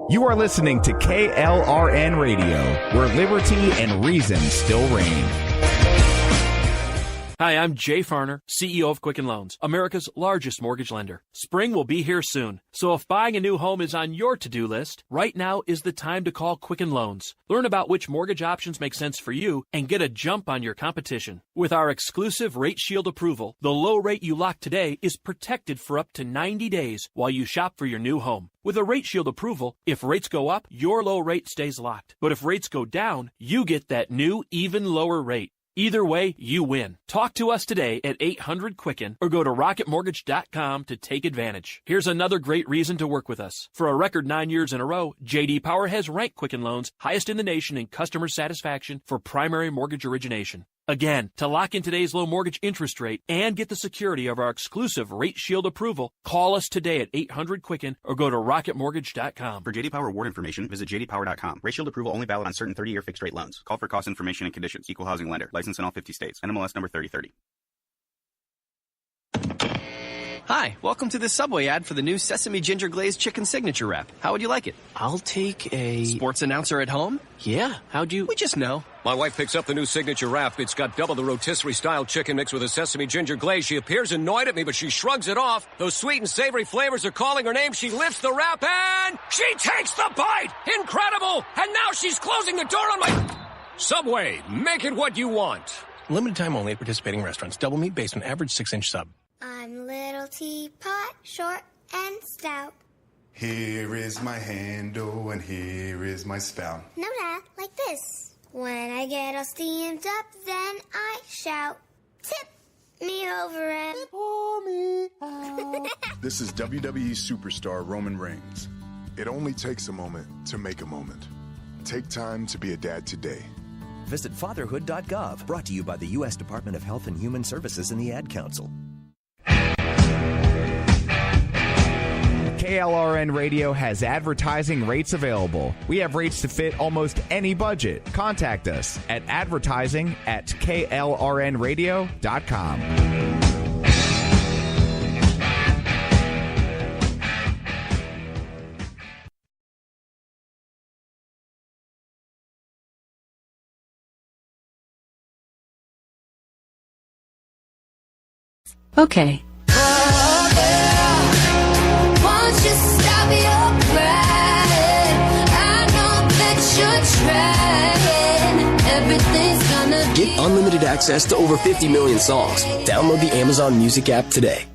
You are listening to KLRN Radio, where liberty and reason still reign. Hi, I'm Jay Farner, CEO of Quicken Loans, America's largest mortgage lender. Spring will be here soon, so if buying a new home is on your to-do list, right now is the time to call Quicken Loans. Learn about which mortgage options make sense for you and get a jump on your competition. With our exclusive Rate Shield approval, the low rate you lock today is protected for up to 90 days while you shop for your new home. With a Rate Shield approval, if rates go up, your low rate stays locked. But if rates go down, you get that new, even lower rate. Either way, you win. Talk to us today at 800-QUICKEN or go to rocketmortgage.com to take advantage. Here's another great reason to work with us. For a record 9 years in a row, J.D. Power has ranked Quicken Loans highest in the nation in customer satisfaction for primary mortgage origination. Again, to lock in today's low mortgage interest rate and get the security of our exclusive Rate Shield approval, call us today at 800-QUICKEN or go to rocketmortgage.com. For J.D. Power award information, visit jdpower.com. Rate Shield approval only valid on certain 30-year fixed-rate loans. Call for cost information and conditions. Equal housing lender. License in all 50 states. NMLS number 3030. Hi, welcome to this Subway ad for the new Sesame Ginger Glazed Chicken Signature Wrap. How would you like it? I'll take a... Sports announcer at home? Yeah, how'd you... We just know. My wife picks up the new Signature Wrap. It's got double the rotisserie-style chicken mixed with a sesame ginger glaze. She appears annoyed at me, but she shrugs it off. Those sweet and savory flavors are calling her name. She lifts the wrap and she takes the bite! Incredible! And now she's closing the door on my... Subway, make it what you want. Limited time only at participating restaurants. Double meat based on average 6-inch sub. I'm little teapot, short and stout. Here is my handle and here is my spout. No, Dad, like this. When I get all steamed up, then I shout, tip me over and pour me out. This is WWE superstar Roman Reigns. It only takes a moment to make a moment. Take time to be a dad today. Visit fatherhood.gov, brought to you by the U.S. Department of Health and Human Services and the Ad Council. KLRN Radio has advertising rates available. We have rates to fit almost any budget. Contact us at advertising@klrnradio.com. Okay. Get unlimited access to over 50 million songs. Download the Amazon Music app today.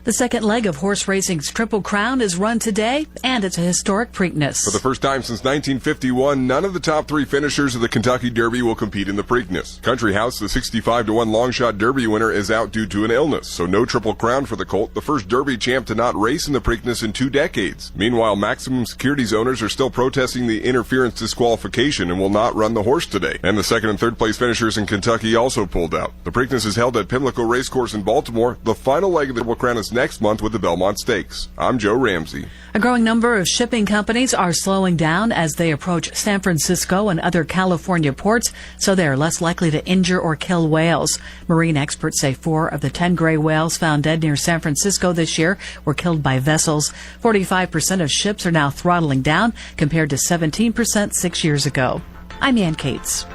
The second leg of horse racing's Triple Crown is run today, and it's a historic Preakness. For the first time since 1951, none of the top three finishers of the Kentucky Derby will compete in the Preakness. Country House, the 65-1 long shot Derby winner, is out due to an illness, so no Triple Crown for the colt, the first Derby champ to not race in the Preakness in 2 decades. Meanwhile, Maximum Securities owners are still protesting the interference disqualification and will not run the horse today. And the second and third place finishers in Kentucky also pulled out. The Preakness is held at Pimlico Racecourse in Baltimore. The final leg of the Triple Crown is next month with the Belmont Stakes. I'm Joe Ramsey. A growing number of shipping companies are slowing down as they approach San Francisco and other California ports, so they are less likely to injure or kill whales. Marine experts say 4 of the 10 gray whales found dead near San Francisco this year were killed by vessels. 45% of ships are now throttling down, compared to 17% 6 years ago. I'm Ann Cates.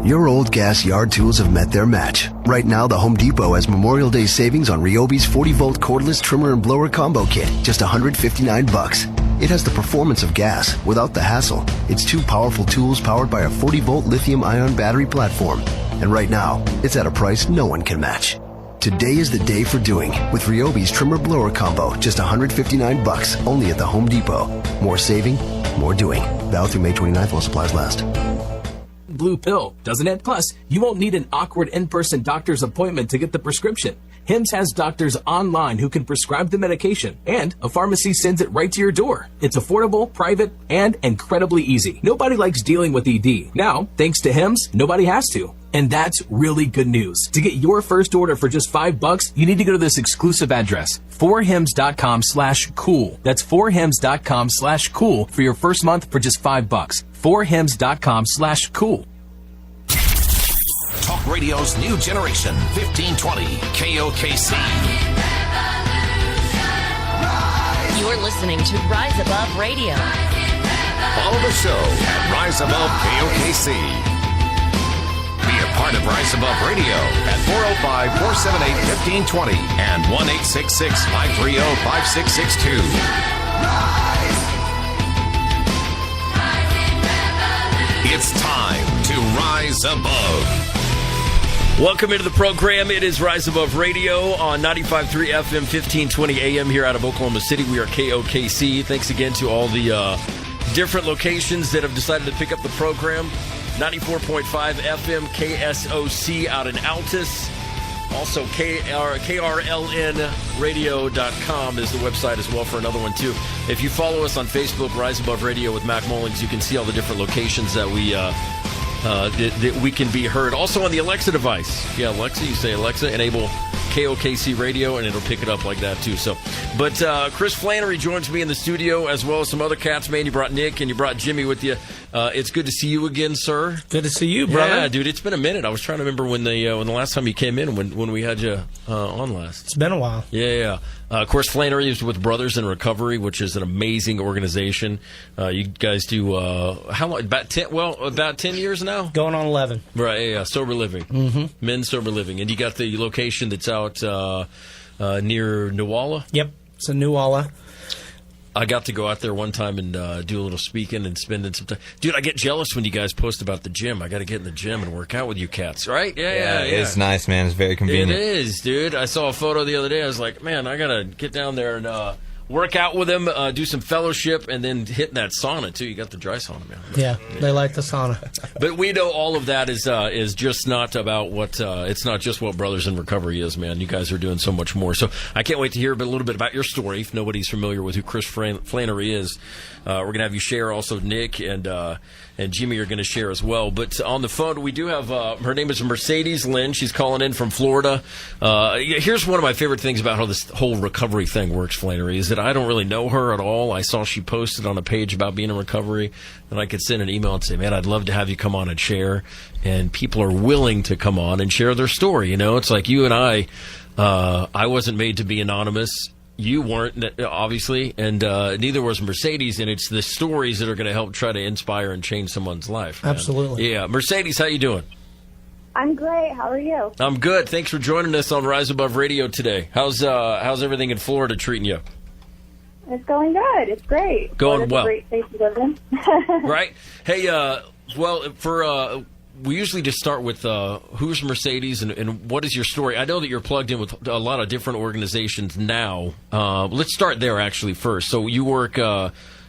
Your old gas yard tools have met their match. Right now, the Home Depot has Memorial Day savings on Ryobi's 40-volt cordless trimmer and blower combo kit, just $159. It has the performance of gas without the hassle. It's 2 powerful tools powered by a 40-volt lithium-ion battery platform. And right now, it's at a price no one can match. Today is the day for doing with Ryobi's trimmer blower combo, just $159, only at the Home Depot. More saving, more doing. Valid through May 29th while supplies last. Blue pill, doesn't it? Plus, you won't need an awkward in-person doctor's appointment to get the prescription. Hims has doctors online who can prescribe the medication, and a pharmacy sends it right to your door. It's affordable, private, and incredibly easy. Nobody likes dealing with ED. Now, thanks to Hims, nobody has to. And that's really good news. To get your first order for just $5, you need to go to this exclusive address, 4hims.com/cool. That's 4hims.com/cool for your first month for just $5. 4hims.com/cool. Talk radio's new generation, 1520 KOKC. You're listening to Rise Above Radio. Follow the show at Rise Above KOKC. Be a part of Rise Above Radio at 405-478-1520 and 1-866-530-5662. It's time to Rise Above. Welcome into the program. It is Rise Above Radio on 95.3 FM, 1520 AM here out of Oklahoma City. We are KOKC. Thanks again to all the different locations that have decided to pick up the program. 94.5 FM, KSOC out in Altus. Also, KRLNradio.com is the website as well for another one, too. If you follow us on Facebook, Rise Above Radio with Mac Mullings, you can see all the different locations that we that we can be heard. Also on the Alexa device. Yeah, Alexa, you say Alexa, enable KOKC Radio, and it'll pick it up like that, too. So, but Chris Flannery joins me in the studio, as well as some other cats, man. You brought Nick, and you brought Jimmy with you. It's good to see you again, sir. Good to see you, brother. Yeah, dude, it's been a minute. I was trying to remember when the last time you came in, when we had you on last. It's been a while. Yeah. Of course, Flannery is with Brothers in Recovery, which is an amazing organization. You guys do how long? About 10 years now. Going on 11. Right. Yeah. Sober living. Mm-hmm. Men's sober living, and you got the location that's out near Newalla. Yep, it's in Newalla. I got to go out there one time and do a little speaking and spending some time. Dude, I get jealous when you guys post about the gym. I got to get in the gym and work out with you cats, right? Yeah. It's nice, man. It's very convenient. It is, dude. I saw a photo the other day. I was like, man, I got to get down there and work out with them, do some fellowship, and then hit that sauna, too. You got the dry sauna, man. Yeah, they like the sauna. But we know all of that is just not about what it's not just what Brothers in Recovery is, man. You guys are doing so much more. So I can't wait to hear a little bit about your story. If nobody's familiar with who Chris Flannery is, we're going to have you share. Also, Nick and Jimmy are going to share as well. But on the phone, we do have her name is Mercedes Lynn. She's calling in from Florida. Here's one of my favorite things about how this whole recovery thing works, Flannery, is that I don't really know her at all. I saw she posted on a page about being in recovery, and I could send an email and say, man, I'd love to have you come on and share. And people are willing to come on and share their story. You know, it's like you and I wasn't made to be anonymous. You weren't, obviously, and neither was Mercedes, and it's the stories that are going to help try to inspire and change someone's life. Man. Absolutely. Yeah. Mercedes, how you doing? I'm great. How are you? I'm good. Thanks for joining us on Rise Above Radio today. How's everything in Florida treating you? It's going good. It's great. Going well. A great place to live in. Right. Hey, we usually just start with who's Mercedes and what is your story? I know that you're plugged in with a lot of different organizations now. Let's start there actually first. So you work,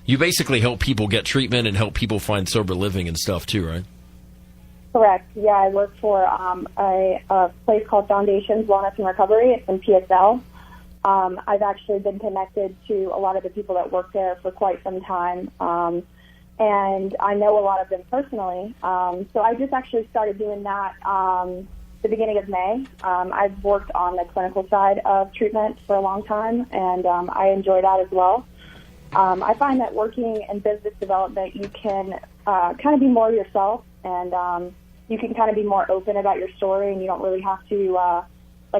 you basically help people get treatment and help people find sober living and stuff too, right? Correct. Yeah, I work for a place called Foundations Wellness and Recovery. It's in PSL. I've actually been connected to a lot of the people that work there for quite some time. And I know a lot of them personally. So I just actually started doing that the beginning of May. I've worked on the clinical side of treatment for a long time, and I enjoy that as well. I find that working in business development, you can kind of be more yourself, and you can kind of be more open about your story, and you don't really have to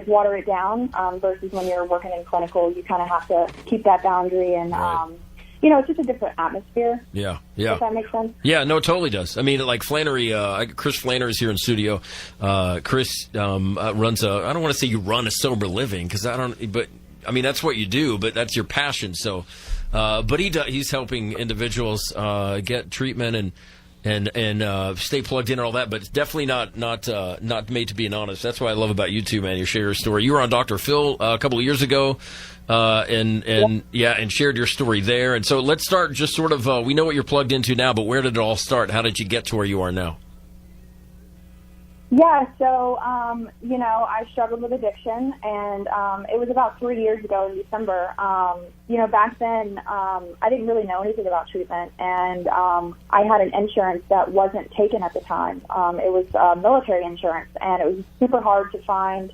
water it down versus when you're working in clinical, you kind of have to keep that boundary and right. It's just a different atmosphere. Yeah. If that makes sense. Yeah, no, it totally does. I mean, like Flannery, Chris Flannery is here in studio. Chris runs I don't want to say you run a sober living because but I mean, that's what you do, but that's your passion. So, but he's helping individuals get treatment and stay plugged in and all that, but it's definitely not made to be anonymous. That's what I love about you two, man. You share your story. You were on Dr. Phil a couple of years ago, and shared your story there. And so let's start just sort of, we know what you're plugged into now, but where did it all start? How did you get to where you are now? Yeah, so, I struggled with addiction, and it was about 3 years ago in December. Back then, I didn't really know anything about treatment, and I had an insurance that wasn't taken at the time. It was military insurance, and it was super hard to find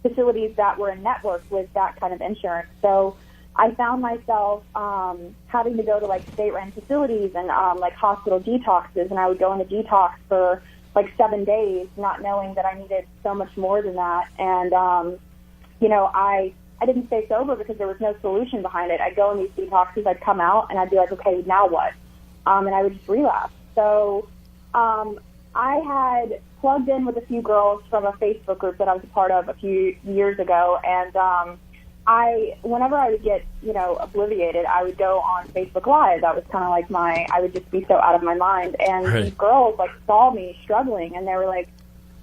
facilities that were in network with that kind of insurance. So I found myself having to go to, state-run facilities and, hospital detoxes, and I would go into detox for like 7 days, not knowing that I needed so much more than that. And, you know, I didn't stay sober because there was no solution behind it. I'd go in these detoxes, I'd come out, and I'd be like, okay, now what? And I would just relapse. So I had plugged in with a few girls from a Facebook group that I was a part of a few years ago, and whenever I would get, you know, obliviated, I would go on Facebook Live. That was kind of like I would just be so out of my mind. And these girls, like, saw me struggling, and they were like,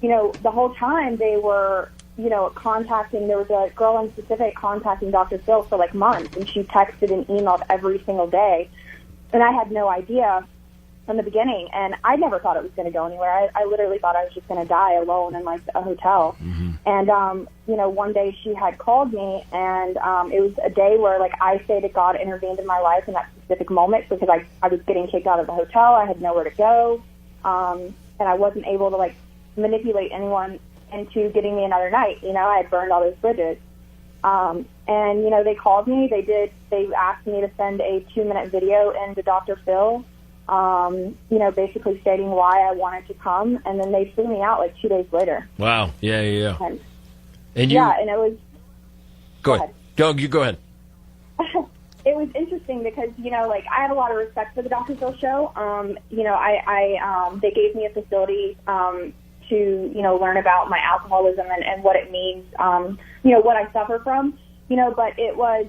you know, the whole time they were, you know, there was a girl in specific contacting Dr. Phil for, like, months, and she texted and emailed every single day. And I had no idea from the beginning, and I never thought it was going to go anywhere. I literally thought I was just going to die alone in, like, a hotel. Mm-hmm. And, you know, one day she had called me, and it was a day where, like, I stated God intervened in my life in that specific moment because I was getting kicked out of the hotel. I had nowhere to go, and I wasn't able to, like, manipulate anyone into getting me another night. You know, I had burned all those bridges. And, you know, they called me. They asked me to send a 2-minute video into Dr. Phil, you know, basically stating why I wanted to come, and then they flew me out like 2 days later. Wow. Yeah. And you, yeah, and it was... Go ahead. You go ahead. It was interesting because, you know, like, I have a lot of respect for the Dr. Phil show. You know, they gave me a facility to, you know, learn about my alcoholism and what it means, you know, what I suffer from. You know, but it was,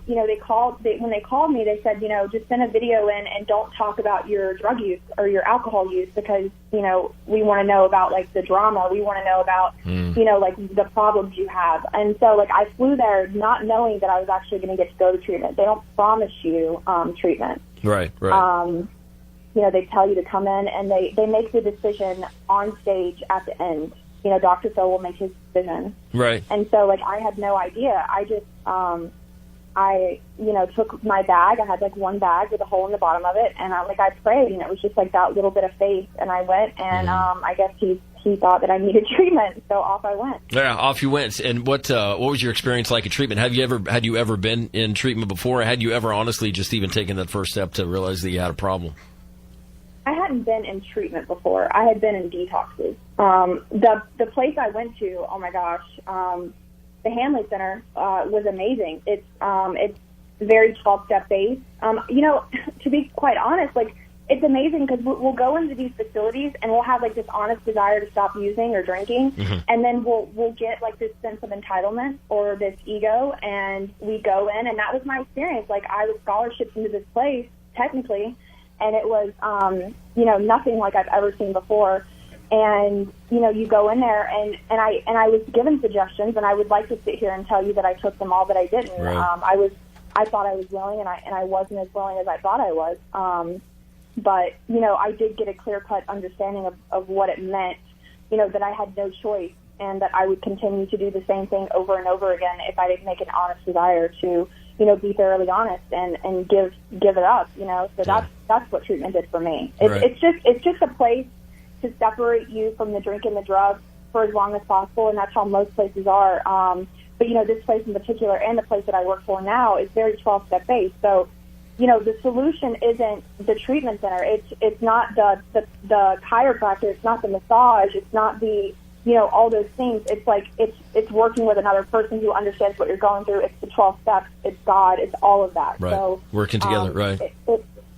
you know, when they called me, they said, you know, just send a video in and don't talk about your drug use or your alcohol use because, you know, we want to know about, like, the drama. We want to know about, you know, like, the problems you have. And so, like, I flew there not knowing that I was actually going to get to go to treatment. They don't promise you treatment. Right. You know, they tell you to come in, and they make the decision on stage at the end. You know, Dr. Phil will make his decision. Right. And so, like, I had no idea. I just, you know, took my bag. I had, like, one bag with a hole in the bottom of it, and I prayed, and it was just, like, that little bit of faith. And I went, and I guess he thought that I needed treatment, so off I went. Yeah, off you went. And what was your experience like in treatment? Had you ever been in treatment before? Or had you ever honestly just even taken that first step to realize that you had a problem? I hadn't been in treatment before. I had been in detoxes. The place I went to, oh my gosh, the Hanley Center was amazing. It's very 12-step based. You know, to be quite honest, like, it's amazing because we'll go into these facilities and we'll have, like, this honest desire to stop using or drinking, and then we'll get, like, this sense of entitlement or this ego, and we go in, and that was my experience. Like, I was scholarshiped into this place technically. And it was, you know, nothing like I've ever seen before. And, you know, you go in there, and I was given suggestions, and I would like to sit here and tell you that I took them all, but I didn't. Right. I thought I was willing, and I wasn't as willing as I thought I was. But, you know, I did get a clear-cut understanding of what it meant, you know, that I had no choice, and that I would continue to do the same thing over and over again if I didn't make an honest desire to, you know, be thoroughly honest and give it up, you know. So that's what treatment did for me. It's just a place to separate you from the drink and the drug for as long as possible, and that's how most places are. But, you know, this place in particular and the place that I work for now is very 12-step based. So, you know, the solution isn't the treatment center. It's not the chiropractor. It's not the massage. It's not the, you know, all those things. It's like it's working with another person who understands what you're going through. It's the 12 steps. It's God. It's all of that. Right. So working together, right.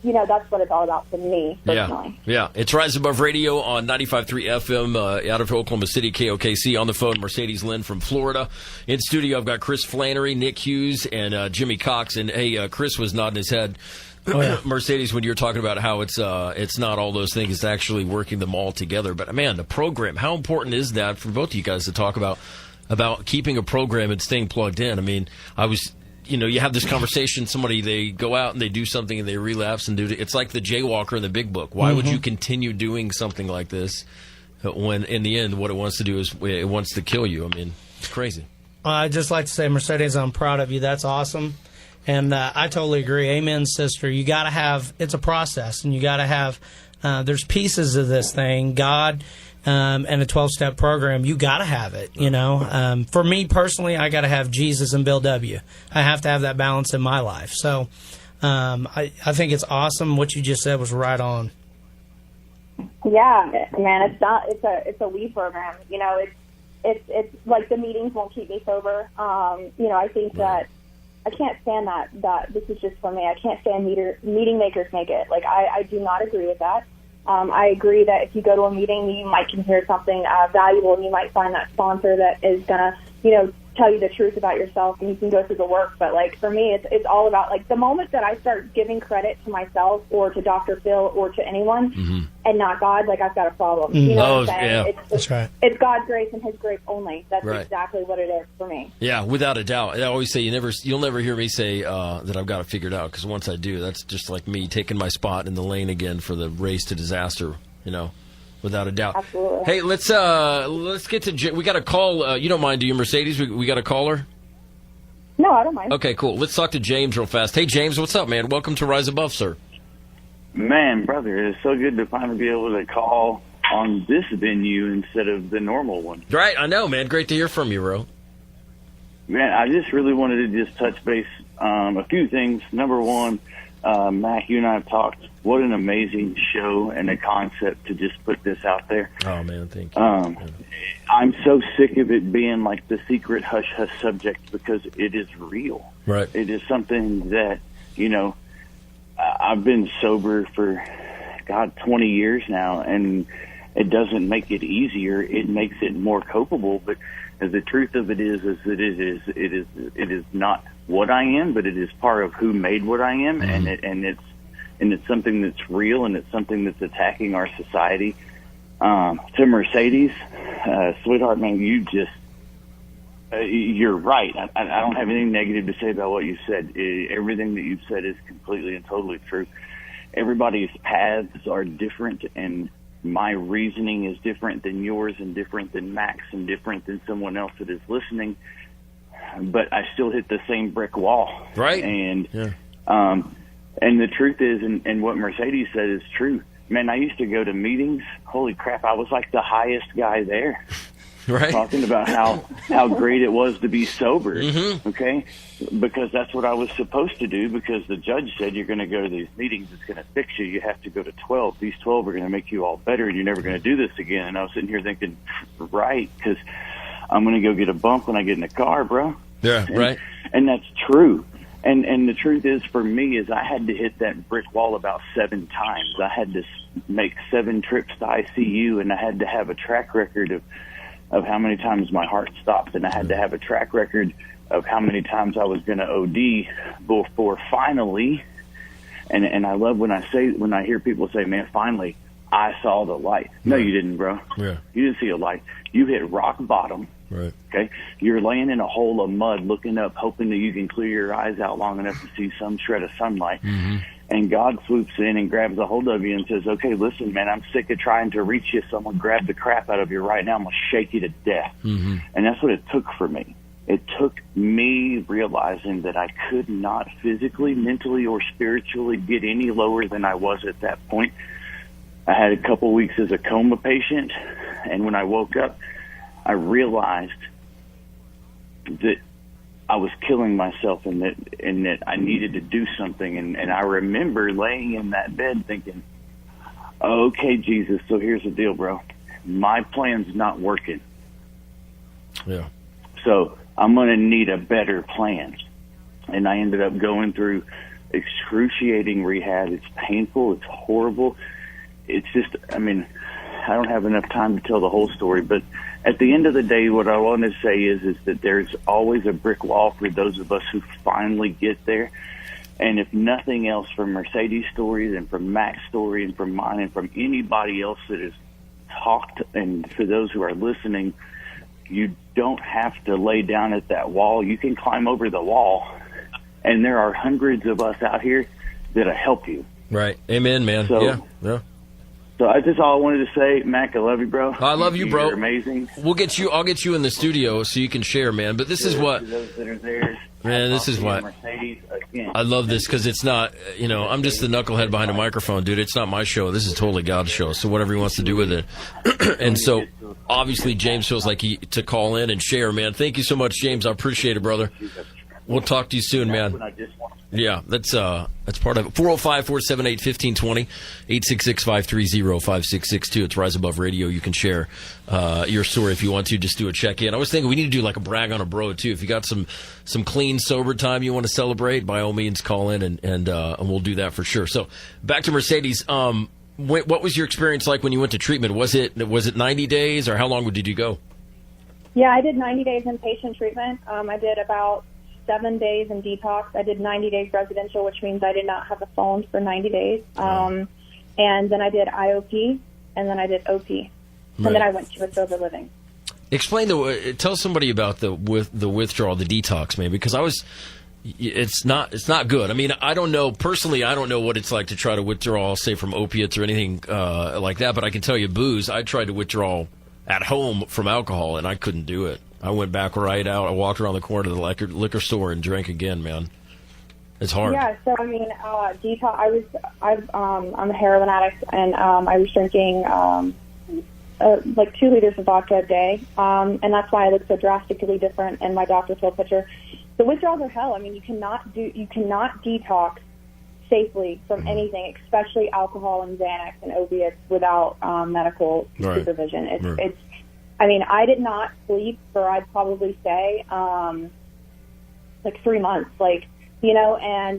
You know, that's what it's all about for me, personally. Yeah. It's Rise Above Radio on 95.3 FM out of Oklahoma City, KOKC. On the phone, Mercedes Lynn from Florida. In studio, I've got Chris Flannery, Nick Hughes, and Jimmy Cox. And, hey, Chris was nodding his head. Oh, yeah. Mercedes, when you're talking about how it's not all those things, it's actually working them all together. But, man, the program, how important is that for both of you guys to talk about keeping a program and staying plugged in? I mean, you know, you have this conversation, they go out and they do something and they relapse and it's like the jaywalker in the big book. Why would you continue doing something like this when in the end what it wants to do is it wants to kill you? I mean, it's crazy. I'd just like to say, Mercedes, I'm proud of you. That's awesome. And I totally agree. Amen, sister. You got to have, it's a process, and you got to have, there's pieces of this thing, God, and a 12-step program. You got to have it, you know. For me personally, I got to have Jesus and Bill W. I have to have that balance in my life. So I think it's awesome. What you just said was right on. Yeah, man, it's not. It's a weed program. You know, it's like the meetings won't keep me sober. You know, I think that I can't stand that this is just for me. I can't stand meeting makers make it. Like, I do not agree with that. I agree that if you go to a meeting, you might can hear something valuable, and you might find that sponsor that is gonna, you know, tell you the truth about yourself, and you can go through the work. But like for me, it's all about like the moment that I start giving credit to myself or to Dr. Phil or to anyone and not God, like I've got a problem. You know what I'm saying? Yeah. That's right. It's God's grace and His grace only. That's Right. exactly what it is for me. Yeah, without a doubt. I always say you'll never hear me say that I've got it figured out, because once I do, that's just like me taking my spot in the lane again for the race to disaster. You know, without a doubt. Absolutely. Hey, let's get to. We got a call. You don't mind, do you, Mercedes? We got a caller. No, I don't mind. Okay, cool. Let's talk to James real fast. Hey, James, what's up, man? Welcome to Rise Above, sir. Man, brother, it's so good to finally be able to call on this venue instead of the normal one. Right, I know, man. Great to hear from you, bro. Man, I just really wanted to just touch base a few things. Number one, Mac, you and I have talked. What an amazing show and a concept to just put this out there. Oh, man, thank you. I'm so sick of it being like the secret hush-hush subject, because it is real. Right. It is something that, you know, I've been sober for, 20 years now, and it doesn't make it easier. It makes it more copable. But the truth of it is that it is not what I am, but it is part of who made what I am, and it's something that's real, and it's something that's attacking our society. To Mercedes, sweetheart, man, you just you're right. I don't have anything negative to say about what you said. Everything that you've said is completely and totally true. Everybody's paths are different, and my reasoning is different than yours, and different than Max, and different than someone else that is listening. But I still hit the same brick wall. Right. And the truth is, and what Mercedes said is true. Man, I used to go to meetings. Holy crap, I was like the highest guy there. Right. Talking about how great it was to be sober. Okay? Because that's what I was supposed to do, because the judge said you're going to go to these meetings, it's going to fix you. You have to go to 12. These 12 are going to make you all better, and you're never going to do this again. And I was sitting here thinking, right, because I'm going to go get a bump when I get in the car, bro. Yeah, right. And that's true. And the truth is, for me, is I had to hit that brick wall about 7 times. I had to make 7 trips to ICU, and I had to have a track record of how many times my heart stopped, and I had to have a track record of how many times I was going to OD before finally. And I love when I hear people say, "Man, finally, I saw the light." No, you didn't, bro. Yeah. You didn't see a light. You hit rock bottom. Right. Okay. You're laying in a hole of mud, looking up, hoping that you can clear your eyes out long enough to see some shred of sunlight. And God swoops in and grabs a hold of you and says, "Okay, listen, man, I'm sick of trying to reach you. Someone grab the crap out of you right now. I'm going to shake you to death." And that's what it took for me. It took me realizing that I could not physically, mentally, or spiritually get any lower than I was at that point. I had a couple weeks as a coma patient, and when I woke up, I realized that I was killing myself, and that I needed to do something. And I remember laying in that bed thinking, "Okay, Jesus, so here's the deal, bro. My plan's not working. Yeah. So I'm going to need a better plan." And I ended up going through excruciating rehab. It's painful. It's horrible. It's just, I mean, I don't have enough time to tell the whole story, but at the end of the day, what I want to say is that there's always a brick wall for those of us who finally get there. And if nothing else, from Mercedes' stories and from Mac's story and from mine and from anybody else that has talked, and for those who are listening, you don't have to lay down at that wall. You can climb over the wall, and there are hundreds of us out here that'll help you. Right. Amen, man. So, yeah. So that's just all I wanted to say. Mac, I love you, bro. I love you, bro. You're amazing. I'll get you in the studio so you can share, man. But this is what, those that are there, man, this is what Mercedes, again. I love this, because it's not, I'm just the knucklehead behind a microphone, dude. It's not my show. This is totally God's show. So whatever he wants to do with it. And so obviously James feels like to call in and share, man. Thank you so much, James. I appreciate it, brother. We'll talk to you soon, man. When I just want to Yeah, that's part of it. 405-478-1520, 866-530-5662. It's Rise Above Radio. You can share your story if you want to. Just do a check-in. I was thinking we need to do like a brag on a bro, too. If you got some clean, sober time you want to celebrate, by all means, call in, and we'll do that for sure. So, back to Mercedes. What was your experience like when you went to treatment? Was it 90 days, or how long did you go? Yeah, I did 90 days inpatient treatment. I did about 7 days in detox. I did 90 days residential, which means I did not have a phone for 90 days. And then I did IOP, and then I did OP. And then I went to a sober living. Tell somebody about the withdrawal, the detox, man, because it's not good. I mean, I don't know personally. I don't know what it's like to try to withdraw, say, from opiates or anything like that. But I can tell you, booze. I tried to withdraw at home from alcohol, and I couldn't do it. I went back right out. I walked around the corner of the liquor store and drank again, man. It's hard. Yeah, so I mean, detox. I'm a heroin addict, and I was drinking like 2 liters of vodka a day, and that's why I look so drastically different in my Dr. Phil picture. The withdrawals are hell. I mean, you cannot detox safely from anything, especially alcohol and Xanax and opiates, without medical supervision. It's. I mean, I did not sleep for, I'd probably say, like 3 months, and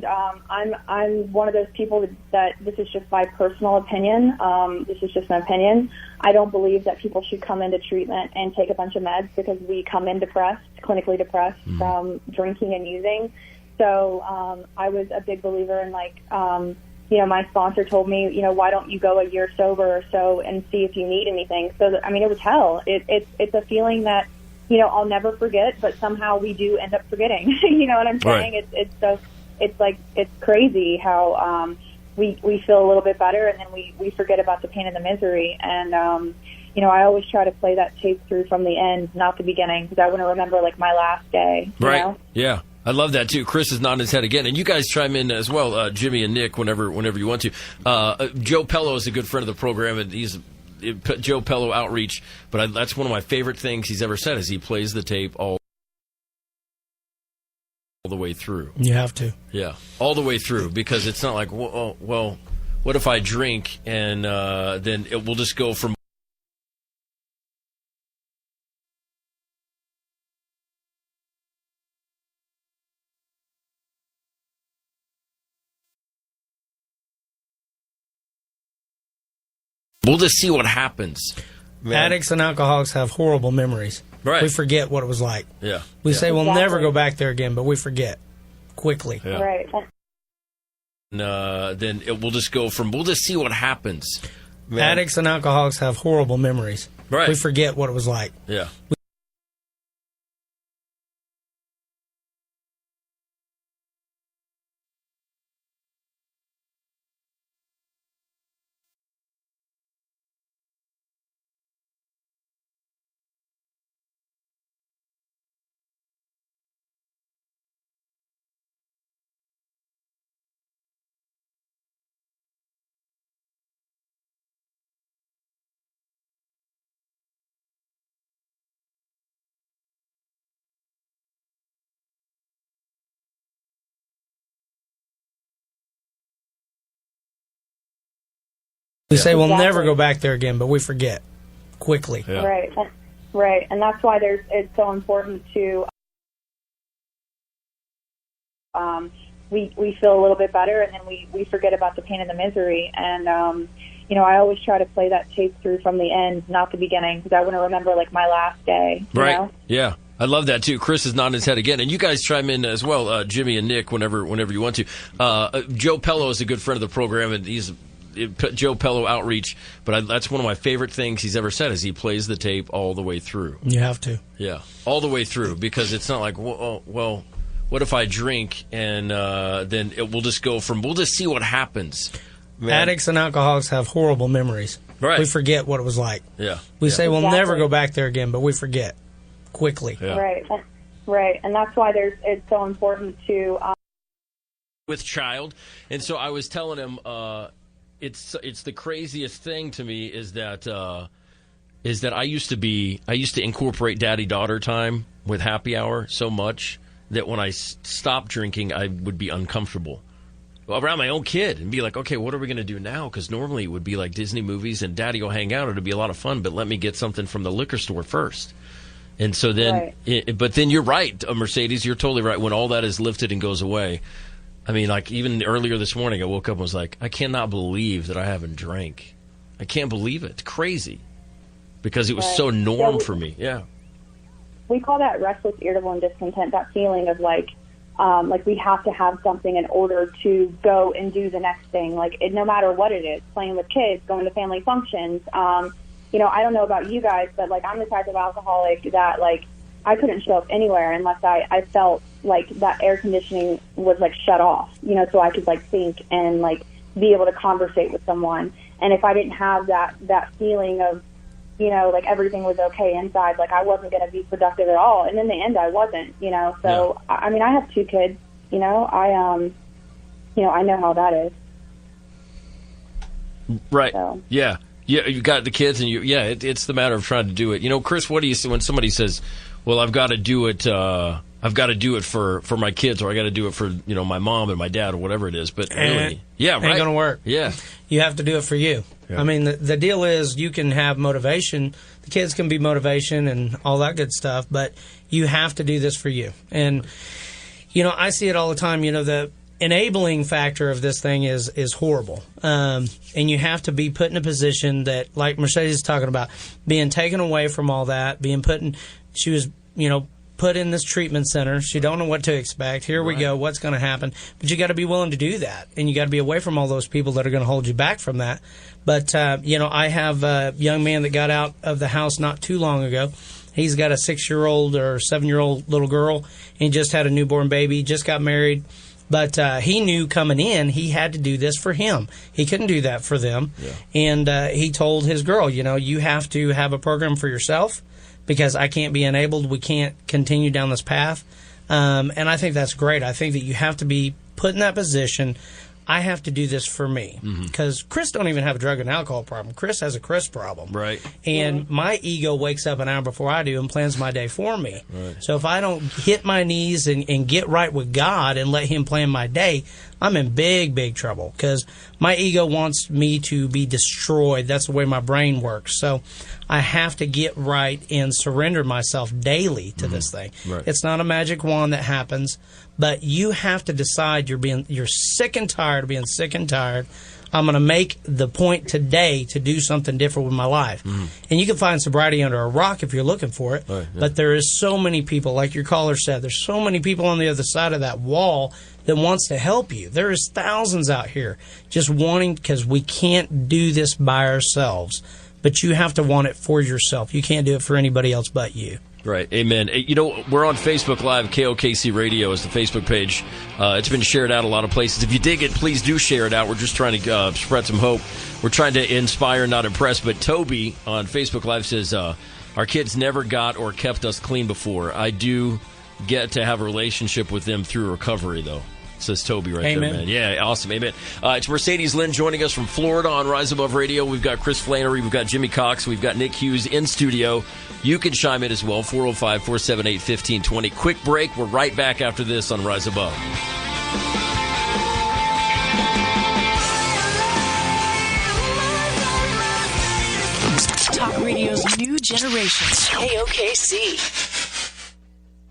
I'm one of those people that this is just my personal opinion. This is just my opinion. I don't believe that people should come into treatment and take a bunch of meds because we come in depressed, clinically depressed from drinking and using. So I was a big believer in my sponsor told me, why don't you go a year sober or so and see if you need anything. So, it was hell. It's a feeling that, I'll never forget, but somehow we do end up forgetting. You know what I'm saying? Right. It's crazy how we feel a little bit better and then we forget about the pain and the misery. And, I always try to play that tape through from the end, not the beginning, because I want to remember, my last day. You know? Yeah. I love that, too. Chris is nodding his head again. And you guys chime in as well, Jimmy and Nick, whenever you want to. Joe Pello is a good friend of the program, and he's Joe Pello Outreach. But that's one of my favorite things he's ever said is he plays the tape all the way through. You have to. Yeah, all the way through, because it's not like, well, what if I drink and then it will just go from we'll just see what happens. Man. Addicts and alcoholics have horrible memories. Right. We forget what it was like. Yeah. We say we'll never go back there again, but we forget quickly. Yeah. Right. And then it will just go from, we'll just see what happens. Man. Addicts and alcoholics have horrible memories. Right. We forget what it was like. Yeah. We say we'll never go back there again, but we forget quickly. Yeah. Right. And that's why it's so important to we feel a little bit better, and then we forget about the pain and the misery. And I always try to play that tape through from the end, not the beginning, because I want to remember my last day. You know? Yeah. I love that, too. Chris is nodding his head again. And you guys chime in as well, Jimmy and Nick, whenever you want to. Joe Pello is a good friend of the program, and he's Joe Pello Outreach, but that's one of my favorite things he's ever said is he plays the tape all the way through. You have to. Yeah, all the way through, because it's not like, well, what if I drink and then it will just go from, we'll just see what happens. Man. Addicts and alcoholics have horrible memories. Right. We forget what it was like. Yeah. We say we'll never go back there again, but we forget quickly. Yeah. Right. And that's why it's so important to... with child. And so I was telling him... It's the craziest thing to me is that I used to incorporate daddy-daughter time with happy hour so much, that when I stopped drinking, I would be uncomfortable around my own kid and be like, okay, what are we going to do now? Because normally it would be like Disney movies and Daddy will hang out. It'll be a lot of fun, but let me get something from the liquor store first. And so then, but then you're right, Mercedes, you're totally right. When all that is lifted and goes away, I mean, like even earlier this morning, I woke up and was like, I cannot believe that I haven't drank. I can't believe it. It's crazy because it was so norm for me. Yeah. We call that restless, irritable, and discontent, that feeling of like we have to have something in order to go and do the next thing. Like no matter what it is, playing with kids, going to family functions. You know, I don't know about you guys, but like I'm the type of alcoholic that like I couldn't show up anywhere unless I felt like that air conditioning was like shut off, you know, so I could like think and like be able to conversate with someone. And if I didn't have that feeling of, you know, like everything was okay inside, like I wasn't going to be productive at all. And in the end, I wasn't, you know. So, yeah. I mean, I have 2 kids, you know, I know how that is. Right. So. Yeah. Yeah. You got the kids and it's the matter of trying to do it. You know, Chris, what do you say when somebody says, well, I've got to do it for my kids, or I got to do it for, you know, my mom and my dad or whatever it is. But really, ain't going to work. Yeah. You have to do it for you. Yeah. I mean, the deal is you can have motivation. The kids can be motivation and all that good stuff, but you have to do this for you. And, you know, I see it all the time. You know, the enabling factor of this thing is horrible. And you have to be put in a position that, like Mercedes is talking about, being taken away from all that, she was, you know, put in this treatment center. She don't know what to expect. Here we go. What's going to happen? But you got to be willing to do that, and you got to be away from all those people that are going to hold you back from that. But you know, I have a young man that got out of the house not too long ago. He's got a 6-year-old or 7-year-old little girl. He just had a newborn baby. Just got married. But he knew coming in he had to do this for him. He couldn't do that for them. Yeah. And he told his girl, you know, you have to have a program for yourself, because I can't be enabled. We can't continue down this path. And I think that's great. I think that you have to be put in that position. I have to do this for me. Because Chris don't even have a drug and alcohol problem. Chris has a Chris problem. Right. And my ego wakes up an hour before I do and plans my day for me. Right. So if I don't hit my knees and get right with God and let him plan my day, I'm in big, big trouble, because my ego wants me to be destroyed. That's the way my brain works. So I have to get right and surrender myself daily to this thing. Right. It's not a magic wand that happens, but you have to decide you're sick and tired of being sick and tired. I'm going to make the point today to do something different with my life. And you can find sobriety under a rock if you're looking for it. Right, yeah. But there is so many people, like your caller said, there's so many people on the other side of that wall that wants to help you. There is thousands out here just wanting, because we can't do this by ourselves. But you have to want it for yourself. You can't do it for anybody else but you. Right. Amen. You know, we're on Facebook Live. KOKC Radio is the Facebook page. It's been shared out a lot of places. If you dig it, please do share it out. We're just trying to spread some hope. We're trying to inspire, not impress. But Toby on Facebook Live says, our kids never got or kept us clean before. I do get to have a relationship with them through recovery, though. Says Toby right Amen. there, man. Yeah, awesome. Amen. It's Mercedes Lynn joining us from Florida on Rise Above Radio. We've got Chris Flannery. We've got Jimmy Cox. We've got Nick Hughes in studio. You can chime in as well, 405-478-1520. Quick break. We're right back after this on Rise Above. Talk radio's new generation. KOKC.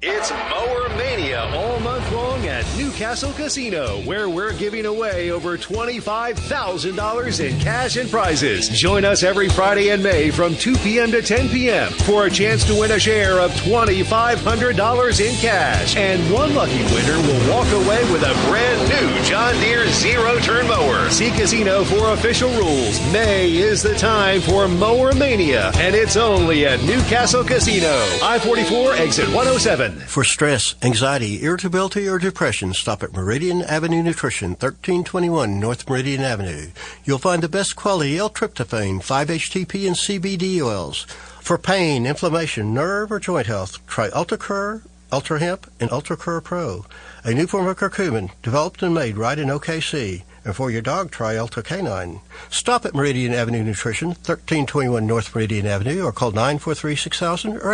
It's Mower Mania all month long at Newcastle Casino, where we're giving away over $25,000 in cash and prizes. Join us every Friday in May from 2 p.m. to 10 p.m. for a chance to win a share of $2,500 in cash. And one lucky winner will walk away with a brand new John Deere zero-turn mower. See Casino for official rules. May is the time for Mower Mania, and it's only at Newcastle Casino. I-44, exit 107. For stress, anxiety, irritability, or depression, stop at Meridian Avenue Nutrition, 1321 North Meridian Avenue. You'll find the best quality L-tryptophan, 5-HTP, and CBD oils. For pain, inflammation, nerve, or joint health, try UltraCur, UltraHemp, and UltraCur Pro, a new form of curcumin developed and made right in OKC. And for your dog, try Ultra Canine. Stop at Meridian Avenue Nutrition, 1321 North Meridian Avenue, or call 943-6000 or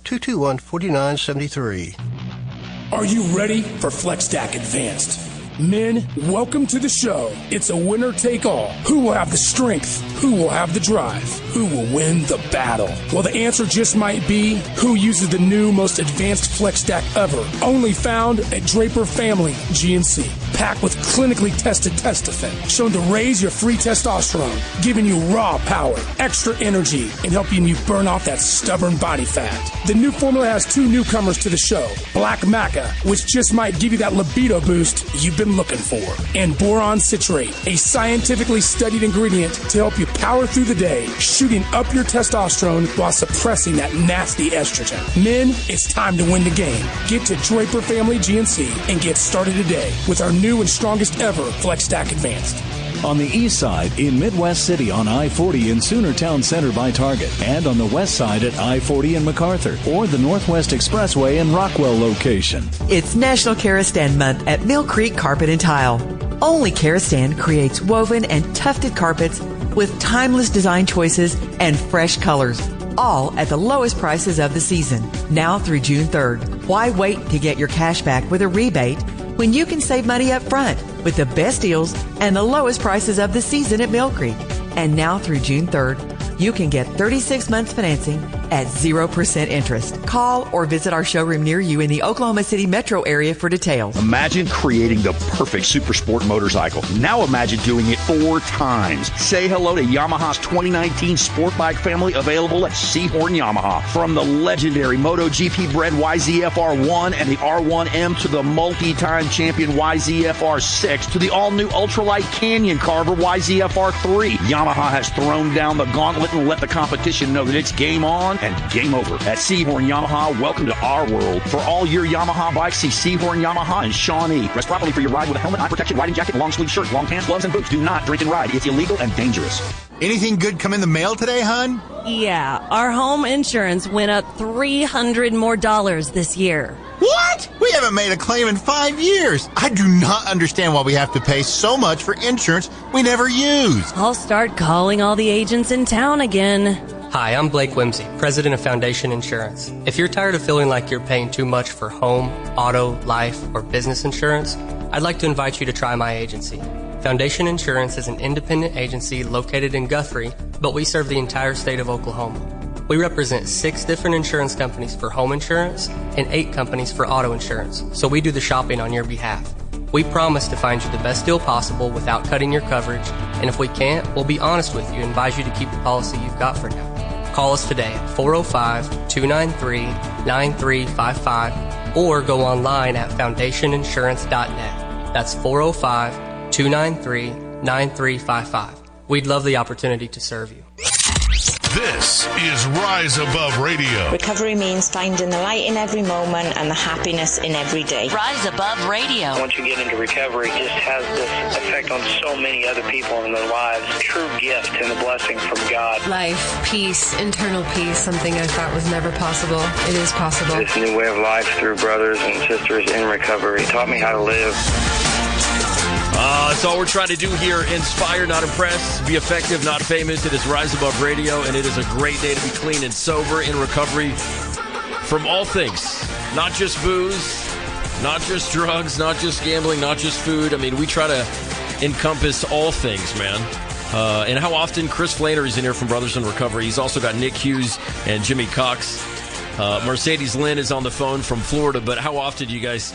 800-221-4973. Are you ready for FlexStack Advanced? Men, welcome to the show. It's a winner take all. Who will have the strength? Who will have the drive? Who will win the battle? Well, the answer just might be who uses the new most advanced FlexStack ever. Only found at Draper Family GNC. Packed with clinically tested Testofen, shown to raise your free testosterone, giving you raw power, extra energy, and helping you burn off that stubborn body fat. The new formula has 2 newcomers to the show, Black Maca, which just might give you that libido boost you've been looking for, and boron citrate, a scientifically studied ingredient to help you power through the day, shooting up your testosterone while suppressing that nasty estrogen. Men, it's time to win the game. Get to Draper Family GNC and get started today with our new and strongest ever FlexStack Advanced. On the east side in Midwest City on I-40 in Sooner Town Center by Target, and on the west side at I-40 in MacArthur, or the Northwest Expressway in Rockwell location. It's National Karastan Month at Mill Creek Carpet and Tile. Only Karastan creates woven and tufted carpets with timeless design choices and fresh colors, all at the lowest prices of the season. Now through June 3rd. Why wait to get your cash back with a rebate when you can save money up front with the best deals and the lowest prices of the season at Mill Creek? And now through June 3rd, you can get 36 months financing at 0% interest. Call or visit our showroom near you in the Oklahoma City metro area for details. Imagine creating the perfect super sport motorcycle. Now imagine doing it 4 times. Say hello to Yamaha's 2019 Sport Bike family, available at Seahorn Yamaha. From the legendary MotoGP bred YZF-R1 and the R1M to the multi-time champion YZF-R6 to the all-new ultralight Canyon Carver YZF-R3. Yamaha has thrown down the gauntlet and let the competition know that it's game on and game over. At Seahorn Yamaha, welcome to our world. For all your Yamaha bikes, see Seahorn Yamaha and Shawnee. Dress properly for your ride with a helmet, eye protection, riding jacket, long sleeve shirt, long pants, gloves, and boots. Do not drink and ride. It's illegal and dangerous. Anything good come in the mail today, hon? Yeah, our home insurance went up $300 more this year. What? We haven't made a claim in 5 years. I do not understand why we have to pay so much for insurance we never use. I'll start calling all the agents in town again. Hi, I'm Blake Whimsy, president of Foundation Insurance. If you're tired of feeling like you're paying too much for home, auto, life, or business insurance, I'd like to invite you to try my agency. Foundation Insurance is an independent agency located in Guthrie, but we serve the entire state of Oklahoma. We represent 6 different insurance companies for home insurance and 8 companies for auto insurance, so we do the shopping on your behalf. We promise to find you the best deal possible without cutting your coverage, and if we can't, we'll be honest with you and advise you to keep the policy you've got for now. Call us today at 405-293-9355 or go online at foundationinsurance.net. That's 405-293-9355. We'd love the opportunity to serve you. This is Rise Above Radio. Recovery means finding the light in every moment and the happiness in every day. Rise Above Radio. Once you get into recovery, it just has this effect on so many other people in their lives. True gift and a blessing from God. Life, peace, internal peace, something I thought was never possible. It is possible. This new way of life through brothers and sisters in recovery taught me how to live. That's all we're trying to do here. Inspire, not impress. Be effective, not famous. It is Rise Above Radio, and it is a great day to be clean and sober in recovery from all things. Not just booze, not just drugs, not just gambling, not just food. I mean, we try to encompass all things, man. And how often Chris Flannery's in here from Brothers in Recovery. He's also got Nick Hughes and Jimmy Cox. Mercedes Lynn is on the phone from Florida, but how often do you guys,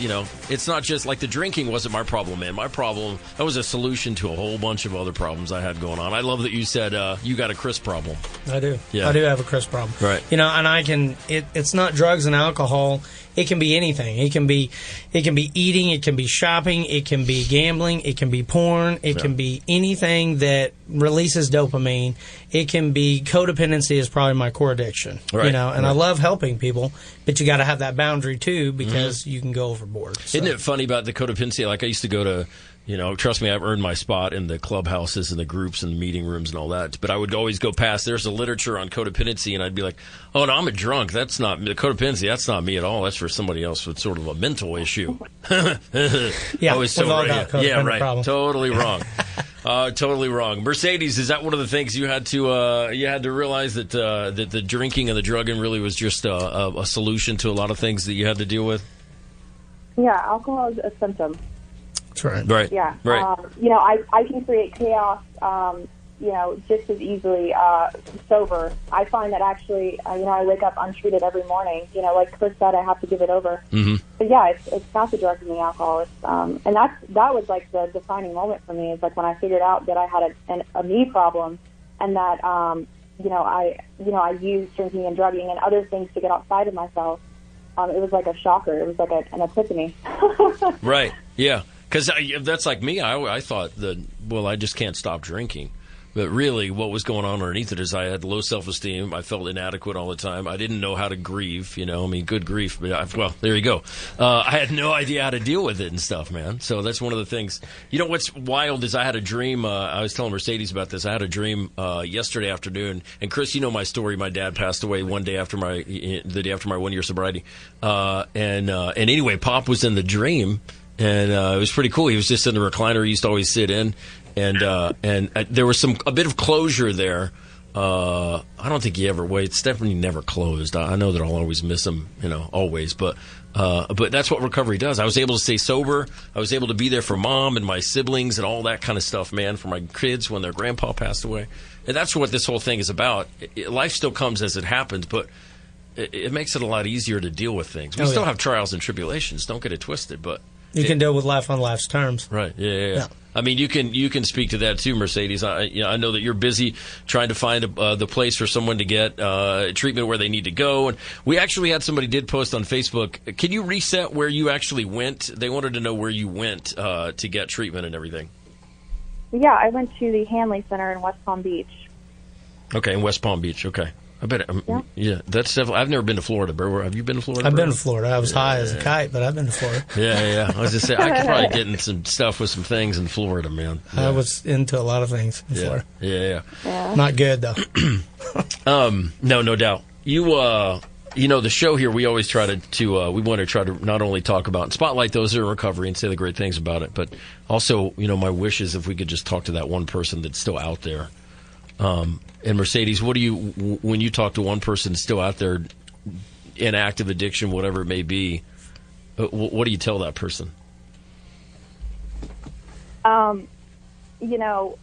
it's not just like the drinking wasn't my problem, man. My problem, that was a solution to a whole bunch of other problems I had going on. I love that you said you got a Chris problem. I do. Yeah. I do have a Chris problem. Right. And it's not drugs and alcohol. It can be anything. It can be eating, it can be shopping, it can be gambling, it can be porn, it can be anything that releases dopamine. It can be codependency is probably my core addiction. Right. I love helping people, but you got to have that boundary too because you can go overboard. So. Isn't it funny about the codependency? Like I used to go to, trust me, I've earned my spot in the clubhouses and the groups and the meeting rooms and all that. But I would always go past. There's a literature on codependency, and I'd be like, "Oh, no, I'm a drunk. That's not the codependency. That's not me at all. That's for somebody else with sort of a mental issue." Yeah, we've all got codependent right. problem. Totally wrong. Totally wrong. Mercedes, is that one of the things you had to realize that the drinking and the drugging really was just a solution to a lot of things that you had to deal with? Yeah, alcohol is a symptom. That's right. Right. Yeah. Right. You know, I can create chaos, you know, just as easily sober. I find that actually, you know, I wake up untreated every morning. You know, like Chris said, I have to give it over. Mm-hmm. But yeah, it's not the drugs and the alcohol. It's, and that was like the defining moment for me. Is like when I figured out that I had a me problem, and that you know, I used drinking and drugging and other things to get outside of myself. It was like a shocker. It was like an epiphany. Right. Yeah. Because that's like me. I thought that, well, I just can't stop drinking. But really, what was going on underneath it is I had low self-esteem. I felt inadequate all the time. I didn't know how to grieve, you know. I mean, good grief. But well, there you go. I had no idea how to deal with it and stuff, man. So that's one of the things. You know what's wild is I had a dream. I was telling Mercedes about this. I had a dream yesterday afternoon. And Chris, you know my story. My dad passed away the day after my 1-year sobriety. And anyway, Pop was in the dream. And it was pretty cool. He was just in the recliner he used to always sit in. And there was a bit of closure there. I don't think he ever waits. Stephanie never closed. I know that I'll always miss him, you know, always. But that's what recovery does. I was able to stay sober. I was able to be there for Mom and my siblings and all that kind of stuff, man, for my kids when their grandpa passed away. And that's what this whole thing is about. Life still comes as it happens, but it makes it a lot easier to deal with things. We still have trials and tribulations. Don't get it twisted, but you can deal with life on life's terms. Right. Yeah. I mean, you can speak to that too, Mercedes. I know that you're busy trying to find the place for someone to get treatment where they need to go. And we actually had somebody did post on Facebook. Can you reset where you actually went? They wanted to know where you went to get treatment and everything. Yeah, I went to the Hanley Center in West Palm Beach. Okay, in West Palm Beach. Okay. I bet. Yeah, that's definitely. I've never been to Florida, bro. Have you been to Florida? I've been to Florida. I was high as a kite, but I've been to Florida. Yeah. I was just saying, I could probably get in some stuff with some things in Florida, man. Yeah. I was into a lot of things in Florida. Yeah. Not good though. No doubt. You know, the show here, we always try we want to try to not only talk about and spotlight those that are in recovery and say the great things about it, but also, you know, my wish is if we could just talk to that one person that's still out there. And Mercedes, what do you, when you talk to one person still out there in active addiction, whatever it may be, what do you tell that person? You know,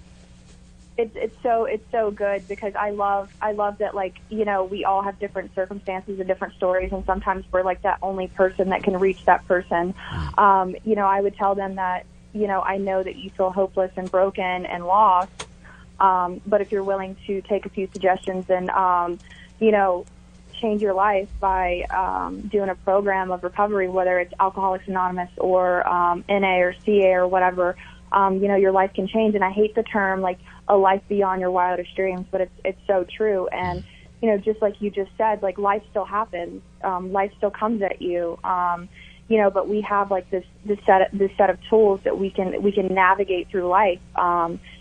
it's so good because I love that, like, you know, we all have different circumstances and different stories, and sometimes we're like that only person that can reach that person. You know, I would tell them that, you know, I know that you feel hopeless and broken and lost. But if you're willing to take a few suggestions and, you know, change your life by doing a program of recovery, whether it's Alcoholics Anonymous or NA or CA or whatever, you know, your life can change. And I hate the term, like, a life beyond your wildest dreams, but it's so true. And, you know, just like you just said, like, life still happens. Life still comes at you. You know, but we have, like, this set of tools that we can navigate through life.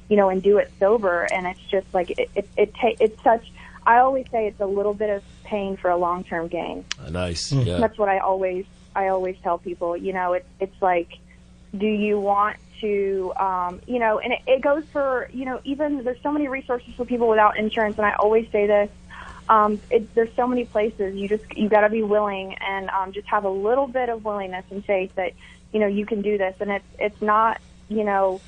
You know, and do it sober, and it's just like it's such. I always say it's a little bit of pain for a long-term gain. Nice. Yeah. That's what I always tell people. You know, it's like, do you want to, you know, and it goes for, you know, even there's so many resources for people without insurance, and I always say this. There's so many places. You got to be willing and just have a little bit of willingness and faith that, you know, you can do this, and it's not, you know,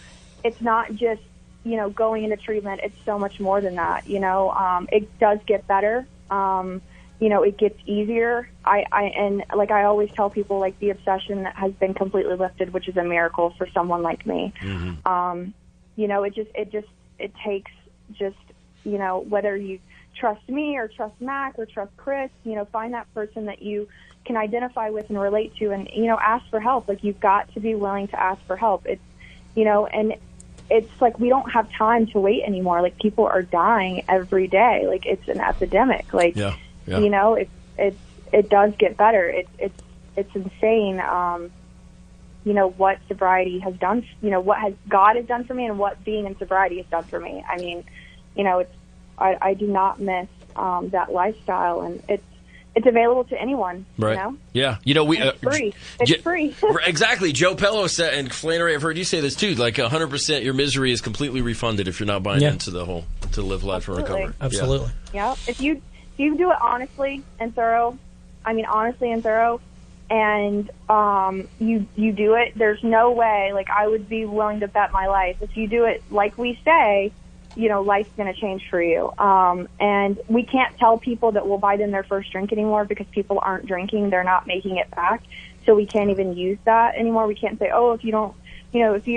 it's not just, you know, going into treatment. It's so much more than that. You know, it does get better. You know, it gets easier. And like I always tell people, like, the obsession has been completely lifted, which is a miracle for someone like me. Mm-hmm. You know, it takes just, you know, whether you trust me or trust Mac or trust Chris, you know, find that person that you can identify with and relate to, and, you know, ask for help. Like, you've got to be willing to ask for help. It's, you know, and it's like we don't have time to wait anymore. Like, people are dying every day. Like, it's an epidemic. Like, you know, it does get better. It's insane. You know, what sobriety has done, you know, what God has done for me and what being in sobriety has done for me. I mean, you know, I do not miss that lifestyle, and it's available to anyone. Right. You know? Yeah. You know, it's free. It's free. Exactly. Joe Pello said, and Flannery, I've heard you say this too, like 100% your misery is completely refunded if you're not buying into the whole, to live life and recover. Absolutely. Yeah. If you do it honestly and thorough, and you do it, there's no way, like, I would be willing to bet my life. If you do it like we say, you know, life's going to change for you. And we can't tell people that we'll buy them their first drink anymore because people aren't drinking. They're not making it back. So we can't even use that anymore. We can't say, oh, if you don't, you know, if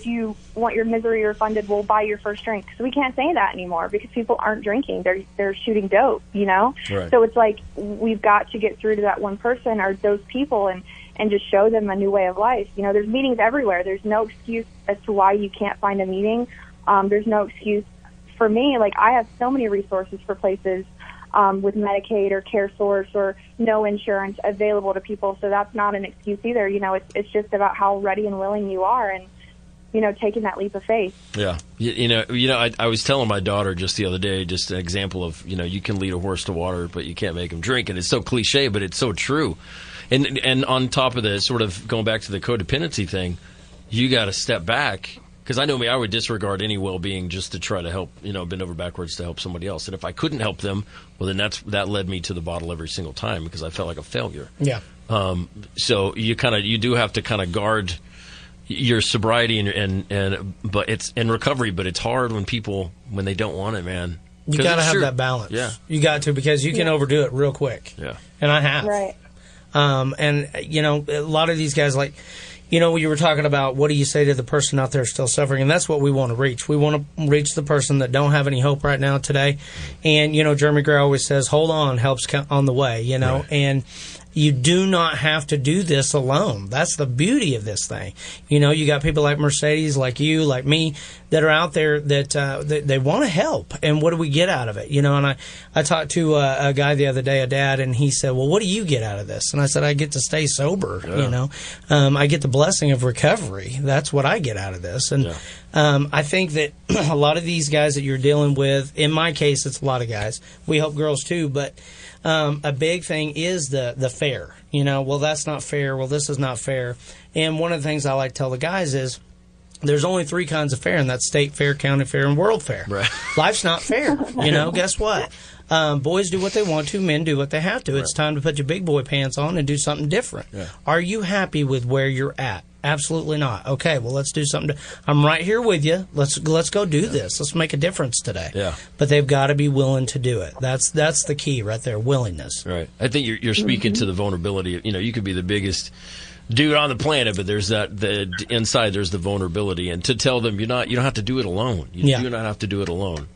you want your misery refunded, we'll buy your first drink. So we can't say that anymore because people aren't drinking. They're shooting dope, you know? Right. So it's like we've got to get through to that one person or those people and just show them a new way of life. You know, there's meetings everywhere. There's no excuse as to why you can't find a meeting. There's no excuse for me. Like, I have so many resources for places with Medicaid or CareSource or no insurance available to people. So that's not an excuse either. You know, it's just about how ready and willing you are and, you know, taking that leap of faith. Yeah. You know, I was telling my daughter just the other day, just an example of, you know, you can lead a horse to water, but you can't make him drink. And it's so cliche, but it's so true. And on top of the sort of going back to the codependency thing, you got to step back. Because I know me, I would disregard any well-being just to try to help, you know, bend over backwards to help somebody else. And if I couldn't help them, well, then that led me to the bottle every single time because I felt like a failure. Yeah. So you do have to kind of guard your sobriety but it's in recovery. But it's hard when they don't want it, man. You got to have that balance. Yeah. You got to, because you can overdo it real quick. Yeah. And I have. Right. And you know, a lot of these guys, like, you know, you were talking about what do you say to the person out there still suffering, and that's what we want to reach. We want to reach the person that don't have any hope right now today. And, you know, Jeremy Gray always says, hold on, help's on the way, you know. Right. And you do not have to do this alone. That's the beauty of this thing. You know, you got people like Mercedes, like you, like me, that are out there that they want to help. And what do we get out of it? You know, and I talked to a guy the other day, a dad, and he said, well, what do you get out of this? And I said, I get to stay sober, you know. I get the blessing of recovery. That's what I get out of this. And I think that a lot of these guys that you're dealing with, in my case, it's a lot of guys. We help girls too, but a big thing is the fair. You know, well, that's not fair. Well, this is not fair. And one of the things I like to tell the guys is there's only 3 kinds of fair, and that's state fair, county fair, and world fair. Right. Life's not fair. You know, guess what? Boys do what they want to, men do what they have to. Right. It's time to put your big boy pants on and do something different. Yeah. Are you happy with where you're at? Absolutely not. Okay, well, let's do something. I'm right here with you. Let's go do this. Let's make a difference today. Yeah. But they've got to be willing to do it. That's the key right there, willingness. Right. I think you're speaking to the vulnerability. You know, you could be the biggest dude on the planet, but there's the inside there's the vulnerability, and to tell them you don't have to do it alone. You do not have to do it alone.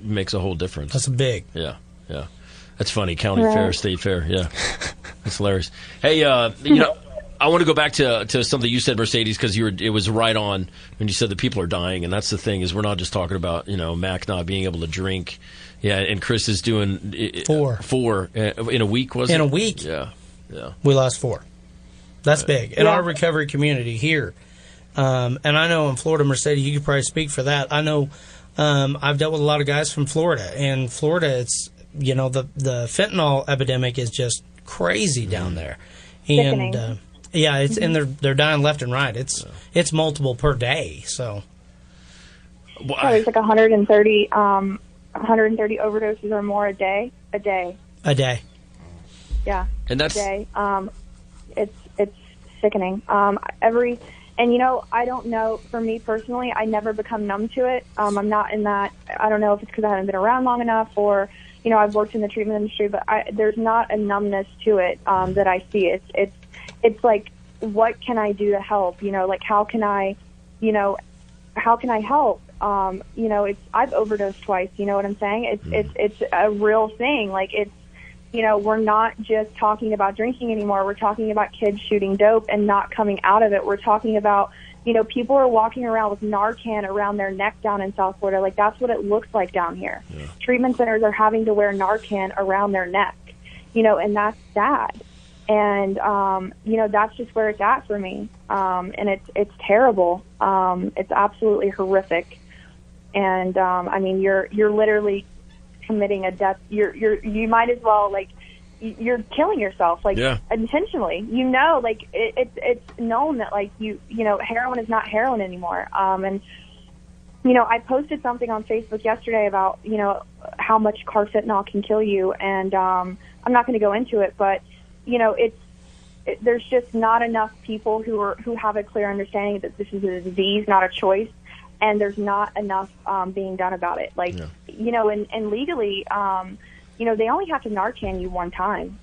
Makes a whole difference. That's big. Yeah. That's funny. County fair, state fair. Yeah, that's hilarious. Hey, you know, I want to go back to something you said, Mercedes, because it was right on when you said that people are dying, and that's the thing is we're not just talking about, you know, Mac not being able to drink. Yeah, and Chris is doing 4 in a week. Was it? In a week? Yeah. We lost 4. That's big in our recovery community here. And I know in Florida, Mercedes, you could probably speak for that. I know I've dealt with a lot of guys from Florida, and Florida, it's, you know, the fentanyl epidemic is just crazy down there, and it's and they're dying left and right. It's multiple per day. So there's like 130 overdoses or more a day. Yeah, and that's a day. It's sickening. And, you know, I don't know, for me personally, I never become numb to it. I'm not in that, I don't know if it's because I haven't been around long enough or, you know, I've worked in the treatment industry, but there's not a numbness to it that I see. It's like, what can I do to help? You know, like, how can I help? You know, I've overdosed twice, you know what I'm saying? It's a real thing. Like, you know, we're not just talking about drinking anymore. We're talking about kids shooting dope and not coming out of it. We're talking about, you know, people are walking around with Narcan around their neck down in South Florida. Like, that's what it looks like down here. Yeah. Treatment centers are having to wear Narcan around their neck, you know, and that's sad. And, you know, that's just where it's at for me. And it's terrible. It's absolutely horrific. And, I mean, you're literally committing a death. You might as well, like, you're killing yourself, like, intentionally. You know, like, it's known that, like, you know, heroin is not heroin anymore. And, you know, I posted something on Facebook yesterday about, you know, how much carfentanil can kill you. And I'm not going to go into it, but, there's just not enough people who have a clear understanding that this is a disease, not a choice, and there's not enough being done about it. And legally, they only have to Narcan you one time.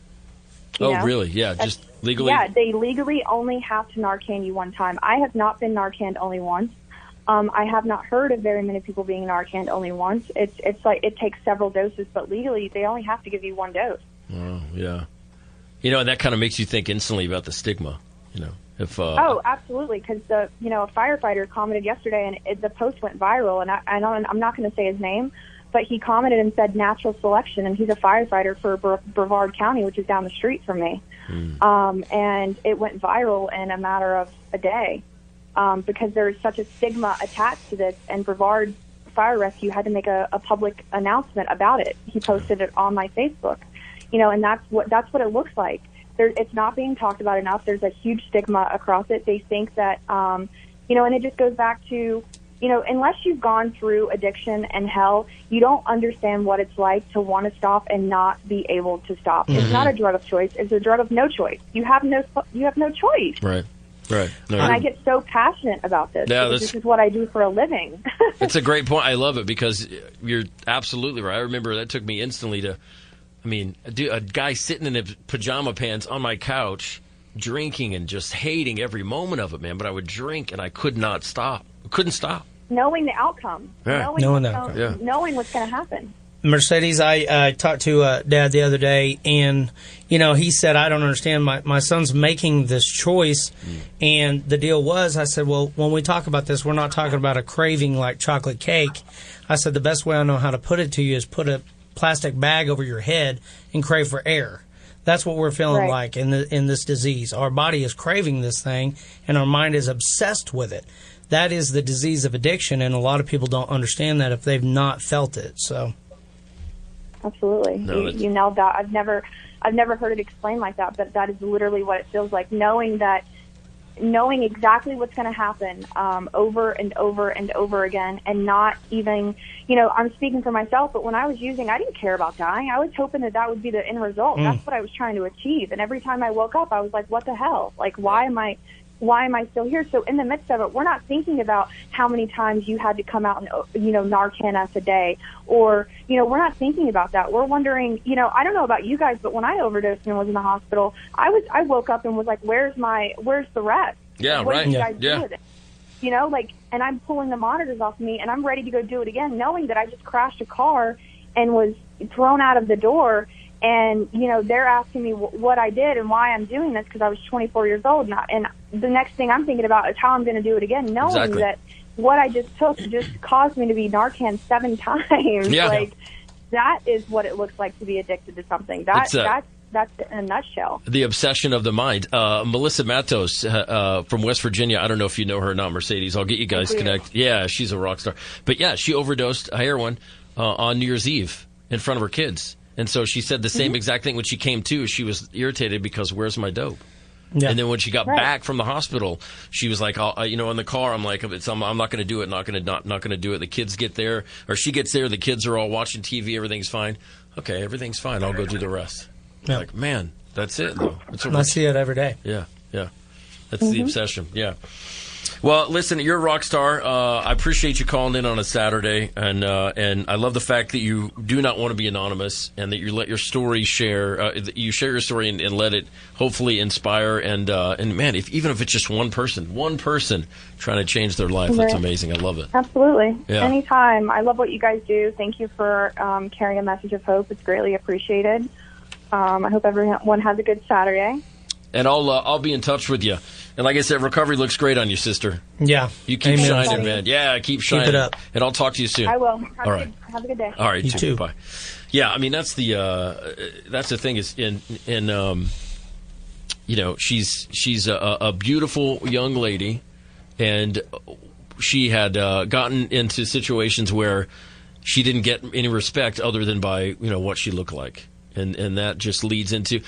Really? Yeah, just legally? Yeah, they legally only have to Narcan you one time. I have not been Narcaned only once. I have not heard of very many people being Narcaned only once. It's like it takes several doses, but legally they only have to give you one dose. Oh, yeah. And that kind of makes you think instantly about the stigma, If, oh, absolutely, because a firefighter commented yesterday, and the post went viral, and I'm not going to say his name, but he commented and said natural selection, and he's a firefighter for Brevard County, which is down the street from me. And it went viral in a matter of a day because there is such a stigma attached to this, and Brevard Fire Rescue had to make a public announcement about it. He posted it on my Facebook, and that's what it looks like. It's not being talked about enough. There's a huge stigma across it. They think that, and it just goes back to, unless you've gone through addiction and hell, you don't understand what it's like to want to stop and not be able to stop. Mm-hmm. It's not a drug of choice. It's a drug of no choice. You have no choice. Right. No, and I get so passionate about this. Yeah, this is what I do for a living. It's a great point. I love it because you're absolutely right. I remember that took me instantly to, a guy sitting in his pajama pants on my couch, drinking and just hating every moment of it, man. But I would drink and I could not stop. Couldn't stop. Knowing the outcome. Yeah. Knowing what's going to happen. Mercedes, I talked to Dad the other day, and, he said, I don't understand. My son's making this choice. And the deal was, I said, well, when we talk about this, we're not talking about a craving like chocolate cake. I said, the best way I know how to put it to you is put a plastic bag over your head and crave for air. That's what we're feeling like in this disease. Our body is craving this thing, and our mind is obsessed with it. That is the disease of addiction, and a lot of people don't understand that if they've not felt it. So, absolutely, you nailed that. I've never heard it explained like that, but that is literally what it feels like. Knowing exactly what's going to happen over and over and over again, and not even, I'm speaking for myself, but when I was using, I didn't care about dying. I was hoping that would be the end result. That's what I was trying to achieve. And every time I woke up, I was like, what the hell? Like, why am I still here? So in the midst of it, we're not thinking about how many times you had to come out and, Narcan us a day, or, we're not thinking about that. We're wondering, I don't know about you guys, but when I overdosed and was in the hospital, I woke up and was like, where's the rest? Yeah, what right. Did you guys do with it? And I'm pulling the monitors off of me, and I'm ready to go do it again, knowing that I just crashed a car and was thrown out of the door. And, they're asking me what I did and why I'm doing this, because I was 24 years old. And the next thing I'm thinking about is how I'm going to do it again, knowing that what I just took just caused me to be Narcan 7 times. Yeah. That is what it looks like to be addicted to something. That's in a nutshell. The obsession of the mind. Melissa Matos from West Virginia. I don't know if you know her or not, Mercedes. I'll get you guys connected. Yeah, she's a rock star. But, yeah, she overdosed heroin on New Year's Eve in front of her kids. And so she said the same exact thing when she came to. She was irritated because where's my dope? Yeah. And then when she got back from the hospital, she was like, in the car, I'm like, I'm not going to do it, not going to do it. The kids get there, or she gets there, the kids are all watching TV, everything's fine. Okay, everything's fine. I'll go do the rest. Yeah. Like, man, that's it, though. I see it every day. Yeah. That's the obsession, yeah. Well, listen, you're a rock star. I appreciate you calling in on a Saturday, and I love the fact that you do not want to be anonymous, and that you let your story share. You share your story and let it hopefully inspire. And man, even if it's just one person trying to change their life, that's amazing. I love it. Absolutely. Yeah. Anytime. I love what you guys do. Thank you for carrying a message of hope. It's greatly appreciated. I hope everyone has a good Saturday. And I'll be in touch with you. And like I said, recovery looks great on you, sister. Yeah. You keep shining, man. Yeah, keep shining. Keep it up. And I'll talk to you soon. I will. Have a good day. All right, you too. Bye. Yeah, that's the thing is she's a beautiful young lady, and she had gotten into situations where she didn't get any respect other than by what she looked like. And that just leads into,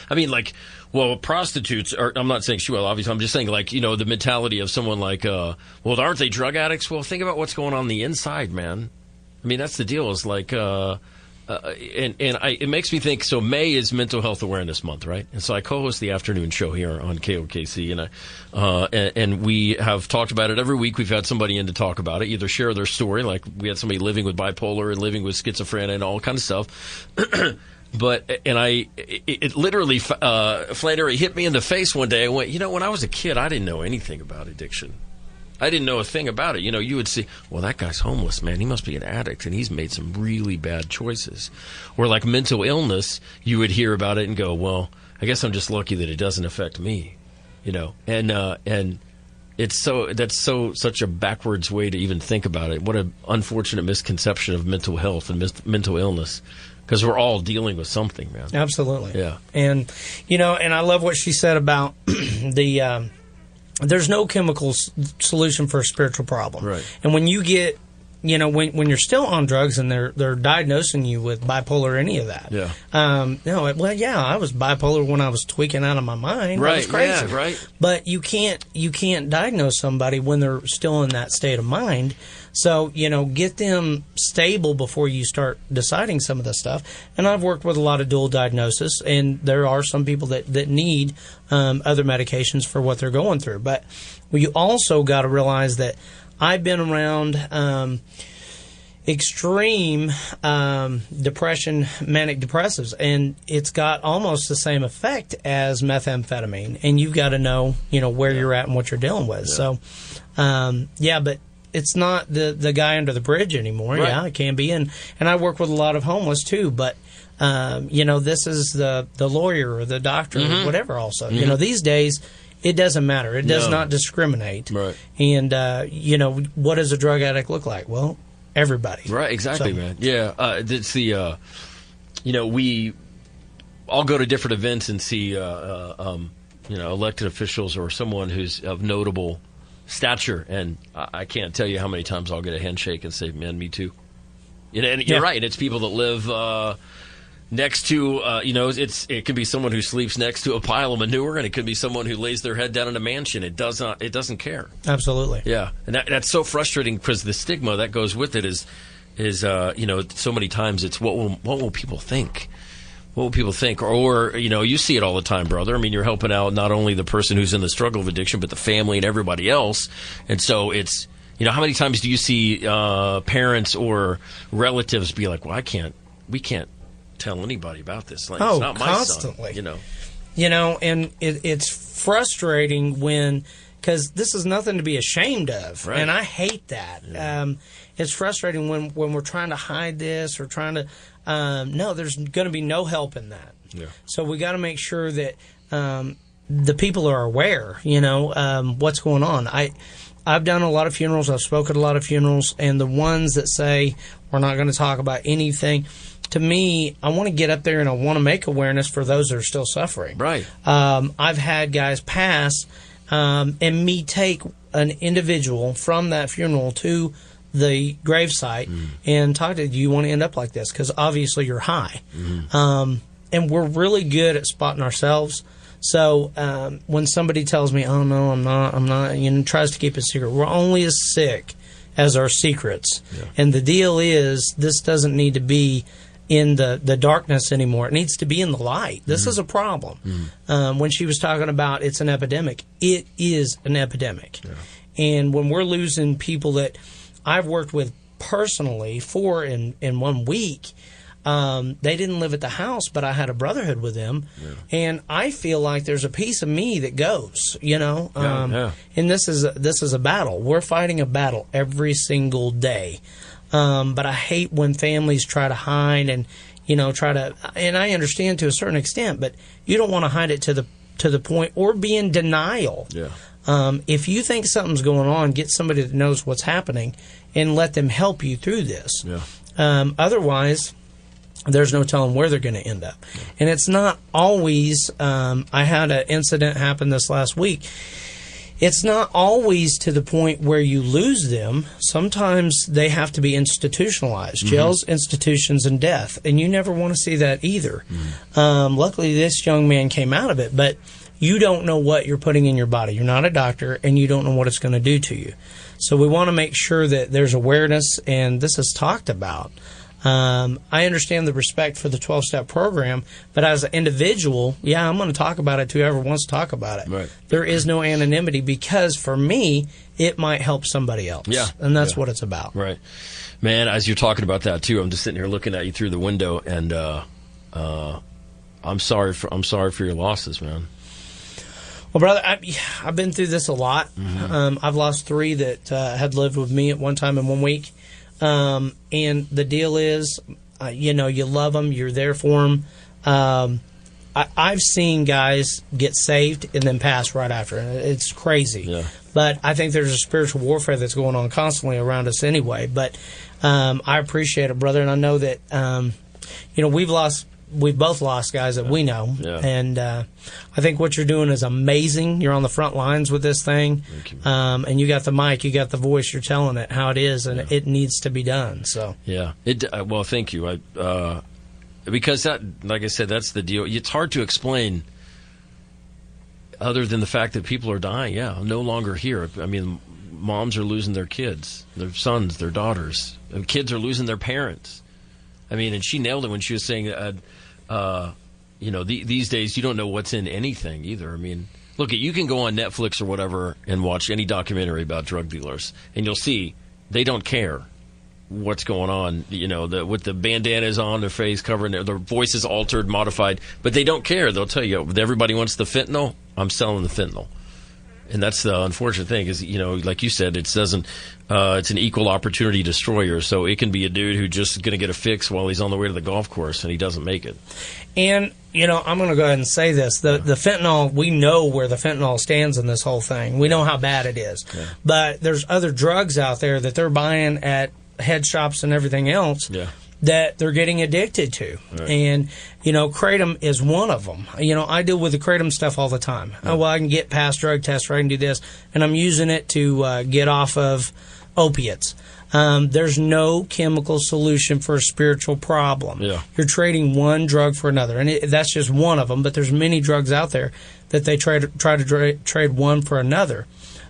prostitutes are, I'm not saying she will, obviously, I'm just saying, the mentality of someone like, aren't they drug addicts? Well, think about what's going on the inside, man. That's the deal, is it makes me think. So May is Mental Health Awareness Month, right? And so I co-host the afternoon show here on KOKC, and we have talked about it every week. We've had somebody in to talk about it, either share their story, like we had somebody living with bipolar and living with schizophrenia and all kind of stuff. But it literally, Flannery hit me in the face one day. I went, when I was a kid, I didn't know anything about addiction. I didn't know a thing about it. You would see, well, that guy's homeless, man. He must be an addict, and he's made some really bad choices. Or like mental illness, you would hear about it and go, well, I guess I'm just lucky that it doesn't affect me, And it's such a backwards way to even think about it. What an unfortunate misconception of mental health and mental illness. Because we're all dealing with something, man. Absolutely. Yeah. And, and I love what she said about there's no chemical solution for a spiritual problem. Right. And when you get, when you're still on drugs and they're diagnosing you with bipolar or any of that. Yeah. I was bipolar when I was tweaking out of my mind. Right. I was crazy. Yeah, right. But you can't diagnose somebody when they're still in that state of mind. So, get them stable before you start deciding some of this stuff. And I've worked with a lot of dual diagnosis, and there are some people that need other medications for what they're going through. But you also got to realize that I've been around extreme depression, manic depressives, and it's got almost the same effect as methamphetamine. And you've got to know, where you're at and what you're dealing with. Yeah. So, but it's not the guy under the bridge anymore. Right. Yeah, it can be. And I work with a lot of homeless too, but this is the lawyer or the doctor or whatever also. Mm-hmm. These days it doesn't matter. It does not discriminate. Right. And what does a drug addict look like? Well, everybody. Right, exactly, man. Yeah. It's the we all go to different events and see elected officials or someone who's of notable stature, and I can't tell you how many times I'll get a handshake and say, man, me too. And you're right. It's people that live next to, it could be someone who sleeps next to a pile of manure, and it could be someone who lays their head down in a mansion. It doesn't care. Absolutely. Yeah. And that's so frustrating because the stigma that goes with it is so many times it's what will people think? What will people think? Or, you see it all the time, brother. I mean, you're helping out not only the person who's in the struggle of addiction, but the family and everybody else. And so it's, how many times do you see parents or relatives be like, well, we can't tell anybody about this. Like, it's not my constantly. Son, and it's frustrating because this is nothing to be ashamed of. Right. And I hate that. Yeah. It's frustrating when we're trying to hide this or trying to, no, there's going to be no help in that. Yeah. So we got to make sure that the people are aware, what's going on. I've done a lot of funerals. I've spoken at a lot of funerals, and the ones that say we're not going to talk about anything, to me, I want to get up there and I want to make awareness for those that are still suffering. Right. I've had guys pass and me take an individual from that funeral to the gravesite and talk to, do you want to end up like this? Because obviously you're high. And we're really good at spotting ourselves. So when somebody tells me, oh, no, I'm not, tries to keep it secret, we're only as sick as our secrets. Yeah. And the deal is, this doesn't need to be in the darkness anymore. It needs to be in the light. This is a problem. When she was talking about it's an epidemic, it is an epidemic. Yeah. And when we're losing people that I've worked with personally in 1 week, they didn't live at the house, but I had a brotherhood with them. Yeah. And I feel like there's a piece of me that goes, and this is a battle. We're fighting a battle every single day. But I hate when families try to hide and, and I understand to a certain extent, but you don't want to hide it to the point or be in denial. Yeah. If you think something's going on, get somebody that knows what's happening and let them help you through this. Yeah. Otherwise, there's no telling where they're going to end up. Yeah. And it's not always, I had an incident happen this last week. It's not always to the point where you lose them. Sometimes they have to be institutionalized. Jails, institutions, and death. And you never want to see that either. Luckily, this young man came out of it, but you don't know what you're putting in your body. You're not a doctor, and you don't know what it's going to do to you. So we want to make sure that there's awareness, and this is talked about. I understand the respect for the 12-step program, but as an individual, I'm going to talk about it to whoever wants to talk about it. Right. There is no anonymity because, for me, it might help somebody else. Yeah. And that's what it's about. Right. Man, as you're talking about that, too, I'm just sitting here looking at you through the window, and I'm sorry for your losses, man. Well, brother, I've been through this a lot. I've lost 3 that had lived with me at one time in 1 week. And the deal is, you love them, you're there for them. I've seen guys get saved and then pass right after. It's crazy. Yeah. But I think there's a spiritual warfare that's going on constantly around us anyway. But I appreciate it, brother, and I know that we've both lost guys that we know. Yeah. And I think what you're doing is amazing. You're on the front lines with this thing. Thank you. And you got the mic, you got the voice, you're telling it how it is, and it needs to be done. So yeah. Well, thank you. Because that, like I said, that's the deal. It's hard to explain other than the fact that people are dying. Yeah, no longer here. I mean, moms are losing their kids, their sons, their daughters. Kids are losing their parents. I mean, and she nailed it when she was saying, these days you don't know what's in anything either. I mean, look, you can go on Netflix or whatever and watch any documentary about drug dealers, and you'll see they don't care what's going on. With the bandanas on their face, covering their voice is altered, modified, but they don't care. They'll tell you, everybody wants the fentanyl. I'm selling the fentanyl. And that's the unfortunate thing is, like you said, it's an equal opportunity destroyer. So it can be a dude who just going to get a fix while he's on the way to the golf course and he doesn't make it. And, I'm going to go ahead and say this. The fentanyl, we know where the fentanyl stands in this whole thing. We know how bad it is. Yeah. But there's other drugs out there that they're buying at head shops and everything else. Yeah. That they're getting addicted to. Right. And, Kratom is one of them. I deal with the Kratom stuff all the time. Yeah. I can get past drug tests, or I can do this, and I'm using it to get off of opiates. There's no chemical solution for a spiritual problem. Yeah. You're trading one drug for another, and that's just one of them, but there's many drugs out there that they try to trade one for another.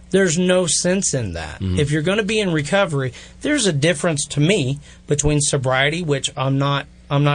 There's no sense in that. Mm-hmm. If you're going to be in recovery, there's a difference to me between sobriety, which I'm not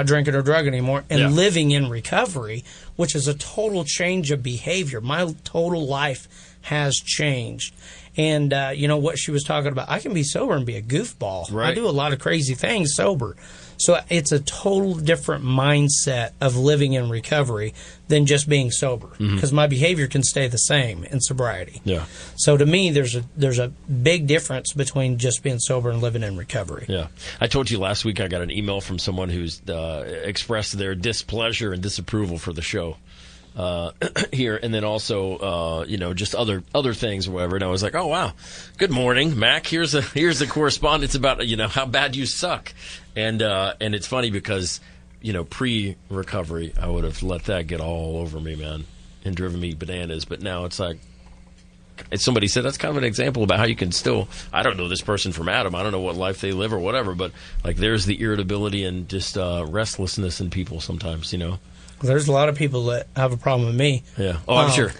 drinking or drugging anymore, and living in recovery, which is a total change of behavior. My total life has changed. And, what she was talking about, I can be sober and be a goofball. Right. I do a lot of crazy things sober. So it's a total different mindset of living in recovery than just being sober, because my behavior can stay the same in sobriety. Yeah. So to me, there's a big difference between just being sober and living in recovery. Yeah. I told you last week I got an email from someone who's expressed their displeasure and disapproval for the show. Here, and then also, just other things or whatever. And I was like, oh, wow. Good morning, Mac. Here's the correspondence about, how bad you suck. And it's funny because, pre-recovery, I would have let that get all over me, man, and driven me bananas. But now it's like, somebody said that's kind of an example about how you can still, I don't know this person from Adam. I don't know what life they live or whatever, but like there's the irritability and just restlessness in people sometimes, There's a lot of people that have a problem with me. Yeah. Oh, I'm sure.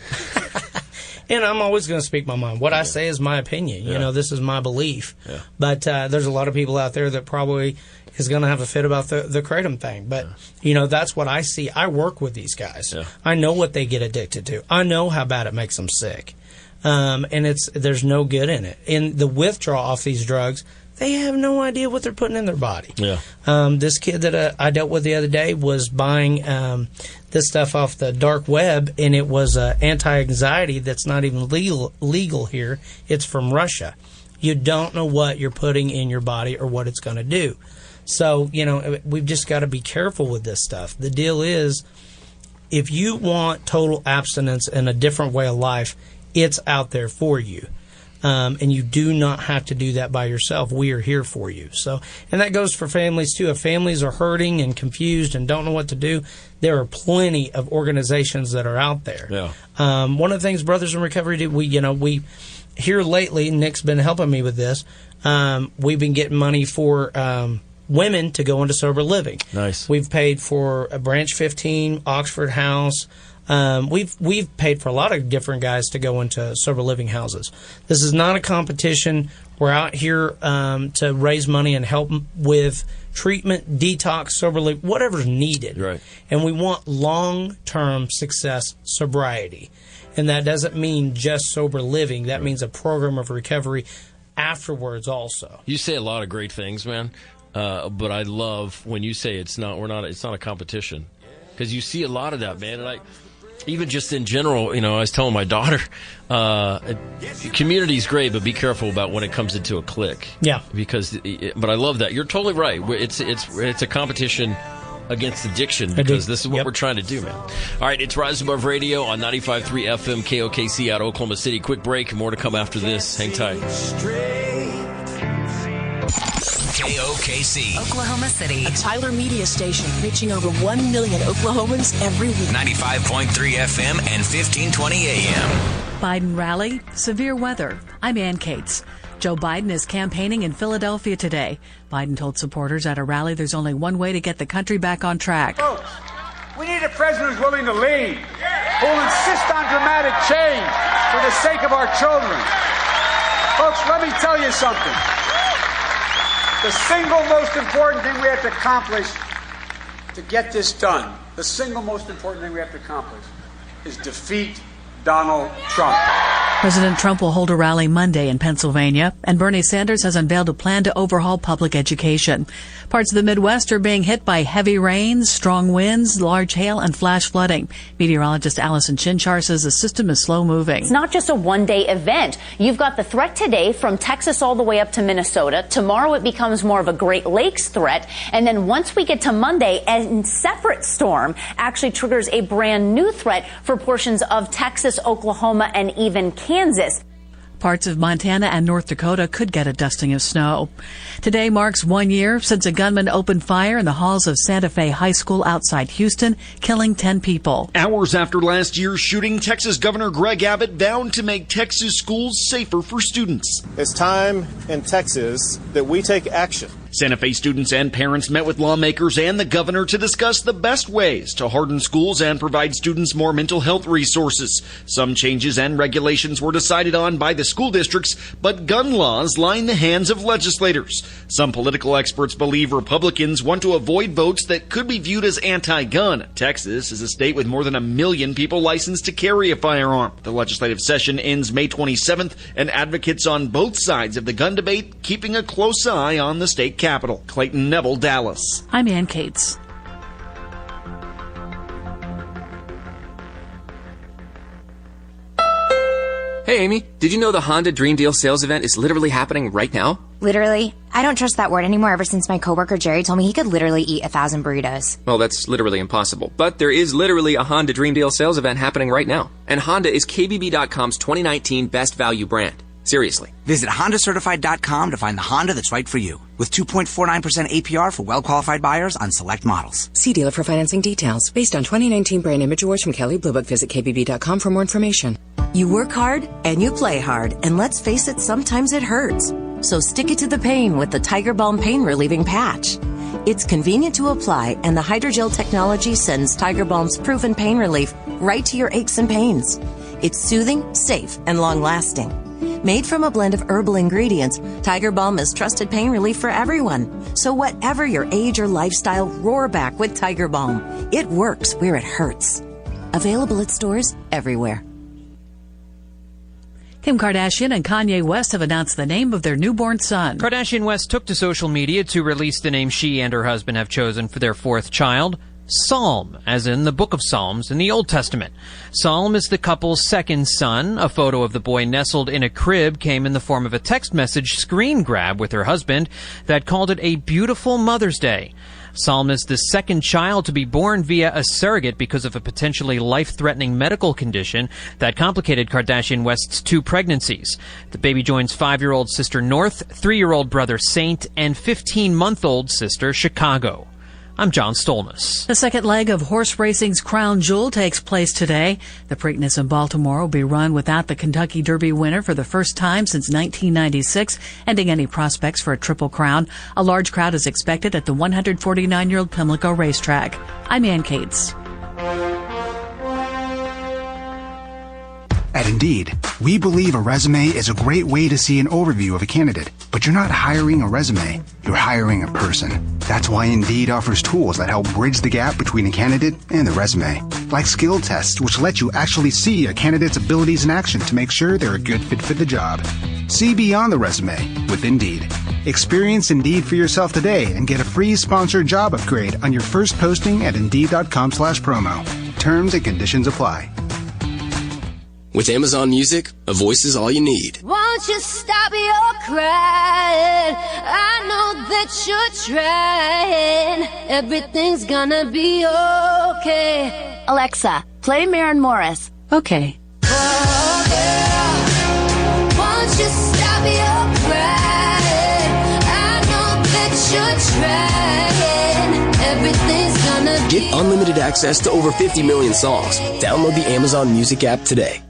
And I'm always going to speak my mind. What I say is my opinion. This is my belief. Yeah. But there's a lot of people out there that probably is going to have a fit about the Kratom thing. But, that's what I see. I work with these guys. Yeah. I know what they get addicted to. I know how bad it makes them sick. And there's no good in it. And the withdrawal off these drugs, they have no idea what they're putting in their body. Yeah. This kid that I dealt with the other day was buying this stuff off the dark web, and it was anti-anxiety that's not even legal here. It's from Russia. You don't know what you're putting in your body or what it's going to do. So, we've just got to be careful with this stuff. The deal is, if you want total abstinence and a different way of life, it's out there for you. And you do not have to do that by yourself. We are here for you. So, and that goes for families too. If families are hurting and confused and don't know what to do, there are plenty of organizations that are out there. Yeah. One of the things Brothers in Recovery do, we here lately, Nick's been helping me with this. We've been getting money for women to go into sober living. Nice. We've paid for a Branch 15, Oxford House. We've paid for a lot of different guys to go into sober living houses. This is not a competition. We're out here to raise money and help with treatment, detox, sober living, whatever's needed. Right. And we want long-term success sobriety. And that doesn't mean just sober living. That means a program of recovery afterwards also. You say a lot of great things, man. But I love when you say it's not a competition. Because you see a lot of that, man. And even just in general, I was telling my daughter, community's great, but be careful about when it comes into a clique. Yeah. But I love that. You're totally right. It's a competition against addiction, because this is what we're trying to do, man. All right, it's Rise Above Radio on 95.3 FM KOKC out of Oklahoma City. Quick break. More to come after this. Hang tight. KOKC, Oklahoma City. a Tyler media station reaching over 1 million Oklahomans every week. 95.3 FM and 1520 AM. Biden rally, severe weather. I'm Ann Cates. Joe Biden is campaigning in Philadelphia today. Biden told supporters at a rally there's only one way to get the country back on track. Folks, we need a president who's willing to lead, who will insist on dramatic change for the sake of our children. Folks, let me tell you something. The single most important thing we have to accomplish to get this done, the single most important thing we have to accomplish is defeat Donald Trump. President Trump will hold a rally Monday in Pennsylvania, and Bernie Sanders has unveiled a plan to overhaul public education. Parts of the Midwest are being hit by heavy rains, strong winds, large hail, and flash flooding. Meteorologist Allison Chinchar says the system is slow moving. It's not just a one-day event. You've got the threat today from Texas all the way up to Minnesota. Tomorrow it becomes more of a Great Lakes threat. And then once we get to Monday, a separate storm actually triggers a brand new threat for portions of Texas, Oklahoma, and even Kansas. Parts of Montana and North Dakota could get a dusting of snow. Today marks 1 year since a gunman opened fire in the halls of Santa Fe High School outside Houston, killing 10 people. Hours after last year's shooting, Texas Governor Greg Abbott vowed to make Texas schools safer for students. It's time in Texas that we take action. Santa Fe students and parents met with lawmakers and the governor to discuss the best ways to harden schools and provide students more mental health resources. Some changes and regulations were decided on by the school districts, but gun laws lie in the hands of legislators. Some political experts believe Republicans want to avoid votes that could be viewed as anti-gun. Texas is a state with more than 1 million people licensed to carry a firearm. The legislative session ends May 27th, and advocates on both sides of the gun debate keeping a close eye on the state Capitol. Clayton Neville, Dallas. I'm Ann Cates. Hey, Amy, did you know the Honda Dream Deal sales event is literally happening right now? Literally? I don't trust that word anymore ever since my coworker Jerry told me he could literally eat 1,000 burritos. Well, that's literally impossible. But there is literally a Honda Dream Deal sales event happening right now. And Honda is KBB.com's 2019 best value brand. Seriously. Visit HondaCertified.com to find the Honda that's right for you. With 2.49% APR for well-qualified buyers on select models. See dealer for financing details. Based on 2019 brand image awards from Kelley Blue Book, visit KBB.com for more information. You work hard and you play hard. And let's face it, sometimes it hurts. So stick it to the pain with the Tiger Balm Pain Relieving Patch. It's convenient to apply, and the hydrogel technology sends Tiger Balm's proven pain relief right to your aches and pains. It's soothing, safe, and long-lasting. Made from a blend of herbal ingredients, Tiger Balm is trusted pain relief for everyone. So whatever your age or lifestyle, roar back with Tiger Balm. It works where it hurts. Available at stores everywhere. Kim Kardashian and Kanye West have announced the name of their newborn son. Kardashian West took to social media to release the name she and her husband have chosen for their fourth child. Psalm, as in the Book of Psalms in the Old Testament. Psalm is the couple's second son. A photo of the boy nestled in a crib came in the form of a text message screen grab with her husband that called it a beautiful Mother's Day. Psalm is the second child to be born via a surrogate because of a potentially life-threatening medical condition that complicated Kardashian West's 2 pregnancies. The baby joins 5-year-old sister North, 3-year-old brother Saint, and 15-month-old sister Chicago. I'm John Stolnis. The second leg of horse racing's Crown Jewel takes place today. The Preakness in Baltimore will be run without the Kentucky Derby winner for the first time since 1996, ending any prospects for a Triple Crown. A large crowd is expected at the 149-year-old Pimlico racetrack. I'm Ann Cates. At At Indeed, we believe a resume is a great way to see an overview of a candidate, but you're not hiring a resume, you're hiring a person. That's why Indeed offers tools that help bridge the gap between a candidate and the resume, like skill tests, which let you actually see a candidate's abilities in action to make sure they're a good fit for the job. See beyond the resume with Indeed. Experience Indeed for yourself today and get a free sponsored job upgrade on your first posting at Indeed.com/promo. Terms and conditions apply. With Amazon Music, a voice is all you need. Won't you stop your crying? I know that you're trying. Everything's gonna be okay. Alexa, play Maren Morris. Okay. Oh, girl, won't you stop your crying? I know that you're trying. Everything's gonna be Get unlimited access to over 50 million songs. Download the Amazon Music app today.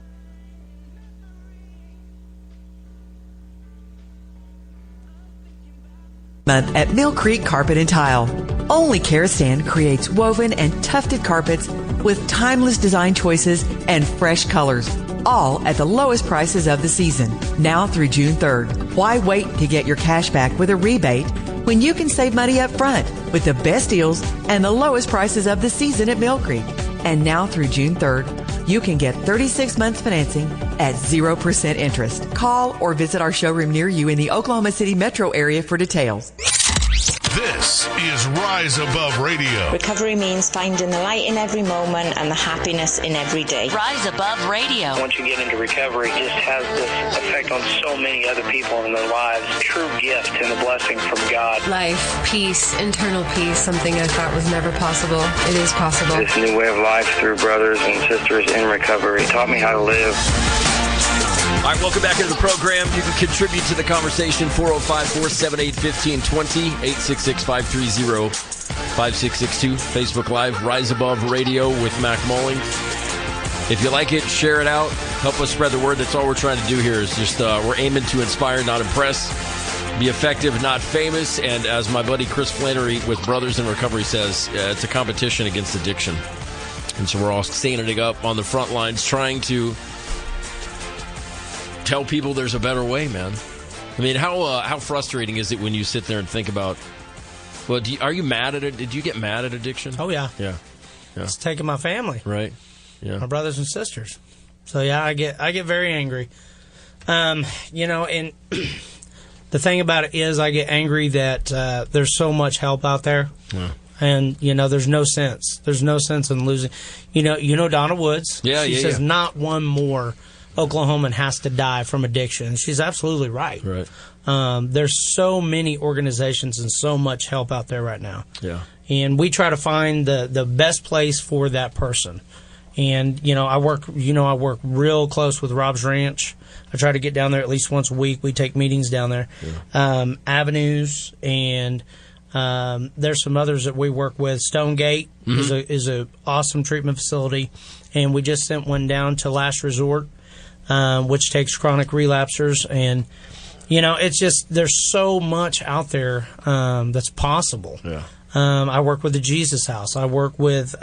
At Mill Creek Carpet and Tile. Only Kerastan creates woven and tufted carpets with timeless design choices and fresh colors, all at the lowest prices of the season, now through June 3rd. Why wait to get your cash back with a rebate when you can save money up front with the best deals and the lowest prices of the season at Mill Creek? And now through June 3rd, you can get 36 months financing at 0% interest. Call or visit our showroom near you in the Oklahoma City metro area for details. This is Rise Above Radio. Recovery means finding the light in every moment and the happiness in every day. Rise Above Radio. Once you get into recovery, it just has this effect on so many other people in their lives. True gift and a blessing from God. Life, peace, internal peace, something I thought was never possible. It is possible. This new way of life through brothers and sisters in recovery taught me how to live. All right, welcome back into the program. You can contribute to the conversation, 405-478-1520, 866-530-5662. Facebook Live, Rise Above Radio with Mac Mulling. If you like it, share it out. Help us spread the word. That's all we're trying to do here is just we're aiming to inspire, not impress. Be effective, not famous. And as my buddy Chris Flannery with Brothers in Recovery says, it's a competition against addiction. And so we're all standing up on the front lines trying to tell people there's a better way, man. I mean, how frustrating is it when you sit there and think about, well, are you mad at it? Did you get mad at addiction? Oh, yeah. Yeah. It's taking my family. Right. Yeah. My brothers and sisters. So, yeah, I get very angry. And the thing about it is I get angry that there's so much help out there. Yeah. And, there's no sense. There's no sense in losing. You know Donna Woods? She says not one more Oklahoman has to die from addiction. She's absolutely right. Right. There's so many organizations and so much help out there right now. Yeah. And we try to find the best place for that person. And, I work real close with Rob's Ranch. I try to get down there at least once a week. We take meetings down there. Yeah. Avenues, and there's some others that we work with. Stonegate is a awesome treatment facility. And we just sent one down to Last Resort, which takes chronic relapsers. And, it's just there's so much out there that's possible. Yeah. I work with the Jesus House. I work with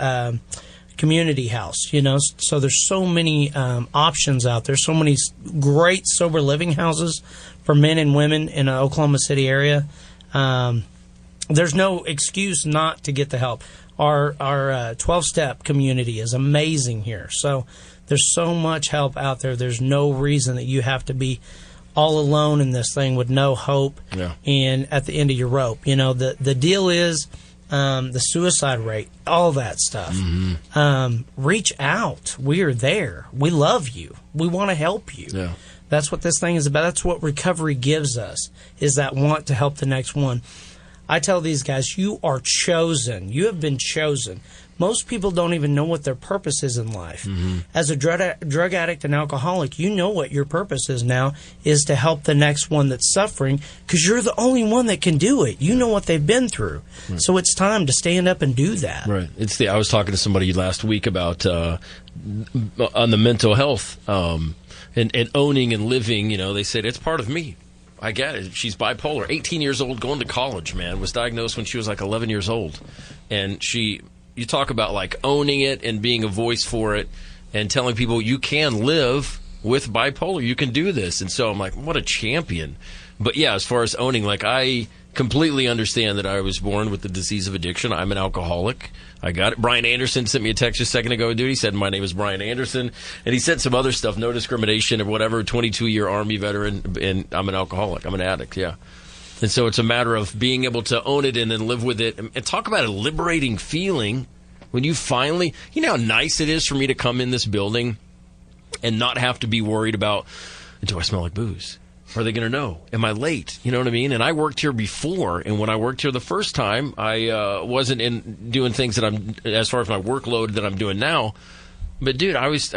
Community House, so there's so many options out there, so many great sober living houses for men and women in the Oklahoma City area. There's no excuse not to get the help. Our 12-step community is amazing here. So there's so much help out there. There's no reason that you have to be all alone in this thing with no hope and at the end of your rope. The deal is the suicide rate, all that stuff. Reach out. We are there. We love you. We want to help you. Yeah. That's what this thing is about. That's what recovery gives us, is that want to help the next one. I tell these guys, you are chosen. You have been chosen. Most people don't even know what their purpose is in life. As a drug addict and alcoholic, you know what your purpose is now, is to help the next one that's suffering, because you're the only one that can do it. You know what they've been through. Right. So it's time to stand up and do that. Right. I was talking to somebody last week about on the mental health and owning and living. They said, it's part of me. I get it. She's bipolar. 18 years old, going to college, man. Was diagnosed when she was like 11 years old. And you talk about like owning it and being a voice for it and telling people you can live with bipolar. You can do this. And so I'm like, what a champion. But yeah, as far as owning, like, I completely understand that I was born with the disease of addiction. I'm an alcoholic. I got it. Brian Anderson sent me a text just a second ago, dude. He said, my name is Brian Anderson. And he said some other stuff, no discrimination or whatever, 22-year Army veteran, and I'm an alcoholic. I'm an addict, yeah. And so it's a matter of being able to own it and then live with it. And talk about a liberating feeling when you finally, you know how nice it is for me to come in this building and not have to be worried about, do I smell like booze? Are they going to know? Am I late? You know what I mean? And I worked here before, and when I worked here the first time, I wasn't doing things that I'm, as far as my workload that I'm doing now. But dude, I was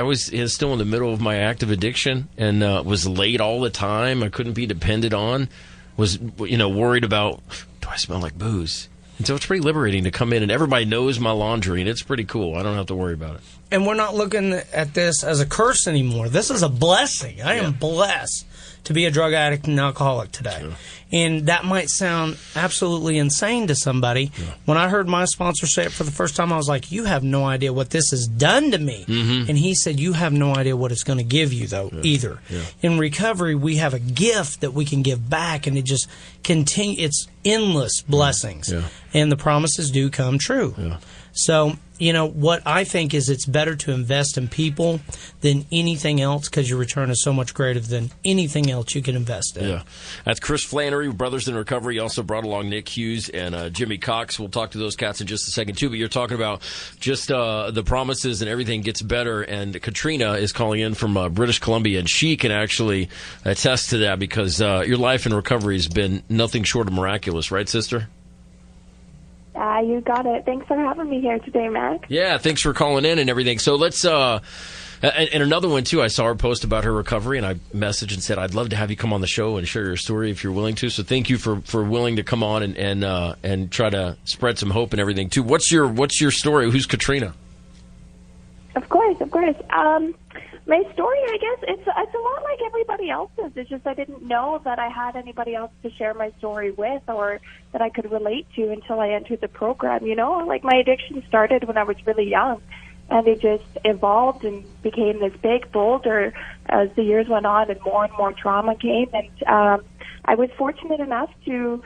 still in the middle of my active addiction and was late all the time. I couldn't be depended on. Was worried about, do I smell like booze? And so it's pretty liberating to come in and everybody knows my laundry, and it's pretty cool. I don't have to worry about it. And we're not looking at this as a curse anymore. This is a blessing. I am blessed to be a drug addict and alcoholic today. Sure. And that might sound absolutely insane to somebody. Yeah. When I heard my sponsor say it for the first time, I was like, you have no idea what this has done to me. Mm-hmm. And he said, you have no idea what it's going to give you, though, either. Yeah. In recovery, we have a gift that we can give back, and it just continues. It's endless blessings. Yeah. And the promises do come true. Yeah. So, what I think is it's better to invest in people than anything else because your return is so much greater than anything else you can invest in. Yeah. That's Chris Flannery, Brothers in Recovery. He also brought along Nick Hughes and Jimmy Cox. We'll talk to those cats in just a second, too. But you're talking about just the promises and everything gets better. And Katrina is calling in from British Columbia, and she can actually attest to that because your life in recovery has been nothing short of miraculous. Right, sister? You got it. Thanks for having me here today, Mac. Yeah, thanks for calling in and everything. So let's, and another one too, I saw her post about her recovery, and I messaged and said, I'd love to have you come on the show and share your story if you're willing to. So thank you for willing to come on and try to spread some hope and everything too. What's your story? Who's Katrina? Of course. My story, I guess, it's a lot like everybody else's. It's just I didn't know that I had anybody else to share my story with or that I could relate to until I entered the program. Like my addiction started when I was really young, and it just evolved and became this big boulder as the years went on and more trauma came. And I was fortunate enough to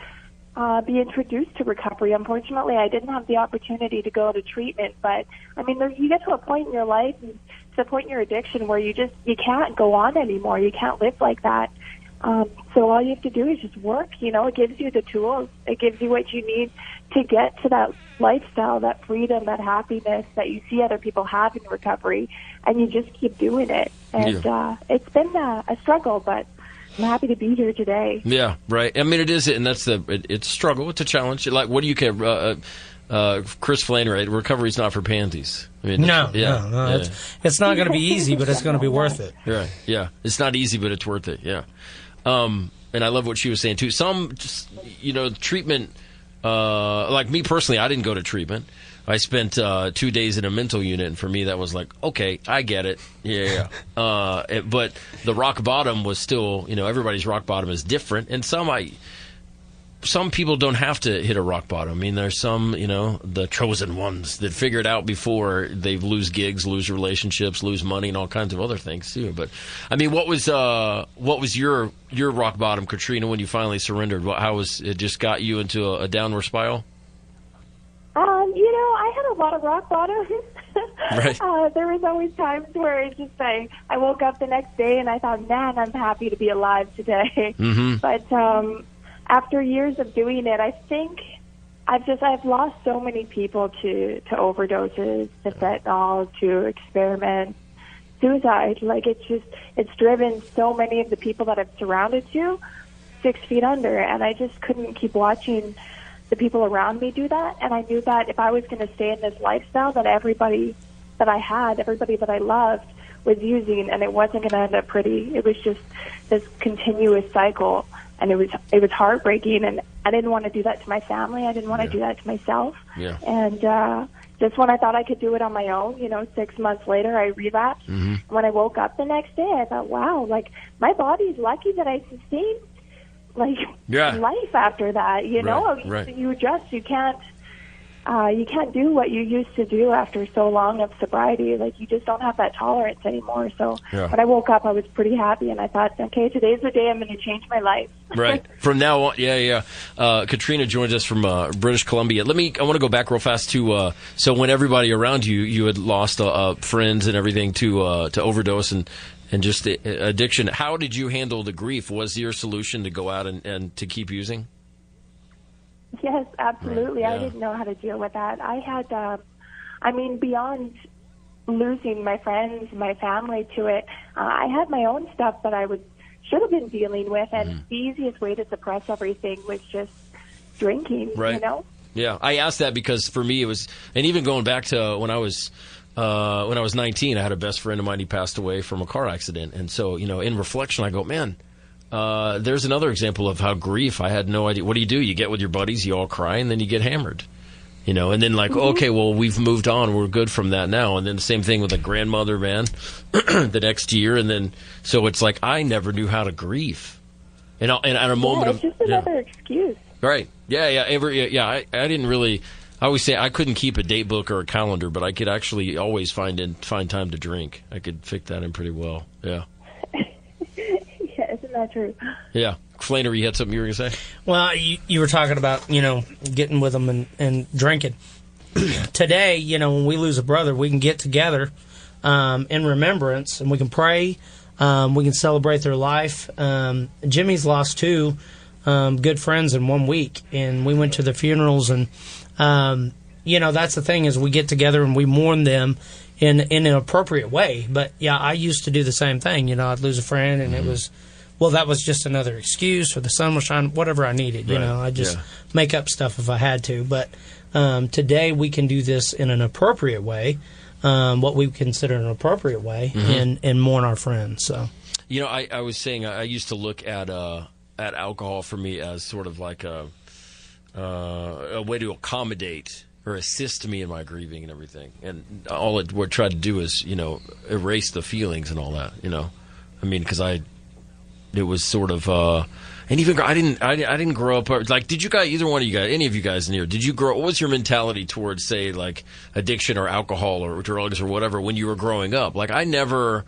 be introduced to recovery. Unfortunately, I didn't have the opportunity to go to treatment, but I mean, you get to a point in your life, and to the point in your addiction where you can't go on anymore. You can't live like that. So all you have to do is just work. It gives you the tools. It gives you what you need to get to that lifestyle, that freedom, that happiness that you see other people have in recovery, and you just keep doing it. And it's been a struggle, but I'm happy to be here today. Yeah, right. I mean, it is, and that's it's a struggle. It's a challenge. Like, what do you care? Chris Flannery, recovery's not for pansies. I mean, no. It's not going to be easy, but it's going to be worth it. Right. Yeah. It's not easy, but it's worth it. Yeah. And I love what she was saying too. Some, treatment. Like me personally, I didn't go to treatment. I spent 2 days in a mental unit, and for me, that was like, okay, I get it. Yeah. But the rock bottom was still, everybody's rock bottom is different, and some people don't have to hit a rock bottom. I mean, there's some, the chosen ones that figure it out before they lose gigs, lose relationships, lose money, and all kinds of other things too. But I mean, what was your rock bottom, Katrina, when you finally surrendered? How was it? Just got you into a downward spiral? I had a lot of rock bottoms. Right. There was always times where it's just I woke up the next day and I thought, man, I'm happy to be alive today. Mm-hmm. But after years of doing it, I think I've lost so many people to overdoses, to fentanyl, to experiment, suicide. Like it's driven so many of the people that I've surrounded to 6 feet under, and I just couldn't keep watching the people around me do that. And I knew that if I was going to stay in this lifestyle, that everybody that I had, everybody that I loved was using, and it wasn't going to end up pretty. It was just this continuous cycle, and it was heartbreaking, and I didn't want to do that to my family. I didn't want to do that to myself. Yeah. And just when I thought I could do it on my own, 6 months later, I relapsed. Mm-hmm. When I woke up the next day, I thought, wow, like my body's lucky that I sustained life after that. Right. You adjust. You can't you can't do what you used to do after so long of sobriety. Like, you just don't have that tolerance anymore. So when I woke up, I was pretty happy, and I thought, okay, today's the day I'm going to change my life. Right. From now on, Katrina joins us from British Columbia. I want to go back real fast to, so when everybody around you had lost friends and everything to overdose and just addiction, how did you handle the grief? Was your solution to go out and to keep using? Yes, absolutely. Right. I didn't know how to deal with that. I had, beyond losing my friends, my family to it, I had my own stuff that I should have been dealing with, and the easiest way to suppress everything was just drinking, right. You know? Yeah, I asked that because for me it was, and even going back to when I was 19, I had a best friend of mine, he passed away from a car accident, and so, in reflection, I go, man, there's another example of how grief, I had no idea. What do? You get with your buddies, you all cry, and then you get hammered. And then okay, well, we've moved on. We're good from that now. And then the same thing with a grandmother, man, the next year. And then, so it's like, I never knew how to grieve. And at a moment it's just another excuse. Right. Yeah. I didn't really, I always say I couldn't keep a date book or a calendar, but I could actually always find time to drink. I could fit that in pretty well. Yeah. Isn't that true? Yeah. Flannery, you had something you were going to say? Well, you were talking about, getting with them and drinking. Today, when we lose a brother, we can get together in remembrance, and we can pray. We can celebrate their life. Jimmy's lost 2 good friends in 1 week, and we went to the funerals. And, that's the thing, is we get together and we mourn them in an appropriate way. But, yeah, I used to do the same thing. I'd lose a friend, and it was... Well, that was just another excuse, or the sun was shining, whatever I needed. Right. I just make up stuff if I had to. But today we can do this in an appropriate way, what we consider an appropriate way, and mourn our friends. So, I was saying I used to look at alcohol for me as sort of like a way to accommodate or assist me in my grieving and everything. And all it would try to do is, erase the feelings and all that. Because it was sort of, and even I didn't grow up like. Did you guys? Either one of you guys, any of you guys in here? Did you grow? What was your mentality towards, say, like addiction or alcohol or drugs or whatever when you were growing up? Like, I never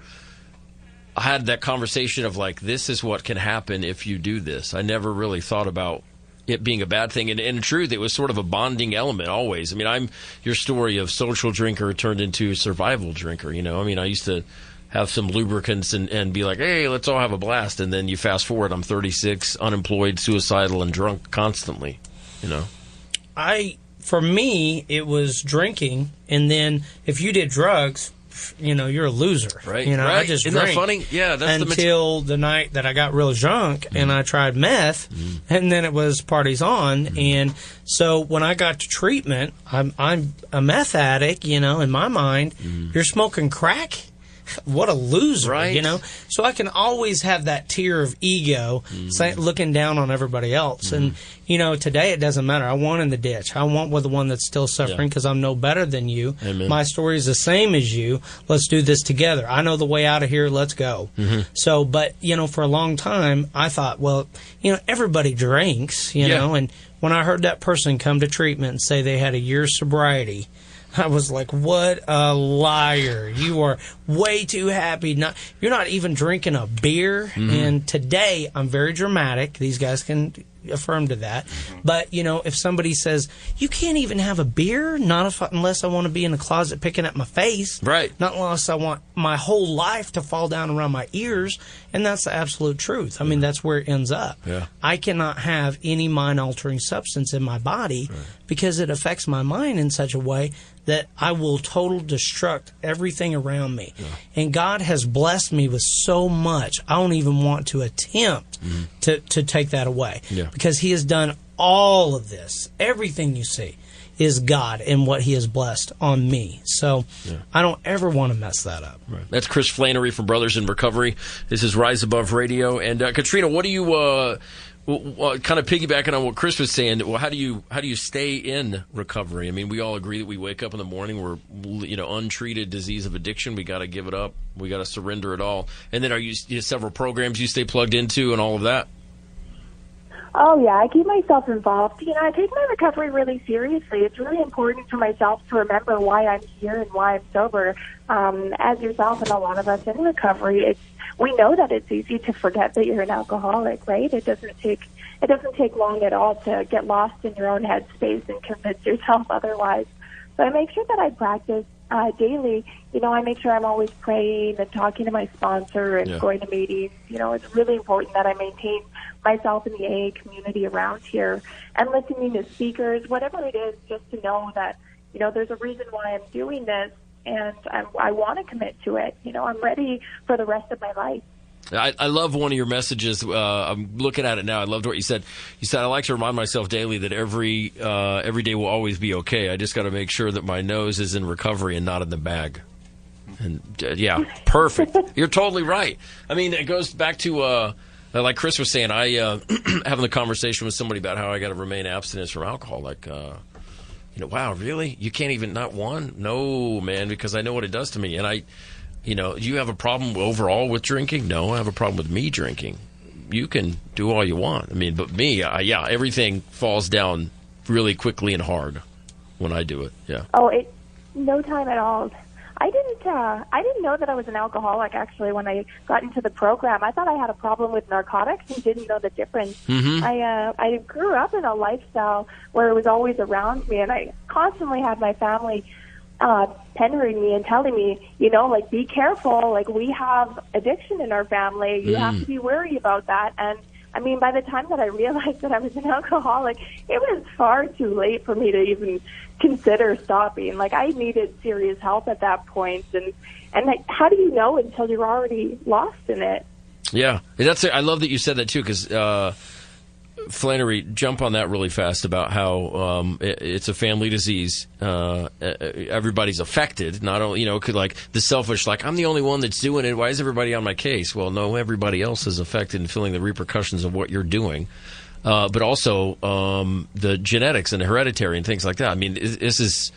had that conversation of like, this is what can happen if you do this. I never really thought about it being a bad thing. And in truth, it was sort of a bonding element always. I'm your story of social drinker turned into survival drinker. I used to have some lubricants and be like, hey, let's all have a blast. And then you fast forward, I'm 36, unemployed, suicidal, and drunk constantly, For me, it was drinking. And then if you did drugs, you're a loser. Right. Right. I just Isn't drank that funny? Yeah. That's until the night that I got real drunk and I tried meth, and then it was parties on. And so when I got to treatment, I'm a meth addict, in my mind. You're smoking crack? What a loser, right. So I can always have that tier of ego looking down on everybody else. And, today it doesn't matter. I want in the ditch. I want with the one that's still suffering because I'm no better than you. Amen. My story is the same as you. Let's do this together. I know the way out of here. Let's go. So, but, for a long time, I thought, well, everybody drinks, know, and when I heard that person come to treatment and say they had a year's sobriety, I was like, what a liar. You are way too happy. You're not even drinking a beer. And today, I'm very dramatic. These guys can affirm to that. But, if somebody says, you can't even have a beer, unless I want to be in the closet picking at my face. Right. Not unless I want my whole life to fall down around my ears. And that's the absolute truth. That's where it ends up. Yeah. I cannot have any mind-altering substance in my body because it affects my mind in such a way that I will total destruct everything around me. Yeah. And God has blessed me with so much, I don't even want to attempt to take that away. Yeah. Because He has done all of this. Everything you see is God and what He has blessed on me. So I don't ever want to mess that up. Right. That's Chris Flannery from Brothers in Recovery. This is Rise Above Radio. And Katrina, what do you... kind of piggybacking on what Chris was saying, well, how do you stay in recovery? We all agree that we wake up in the morning, we're untreated disease of addiction. We got to give it up. We got to surrender it all. And then are you several programs you stay plugged into and all of that? Oh, yeah, I keep myself involved. You know, I take my recovery really seriously. It's really important for myself to remember why I'm here and why I'm sober. As yourself and a lot of us in recovery, we know that it's easy to forget that you're an alcoholic, right? It doesn't take long at all to get lost in your own headspace and convince yourself otherwise. So I make sure that I practice daily. You know, I make sure I'm always praying and talking to my sponsor and going to meetings. You know, it's really important that I maintain myself in the AA community around here and listening to speakers, whatever it is, just to know that, you know, there's a reason why I'm doing this and I want to commit to it. You know, I'm ready for the rest of my life. I love one of your messages. I'm looking at it now. I loved what you said. You said, I like to remind myself daily that every day will always be okay. I just got to make sure that my nose is in recovery and not in the bag. And yeah, perfect. You're totally right. I mean, it goes back to, like Chris was saying, I having the conversation with somebody about how I got to remain abstinent from alcohol. Like, you know, wow, really? You can't even, not one? No, man, because I know what it does to me. And you know, you have a problem overall with drinking? No, I have a problem with me drinking. You can do all you want. I mean, but me, everything falls down really quickly and hard when I do it. Yeah. Oh, no time at all. I didn't know that I was an alcoholic, actually, when I got into the program. I thought I had a problem with narcotics and didn't know the difference. Mm-hmm. I grew up in a lifestyle where it was always around me, and I constantly had my family pendering me and telling me, you know, like, be careful, like, we have addiction in our family, you have to be worried about that. And I mean, by the time that I realized that I was an alcoholic, it was far too late for me to even consider stopping. Like, I needed serious help at that point, and like, how do you know until you're already lost in it? Yeah, I love that you said that too, because Flannery, jump on that really fast about how it's a family disease. Everybody's affected. Not only, you know, could like the selfish, like, I'm the only one that's doing it. Why is everybody on my case? Well, no, everybody else is affected and feeling the repercussions of what you're doing. But also the genetics and the hereditary and things like that. I mean, this is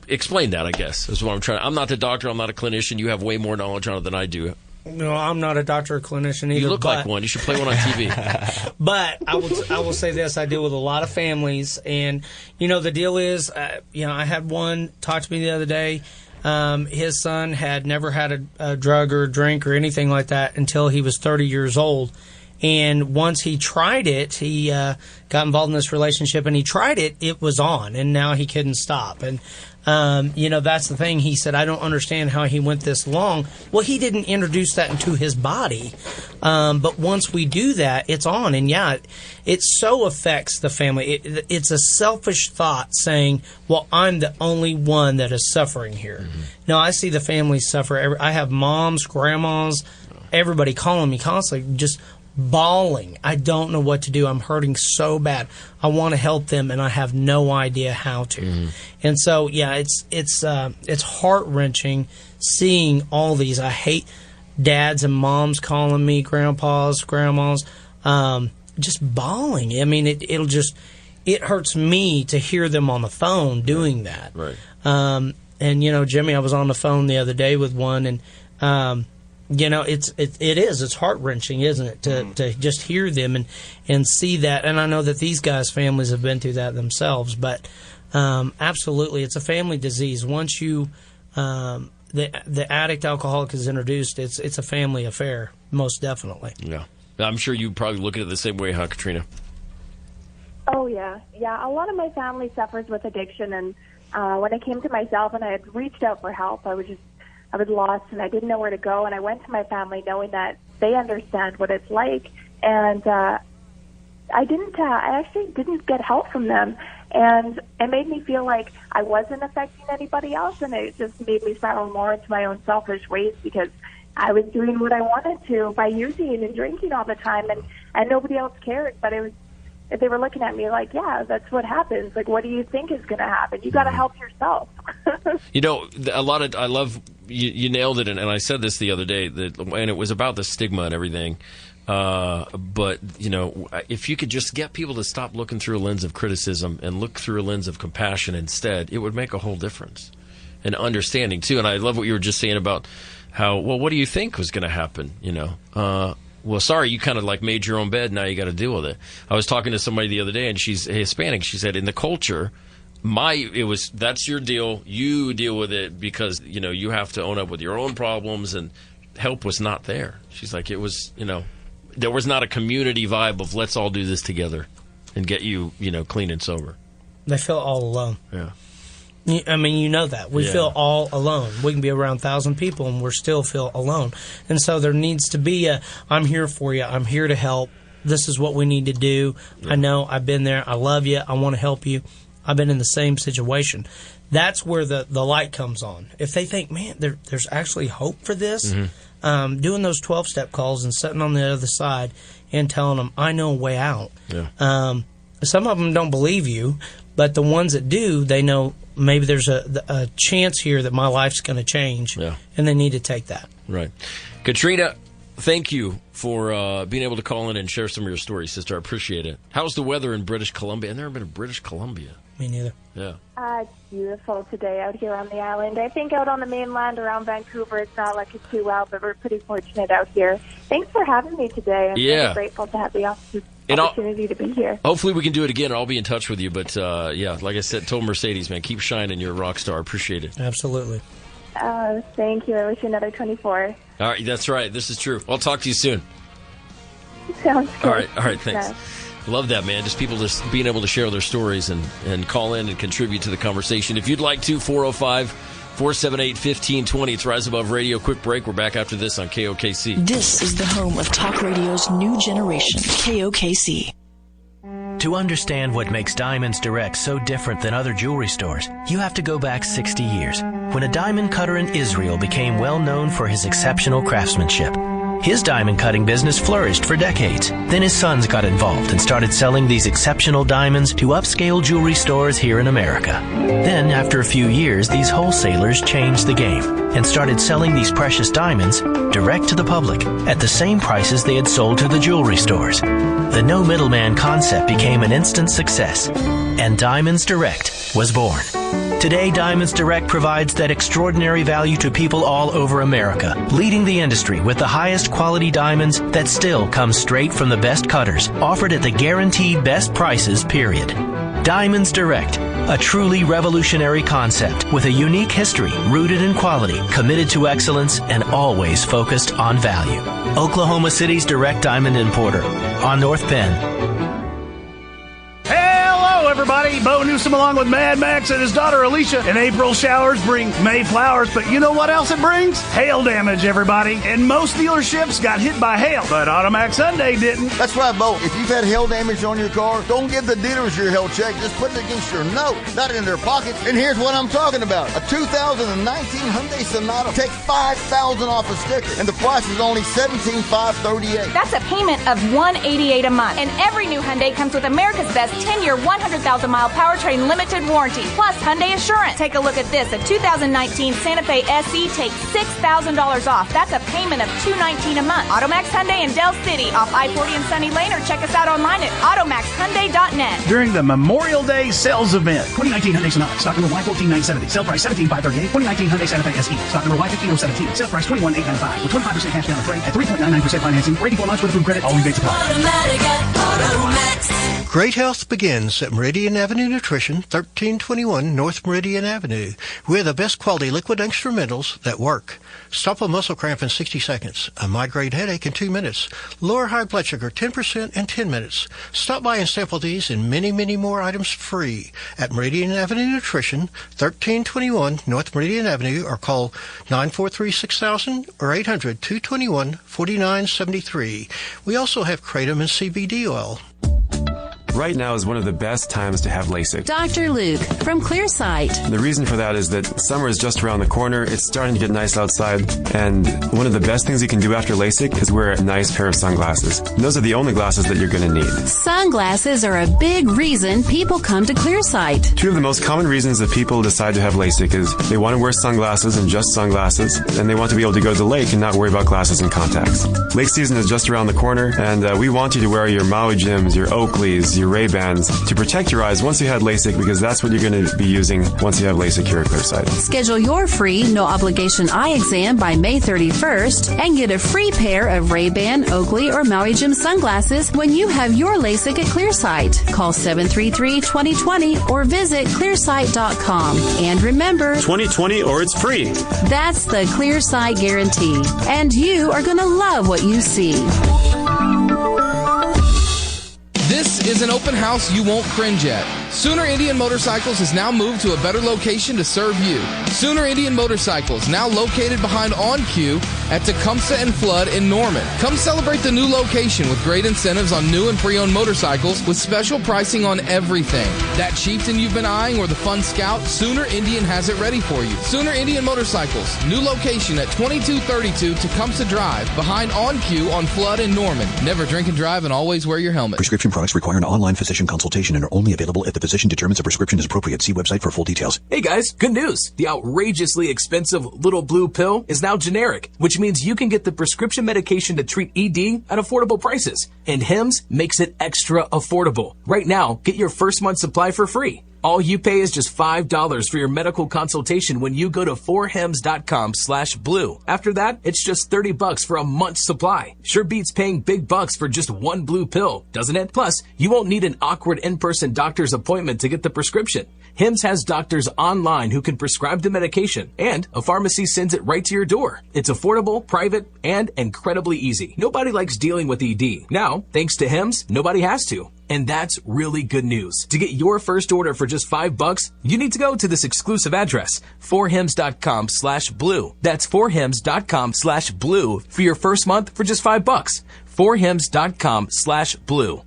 explain that, I guess, is what I'm trying. I'm not the doctor. I'm not a clinician. You have way more knowledge on it than I do. No, I'm not a doctor or clinician either. You look like one. You should play one on TV. But I will say this. I deal with a lot of families. And, you know, the deal is, you know, I had one talk to me the other day. His son had never had a drug or a drink or anything like that until he was 30 years old. And once he tried it, he got involved in this relationship, and he tried it, it was on, and now he couldn't stop. And, you know, that's the thing. He said, I don't understand how he went this long. Well, he didn't introduce that into his body. But once we do that, it's on. And, yeah, it so affects the family. It's a selfish thought saying, well, I'm the only one that is suffering here. Mm-hmm. No, I see the family suffer. I have moms, grandmas, everybody calling me constantly, just bawling. I don't know what to do. I'm hurting so bad. I want to help them, and I have no idea how to. Mm-hmm. And so, yeah, it's heart-wrenching seeing all these. I hate dads and moms calling me, grandpas, grandmas, just bawling. I mean, it hurts me to hear them on the phone doing that. Right. And, you know, Jimmy, I was on the phone the other day with one, and you know, it's heart-wrenching, isn't it, to just hear them and see that. And I know that these guys' families have been through that themselves, but absolutely, it's a family disease. Once you the addict alcoholic is introduced, it's a family affair, most definitely. Yeah, I'm sure you probably look at it the same way, huh, Katrina? Oh yeah. A lot of my family suffers with addiction, and when it came to myself, and I had reached out for help, I was lost, and I didn't know where to go, and I went to my family knowing that they understand what it's like, and I actually didn't get help from them, and it made me feel like I wasn't affecting anybody else, and it just made me spiral more into my own selfish ways, because I was doing what I wanted to by using and drinking all the time, and nobody else cared, but they were looking at me like, yeah, that's what happens. Like, what do you think is going to happen? You got to help yourself. You know, I love, you nailed it, and I said this the other day, and it was about the stigma and everything. But, you know, if you could just get people to stop looking through a lens of criticism and look through a lens of compassion instead, it would make a whole difference. And understanding, too. And I love what you were just saying about how, well, what do you think was going to happen, you know? well, sorry, you kind of like made your own bed. Now you got to deal with it. I was talking to somebody the other day, and she's Hispanic. She said, in the culture, that's your deal. You deal with it because, you have to own up with your own problems, and help was not there. She's like, it was, there was not a community vibe of let's all do this together and get you, clean and sober. They feel all alone. Yeah. I mean, you know that. We feel all alone. We can be around 1,000 people and we still feel alone. And so there needs to be I'm here for you. I'm here to help. This is what we need to do. Yeah. I know. I've been there. I love you. I want to help you. I've been in the same situation. That's where the light comes on. If they think, man, there's actually hope for this, doing those 12-step calls and sitting on the other side and telling them, I know a way out. Yeah. Some of them don't believe you, but the ones that do, they know maybe there's a chance here that my life's going to change, and they need to take that. Right. Katrina, thank you for being able to call in and share some of your stories, sister. I appreciate it. How's the weather in British Columbia? I've never been to British Columbia. Me neither. Yeah. It's beautiful today out here on the island. I think out on the mainland around Vancouver, it's not like it's too well, but we're pretty fortunate out here. Thanks for having me today. I'm really grateful to have the opportunity to be here. Hopefully we can do it again. I'll be in touch with you. But, like I said, told Mercedes, man, keep shining. You're a rock star. Appreciate it. Absolutely. Thank you. I wish you another 24. All right. That's right. This is true. I'll talk to you soon. Sounds good. All right. Thanks. Love that, man. Just people just being able to share their stories and call in and contribute to the conversation. If you'd like to, 405-478-1520. It's Rise Above Radio. Quick break. We're back after this on KOKC. This is the home of talk radio's new generation, KOKC. To understand what makes Diamonds Direct so different than other jewelry stores, you have to go back 60 years, when a diamond cutter in Israel became well known for his exceptional craftsmanship. His diamond cutting business flourished for decades. Then his sons got involved and started selling these exceptional diamonds to upscale jewelry stores here in America. Then, after a few years, these wholesalers changed the game and started selling these precious diamonds direct to the public at the same prices they had sold to the jewelry stores. The no middleman concept became an instant success, and Diamonds Direct was born. Today, Diamonds Direct provides that extraordinary value to people all over America, leading the industry with the highest quality diamonds that still come straight from the best cutters, offered at the guaranteed best prices, period. Diamonds Direct, a truly revolutionary concept with a unique history rooted in quality, committed to excellence, and always focused on value. Oklahoma City's direct diamond importer on North Penn. Hello, everybody. Bo Newsom along with Mad Max and his daughter Alicia. And April showers bring May flowers, but you know what else it brings? Hail damage, everybody. And most dealerships got hit by hail, but Automax Hyundai didn't. That's right, Bo. If you've had hail damage on your car, don't give the dealers your hail check. Just put it against your note, not in their pockets. And here's what I'm talking about. A 2019 Hyundai Sonata. Take $5,000 off a sticker, and the price is only $17,538. That's a payment of $188 a month. And every new Hyundai comes with America's best 10-year, 100,000-mile powertrain limited warranty, plus Hyundai Assurance. Take a look at this. A 2019 Santa Fe SE takes $6,000 off. That's a payment of $219 a month. Automax Hyundai in Del City, off I-40 and Sunny Lane, or check us out online at automaxhyundai.net. During the Memorial Day sales event, 2019 Hyundai Sonata, stock number Y14970, sale price $17,538. 2019 Hyundai Santa Fe SE, stock number Y15017, sale price $21,895, with 25% cash down on freight at 3.99% financing, 84 months with approved credit, all rebates apply. Automatic at Automax. Great health begins at Meridian Avenue Nutrition, 1321 North Meridian Avenue. We're the best quality liquid extra minerals that work. Stop a muscle cramp in 60 seconds, a migraine headache in 2 minutes, lower high blood sugar 10% in 10 minutes. Stop by and sample these and many, many more items free at Meridian Avenue Nutrition, 1321 North Meridian Avenue, or call 943-6000 or 800-221-4973. We also have Kratom and CBD oil. Right now is one of the best times to have LASIK. Dr. Luke from Clearsight. The reason for that is that summer is just around the corner. It's starting to get nice outside. And one of the best things you can do after LASIK is wear a nice pair of sunglasses. And those are the only glasses that you're going to need. Sunglasses are a big reason people come to Clearsight. Two of the most common reasons that people decide to have LASIK is they want to wear sunglasses and just sunglasses, and they want to be able to go to the lake and not worry about glasses and contacts. Lake season is just around the corner, and we want you to wear your Maui Jims, your Oakleys, your Ray-Bans to protect your eyes once you had LASIK, because that's what you're going to be using once you have LASIK here at Clearsight. Schedule your free, no-obligation eye exam by May 31st and get a free pair of Ray-Ban, Oakley, or Maui Jim sunglasses when you have your LASIK at Clearsight. Call 733-2020 or visit clearsight.com. And remember, 2020 or it's free. That's the Clearsight guarantee. And you are going to love what you see. This is an open house you won't cringe at. Sooner Indian Motorcycles has now moved to a better location to serve you. Sooner Indian Motorcycles, now located behind On Cue at Tecumseh and Flood in Norman. Come celebrate the new location with great incentives on new and pre-owned motorcycles with special pricing on everything. That Chieftain you've been eyeing or the Fun Scout, Sooner Indian has it ready for you. Sooner Indian Motorcycles, new location at 2232 Tecumseh Drive, behind On Cue on Flood in Norman. Never drink and drive and always wear your helmet. Prescription products require an online physician consultation and are only available if the physician determines a prescription is appropriate. See website for full details. Hey guys, good news. The outrageously expensive Little Blue pill is now generic, which means you can get the prescription medication to treat ED at affordable prices. And Hims makes it extra affordable. Right now, get your first month supply for free. All you pay is just $5 for your medical consultation when you go to 4hims.com/blue. After that, it's just $30 for a month's supply. Sure beats paying big bucks for just one blue pill, doesn't it? Plus, you won't need an awkward in-person doctor's appointment to get the prescription. Hims has doctors online who can prescribe the medication, and a pharmacy sends it right to your door. It's affordable, private, and incredibly easy. Nobody likes dealing with ED. Now, thanks to Hims, nobody has to. And that's really good news. To get your first order for just $5, you need to go to this exclusive address, 4hims.com/blue. That's 4hims.com/blue for your first month for just $5. 4hims.com/blue.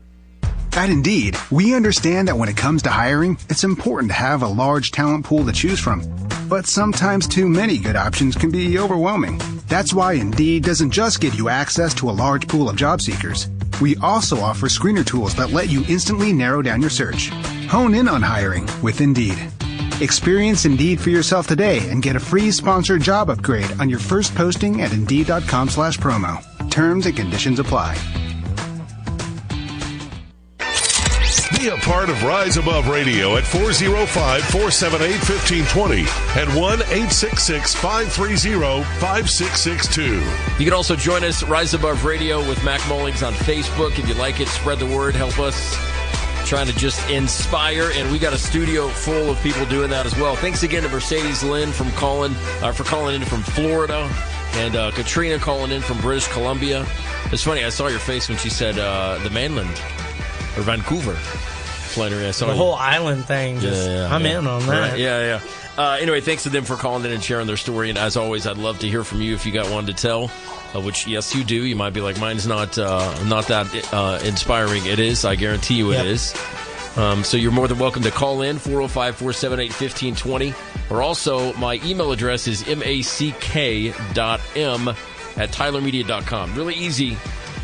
At Indeed, we understand that when it comes to hiring, it's important to have a large talent pool to choose from. But sometimes too many good options can be overwhelming. That's why Indeed doesn't just give you access to a large pool of job seekers. We also offer screener tools that let you instantly narrow down your search. Hone in on hiring with Indeed. Experience Indeed for yourself today and get a free sponsored job upgrade on your first posting at Indeed.com/promo. Terms and conditions apply. Be a part of Rise Above Radio at 405-478-1520 and 1-866-530-5662. You can also join us, Rise Above Radio, with Mac Mullings on Facebook. If you like it, spread the word. Help us trying to just inspire. And we got a studio full of people doing that as well. Thanks again to Mercedes Lynn for calling in from Florida, and Katrina calling in from British Columbia. It's funny, I saw your face when she said the mainland, or Vancouver. Flannery, I saw the whole island thing. I'm in on that. Right. Yeah. Anyway, thanks to them for calling in and sharing their story. And as always, I'd love to hear from you if you got one to tell. Which, yes, you do. You might be like, mine's not that inspiring. It is. I guarantee you it is. So you're more than welcome to call in, 405-478-1520. Or also, my email address is mack.m@tylermedia.com. Really easy.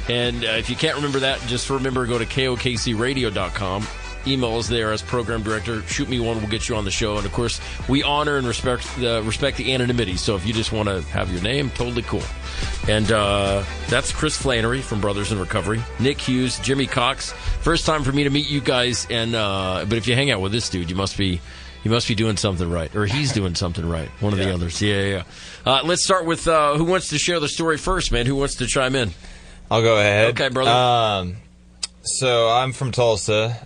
And if you can't remember that, just remember, go to kokcradio.com. Email is there as program director. Shoot me one. We'll get you on the show. And, of course, we honor and respect the anonymity. So if you just want to have your name, totally cool. And that's Chris Flannery from Brothers in Recovery. Nick Hughes, Jimmy Cox. First time for me to meet you guys. And but if you hang out with this dude, you must be doing something right. Or he's doing something right. One of the others. Yeah. Let's start with who wants to share the story first, man? Who wants to chime in? I'll go ahead. Okay, brother. So I'm from Tulsa.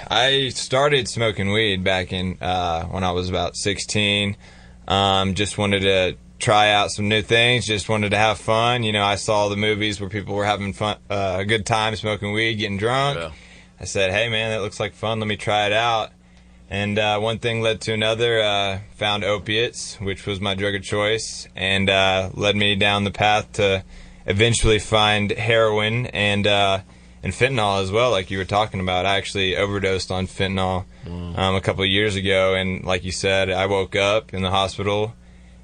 I started smoking weed back in when I was about 16. Just wanted to try out some new things. Just wanted to have fun. You know, I saw the movies where people were having fun, a good time smoking weed, getting drunk. Yeah. I said, "Hey, man, that looks like fun. Let me try it out." And one thing led to another. Found opiates, which was my drug of choice, and led me down the path to eventually find heroin and fentanyl as well, like you were talking about. I actually overdosed on fentanyl a couple of years ago, and like you said, I woke up in the hospital,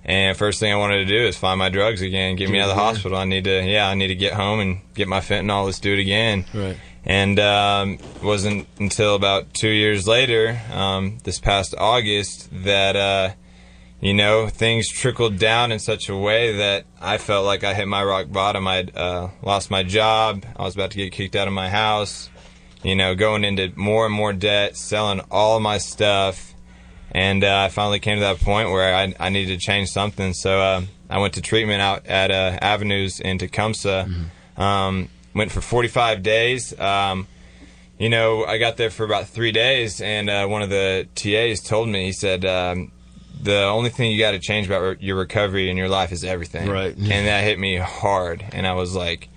and first thing I wanted to do is find my drugs again, get me out of the hospital. I need to get home and get my fentanyl. Let's do it again. Right. And it wasn't until about 2 years later, this past August, that things trickled down in such a way that I felt like I hit my rock bottom. I'd lost my job. I was about to get kicked out of my house, going into more and more debt, selling all of my stuff. And I finally came to that point where I needed to change something. So I went to treatment out at Avenues in Tecumseh. Went for 45 days. I got there for about 3 days, and one of the TAs told me, he said, the only thing you got to change about your recovery in your life is everything. Right. And that hit me hard. And I was like,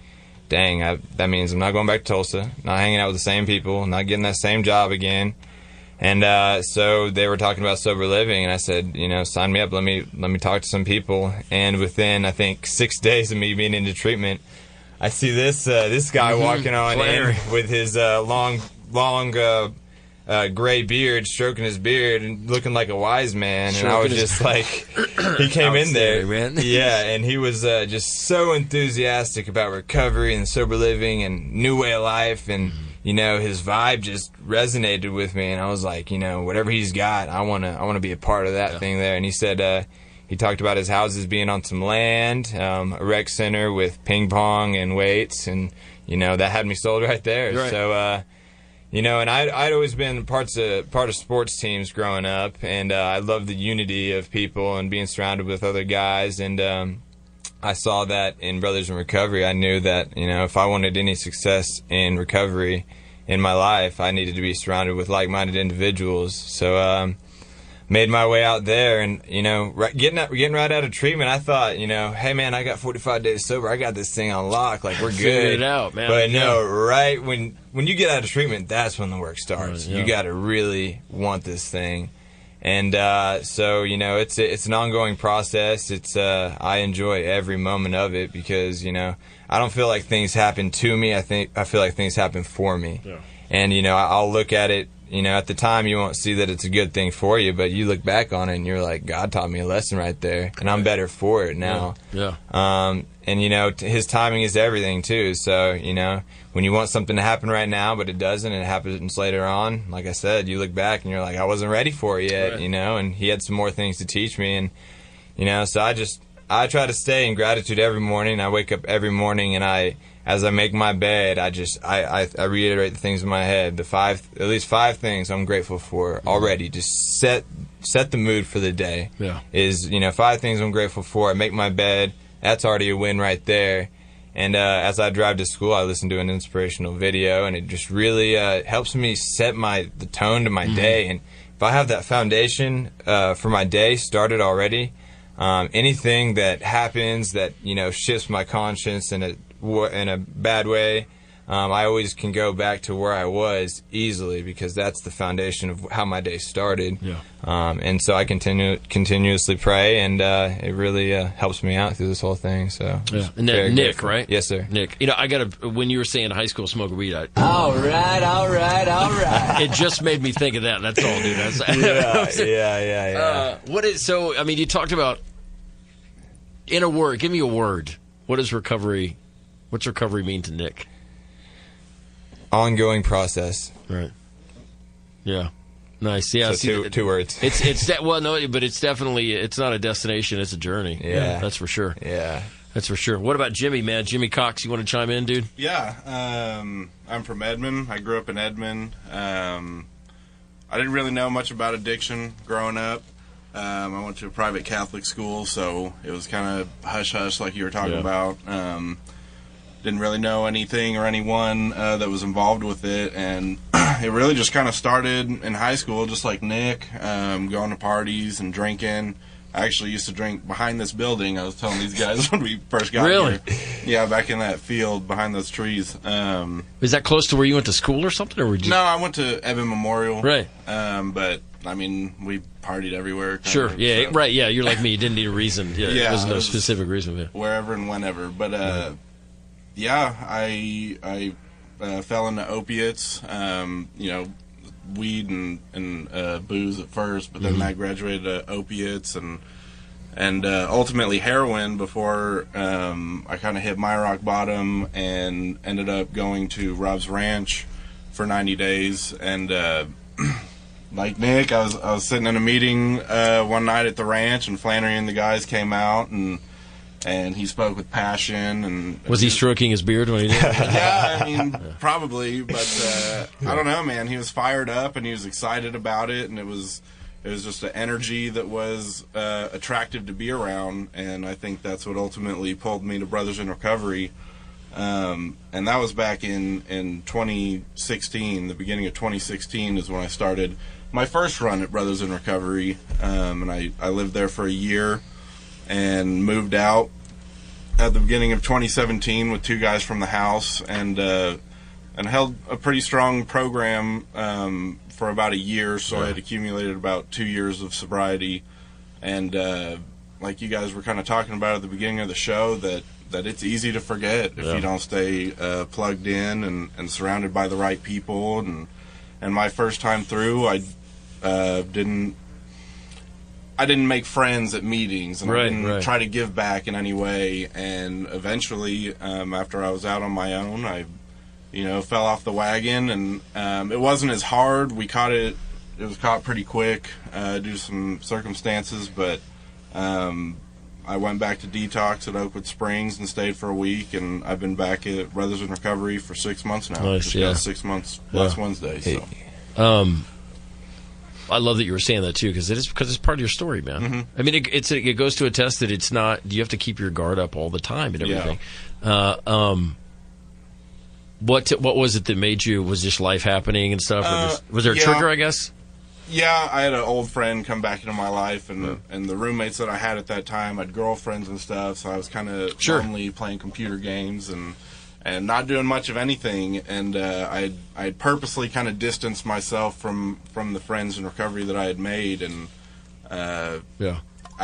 dang, that means I'm not going back to Tulsa, not hanging out with the same people, not getting that same job again. And so they were talking about sober living, and I said, sign me up. Let me talk to some people. And within, I think, 6 days of me being into treatment, I see this guy walking on in with his long gray beard, stroking his beard and looking like a wise man. And I was just like, he came in there, man. Yeah, and he was just so enthusiastic about recovery and sober living and new way of life, and his vibe just resonated with me. And I was like, whatever he's got, I wanna be a part of that thing there. And he said, he talked about his houses being on some land, a rec center with ping pong and weights, and that had me sold right there. Right. So, and I'd always been part of sports teams growing up, and I loved the unity of people and being surrounded with other guys. And I saw that in Brothers in Recovery. I knew that if I wanted any success in recovery in my life, I needed to be surrounded with like-minded individuals. So. Made my way out there, and getting right out of treatment, I thought, hey man, I got 45 days sober, I got this thing on lock, like we're good. Figured it out, man. But no, right when you get out of treatment, that's when the work starts. You got to really want this thing, and so it's an ongoing process. It's I enjoy every moment of it because I don't feel like things happen to me. I feel like things happen for me, and I'll look at it. At the time you won't see that it's a good thing for you, but you look back on it and you're like, God taught me a lesson right there, and I'm better for it now. Yeah. And his timing is everything too. So when you want something to happen right now, but it doesn't, and it happens later on, like I said, you look back and you're like, I wasn't ready for it yet, and he had some more things to teach me, and so I try to stay in gratitude every morning. I wake up every morning and as I make my bed, I reiterate the things in my head, at least five things I'm grateful for already. Just set the mood for the day. Yeah. Is 5 things I'm grateful for. I make my bed. That's already a win right there. And as I drive to school, I listen to an inspirational video, and it just really helps me set the tone to my day. And if I have that foundation for my day started already, anything that happens that shifts my conscience in a bad way, I always can go back to where I was easily, because that's the foundation of how my day started. Yeah. And so I continuously pray, and it really helps me out through this whole thing. So yeah. And Nick, grateful. Right? Yes, sir. Nick, when you were saying high school smoke weed, all right. It just made me think of that. That's all, dude. Yeah. You talked about, in a word, give me a word. What's recovery mean to Nick? Ongoing process. Right. Yeah. Nice. Yeah. So two words. But it's definitely, it's not a destination, it's a journey. Yeah. That's for sure. Yeah. That's for sure. What about Jimmy, man? Jimmy Cox, you want to chime in, dude? Yeah. I'm from Edmond. I grew up in Edmond. I didn't really know much about addiction growing up. I went to a private Catholic school, so it was kind of hush-hush like you were talking about. Didn't really know anything or anyone that was involved with it, and it really just kind of started in high school, just like Nick, going to parties and drinking. I actually used to drink behind this building. I was telling these guys when we first got here. Yeah, back in that field behind those trees. Is that close to where you went to school or something? Or No, I went to Evan Memorial. Right. But, we partied everywhere. Sure, yeah, so. Right, yeah, you're like me. You didn't need a reason. Yeah, there was no specific reason. Yeah. Wherever and whenever. But, I fell into opiates, weed and booze at first, but then I graduated to opiates and ultimately heroin before I kind of hit my rock bottom and ended up going to Rob's Ranch for 90 days and like Nick, I was sitting in a meeting one night at the ranch, and Flannery and the guys came out, and he spoke with passion. And was he stroking his beard when he did? Yeah, I mean, probably, but I don't know, man. He was fired up and he was excited about it, and it was just an energy that was attractive to be around, and I think that's what ultimately pulled me to Brothers in Recovery. And that was back in 2016. The beginning of 2016 is when I started my first run at Brothers in Recovery, and I lived there for a year and moved out at the beginning of 2017 with 2 guys from the house, and held a pretty strong program for about a year. So I had accumulated about 2 years of sobriety, and like you guys were kind of talking about at the beginning of the show, that it's easy to forget if you don't stay plugged in and surrounded by the right people. And my first time through, I didn't make friends at meetings, and I didn't try to give back in any way. And eventually, after I was out on my own, I fell off the wagon, and it wasn't as hard. We caught it. It was caught pretty quick due to some circumstances, but I went back to detox at Oakwood Springs and stayed for a week, and I've been back at Brothers in Recovery for 6 months now. Nice, got 6 months last Wednesday. So. I love that you were saying that too, because it's part of your story, man. Mm-hmm. I mean, it goes to attest that it's not. You have to keep your guard up all the time and everything. Yeah. What was it that made you? Was just life happening and stuff? Or was there a trigger? I guess. Yeah, I had an old friend come back into my life, and the roommates that I had at that time had girlfriends and stuff, so I was kind of lonely playing computer games and not doing much of anything. And I had purposely kind of distanced myself from the friends in recovery that I had made, and I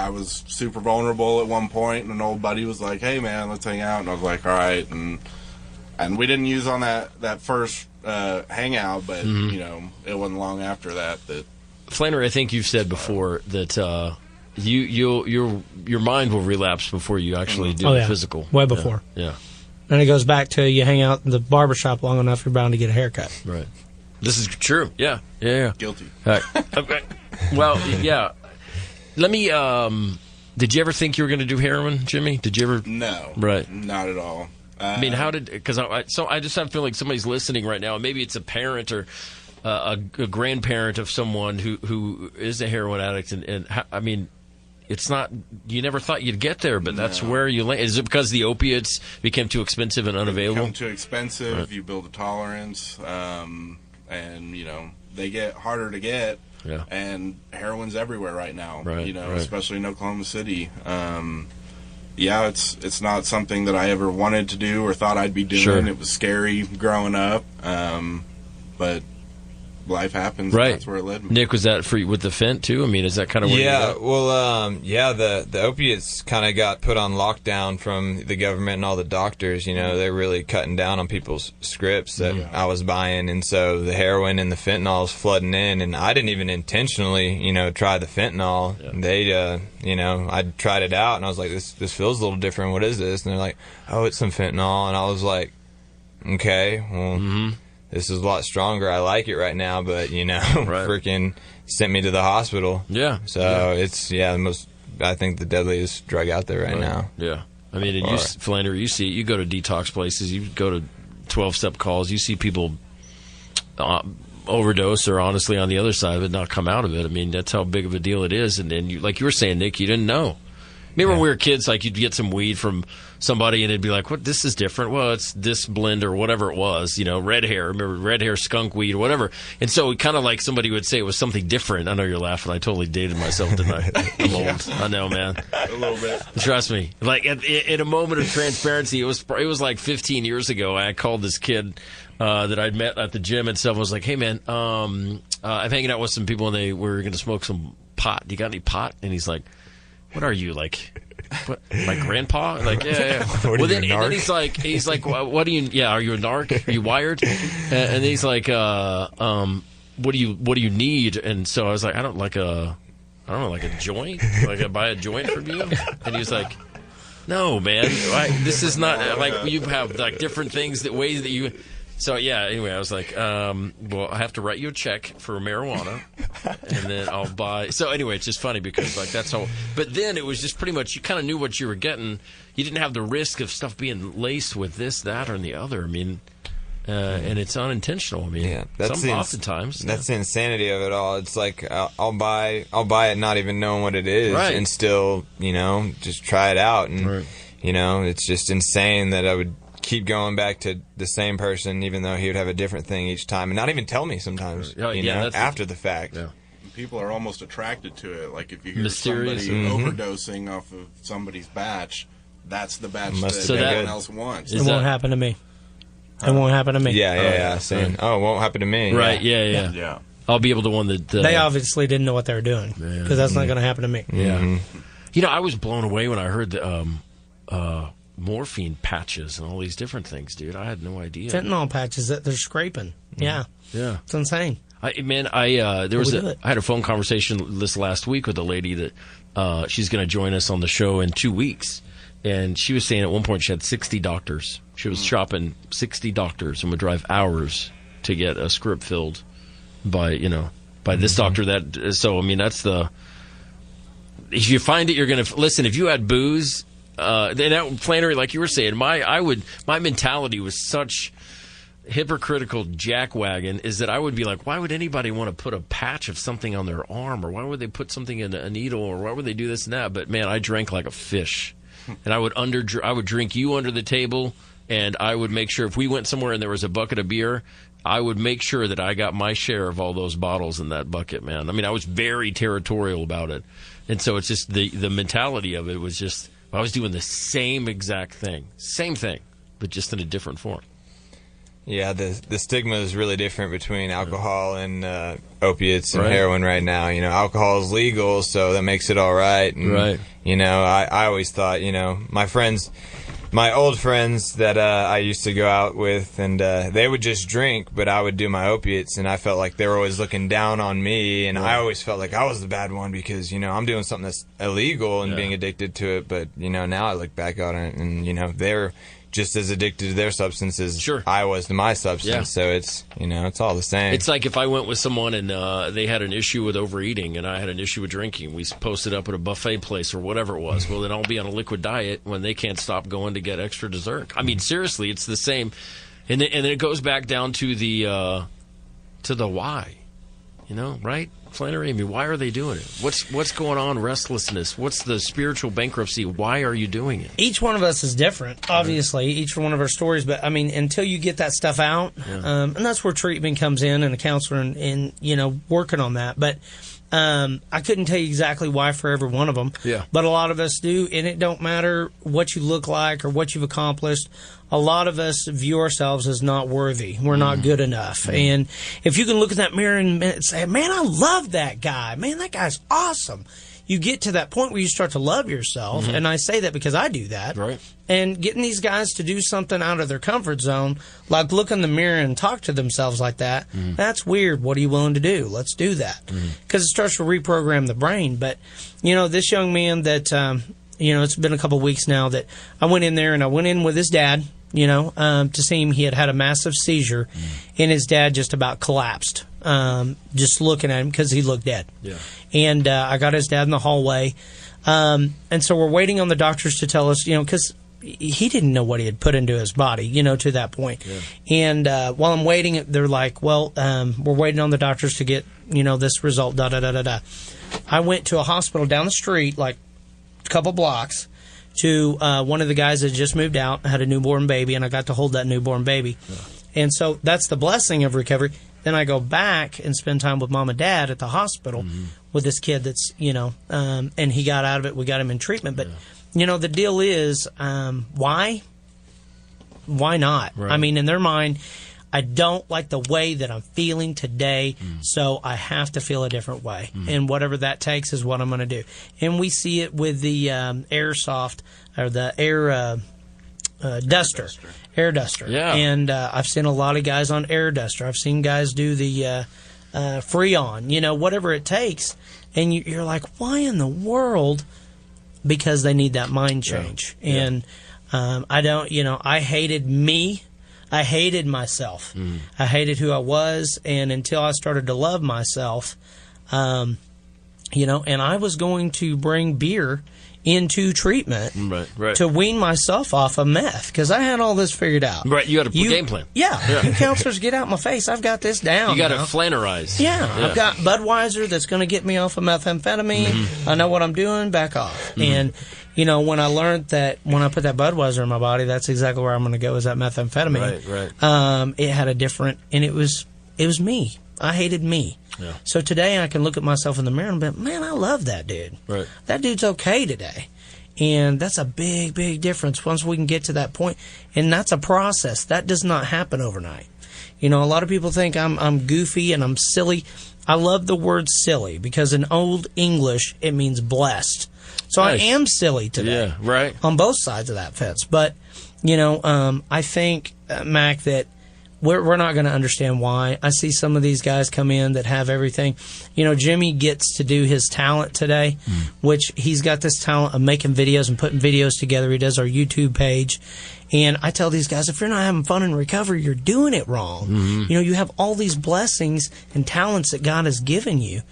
was super vulnerable at one point, and an old buddy was like, "Hey man, let's hang out," and I was like, "All right," and we didn't use on that first hangout, but it wasn't long after that. Flannery, I think you've said before that your mind will relapse before you actually do the physical. Way before. Yeah. And it goes back to you hang out in the barbershop long enough, you're bound to get a haircut. Right. This is true. Yeah. Guilty. Okay. Well, yeah. Let me. Did you ever think you were going to do heroin, Jimmy? Did you ever? No. Right. Not at all. I mean, how did? Because I just have to feel like somebody's listening right now, and maybe it's a parent or a grandparent of someone who is a heroin addict, and I mean, it's not. You never thought you'd get there, but that's where you land. Is it because the opiates became too expensive and unavailable? Become too expensive. Right. You build a tolerance, and they get harder to get. Yeah. And heroin's everywhere right now. Right. Especially in Oklahoma City. Yeah, it's not something that I ever wanted to do or thought I'd be doing. Sure. It was scary growing up, but life happens. Right. And that's where it led me. Nick, was that for you with the fent too? I mean, is that kind of where you got? The opiates kind of got put on lockdown from the government and all the doctors. They're really cutting down on people's scripts that I was buying, and so the heroin and the fentanyl was flooding in, and I didn't even intentionally, try the fentanyl. Yeah. They, I tried it out, and I was like, this feels a little different. What is this? And they're like, oh, it's some fentanyl, and I was like, okay, well. This is a lot stronger. I like it right now, but freaking sent me to the hospital. Yeah. So it's the most. I think the deadliest drug out there right now. Yeah. I mean, Flannery, you see, you go to detox places, you go to 12-step calls, you see people overdose or honestly on the other side of it not come out of it. I mean, that's how big of a deal it is. And then, like you were saying, Nick, you didn't know. Remember when we were kids, like you'd get some weed from somebody and it'd be like, what, this is different. Well, it's this blend or whatever it was, red hair. Remember red hair, skunk weed or whatever. And so kind of like somebody would say it was something different. I know you're laughing. I totally dated myself, didn't I? I'm old. I know, man. A little bit. Trust me. Like at a moment of transparency, it was like 15 years ago. I called this kid that I'd met at the gym and stuff. I was like, hey man, I'm hanging out with some people and they were going to smoke some pot. You got any pot? And he's like, what are you, like, what, my grandpa? Like, yeah. Well, then he's like, what do you? Yeah, are you a narc? Are you wired? And he's like, what do you need? And so I was like, I don't know, like a joint. Like I buy a joint from you? And he was like, no, man, this is not like you have like different things ways that you. So, yeah, anyway, I was like, well, I have to write you a check for marijuana, and then I'll buy. So, anyway, it's just funny because, like, that's how. But then it was just pretty much, you kind of knew what you were getting. You didn't have the risk of stuff being laced with this, that, or the other. I mean, and it's unintentional. I mean, oftentimes. That's the insanity of it all. It's like, I'll buy it not even knowing what it is, and still, just try it out. And, it's just insane that I would keep going back to the same person, even though he would have a different thing each time, and not even tell me sometimes. After the fact. Yeah. People are almost attracted to it. Like if you hear somebody overdosing off of somebody's batch, that's the batch that everyone else wants. It won't happen to me. It won't happen to me. Yeah. Saying, it won't happen to me. Right? Yeah. I'll be able to one that. They obviously didn't know what they were doing because that's not going to happen to me. Yeah. Mm-hmm. I was blown away when I heard the morphine patches and all these different things, dude. I had no idea. Fentanyl patches that they're scraping. Yeah. It's insane. I had a phone conversation this last week with a lady that she's going to join us on the show in 2 weeks, and she was saying at one point she had 60 doctors. She was shopping 60 doctors and would drive hours to get a script filled by this doctor. So I mean, that's the. If you find it, you're going to listen. If you had booze. That Flannery, like you were saying, my mentality was such hypocritical jackwagon is that I would be like, why would anybody want to put a patch of something on their arm, or why would they put something in a needle, or why would they do this and that? But man, I drank like a fish, and I would drink you under the table, and I would make sure if we went somewhere and there was a bucket of beer, I would make sure that I got my share of all those bottles in that bucket, man. I mean, I was very territorial about it, and so it's just the mentality of it was just. I was doing the same exact thing. Same thing, but just in a different form. Yeah, the stigma is really different between alcohol and opiates and heroin right now. Alcohol is legal, so that makes it all right. And, I always thought, my old friends that I used to go out with, and they would just drink, but I would do my opiates, and I felt like they were always looking down on me, and I always felt like I was the bad one because, I'm doing something that's illegal and being addicted to it, but, now I look back on it, and, they're just as addicted to their substance as I was to my substance, so it's, it's all the same. It's like if I went with someone and they had an issue with overeating and I had an issue with drinking, we posted up at a buffet place or whatever it was, well, then I'll be on a liquid diet when they can't stop going to get extra dessert. I mean, seriously, it's the same. And then it goes back down to the why, right? Flannery, I mean, why are they doing it? What's going on? Restlessness. What's the spiritual bankruptcy? Why are you doing it? Each one of us is different, obviously, each one of our stories. But, I mean, until you get that stuff out, and that's where treatment comes in and a counselor and working on that. But I couldn't tell you exactly why for every one of them. Yeah. But a lot of us do, and it don't matter what you look like or what you've accomplished. A lot of us view ourselves as not worthy. We're not good enough. And if you can look in that mirror and say, man, I love that guy. Man, that guy's awesome. You get to that point where you start to love yourself. And I say that because I do that. Right. And getting these guys to do something out of their comfort zone, like look in the mirror and talk to themselves like that, that's weird. What are you willing to do? Let's do that. Because it starts to reprogram the brain. But, this young man that, it's been a couple of weeks now that I went in there and I went in with his dad. To see him, he had a massive seizure, and his dad just about collapsed, just looking at him because he looked dead. Yeah. And I got his dad in the hallway, and so we're waiting on the doctors to tell us, because he didn't know what he had put into his body, to that point. Yeah. And while I'm waiting, they're like, well, we're waiting on the doctors to get, this result, da-da-da-da-da. I went to a hospital down the street, like a couple blocks, to one of the guys that just moved out, had a newborn baby, and I got to hold that newborn baby. Yeah. And so that's the blessing of recovery. Then I go back and spend time with mom and dad at the hospital with this kid that's, and he got out of it. We got him in treatment. But, the deal is, why? Why not? Right. I mean, in their mind, I don't like the way that I'm feeling today, so I have to feel a different way. And whatever that takes is what I'm going to do. And we see it with the airsoft, or the air duster. Yeah. And I've seen a lot of guys on air duster. I've seen guys do the Freon, whatever it takes. And you're like, why in the world? Because they need that mind change. Yeah. And I don't, I hated me. I hated myself. I hated who I was, and until I started to love myself, and I was going to bring beer into treatment to wean myself off of meth because I had all this figured out. Right, you had a game plan. Yeah, you counselors, get out my face. I've got this down. You got to Flanerize. Yeah, I've got Budweiser that's going to get me off of methamphetamine. I know what I'm doing. Back off. And when I learned that when I put that Budweiser in my body, that's exactly where I'm going to go is that methamphetamine. Right. It had a different, and it was me. I hated me. Yeah. So today I can look at myself in the mirror and be, man, I love that dude. Right. That dude's okay today. And that's a big, big difference once we can get to that point. And that's a process. That does not happen overnight. A lot of people think I'm goofy and I'm silly. I love the word silly because in Old English it means blessed. So nice. I am silly today. Yeah, right. On both sides of that fence. But, I think, Mac, that we're not going to understand why. I see some of these guys come in that have everything. Jimmy gets to do his talent today, which he's got this talent of making videos and putting videos together. He does our YouTube page. And I tell these guys, if you're not having fun in recovery, you're doing it wrong. You have all these blessings and talents that God has given you.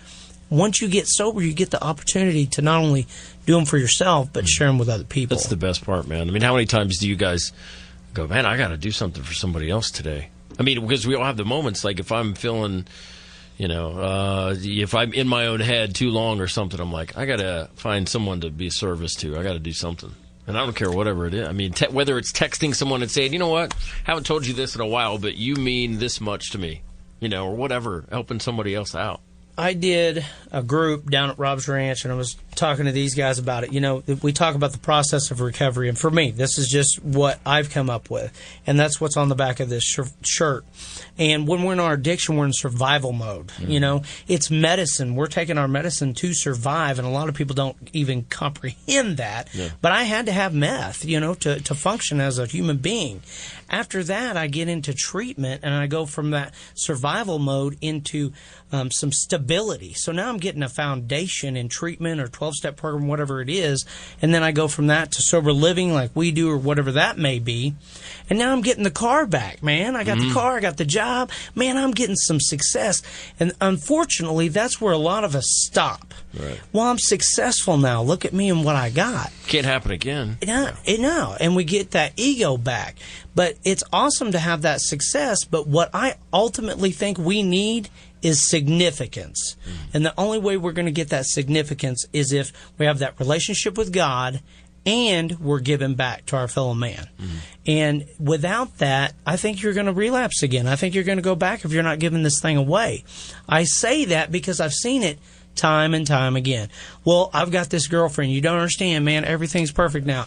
Once you get sober, you get the opportunity to not only do them for yourself, but share them with other people. That's the best part, man. I mean, how many times do you guys go, man, I got to do something for somebody else today? I mean, because we all have the moments, like if I'm feeling, if I'm in my own head too long or something, I'm like, I got to find someone to be of service to. I got to do something. And I don't care whatever it is. I mean, whether it's texting someone and saying, you know what, haven't told you this in a while, but you mean this much to me, or whatever, helping somebody else out. I did a group down at Rob's Ranch, and I was talking to these guys about it. We talk about the process of recovery, and for me, this is just what I've come up with, and that's what's on the back of this shirt. And when we're in our addiction, we're in survival mode. It's medicine. We're taking our medicine to survive, and a lot of people don't even comprehend that. Yeah. But I had to have meth, to function as a human being. After that, I get into treatment, and I go from that survival mode into some stability. So now I'm getting a foundation in treatment or 12-step program, whatever it is, and then I go from that to sober living like we do or whatever that may be. And now I'm getting the car back, man. I got the car, I got the job. Man, I'm getting some success. And unfortunately, that's where a lot of us stop. Right. Well, I'm successful now. Look at me and what I got. Can't happen again. No. And we get that ego back. But it's awesome to have that success. But what I ultimately think we need is significance. And the only way we're going to get that significance is if we have that relationship with God and we're giving back to our fellow man. And without that, I think you're going to relapse again. I think you're going to go back if you're not giving this thing away. I say that because I've seen it time and time again. Well, I've got this girlfriend. You don't understand, man. Everything's perfect now.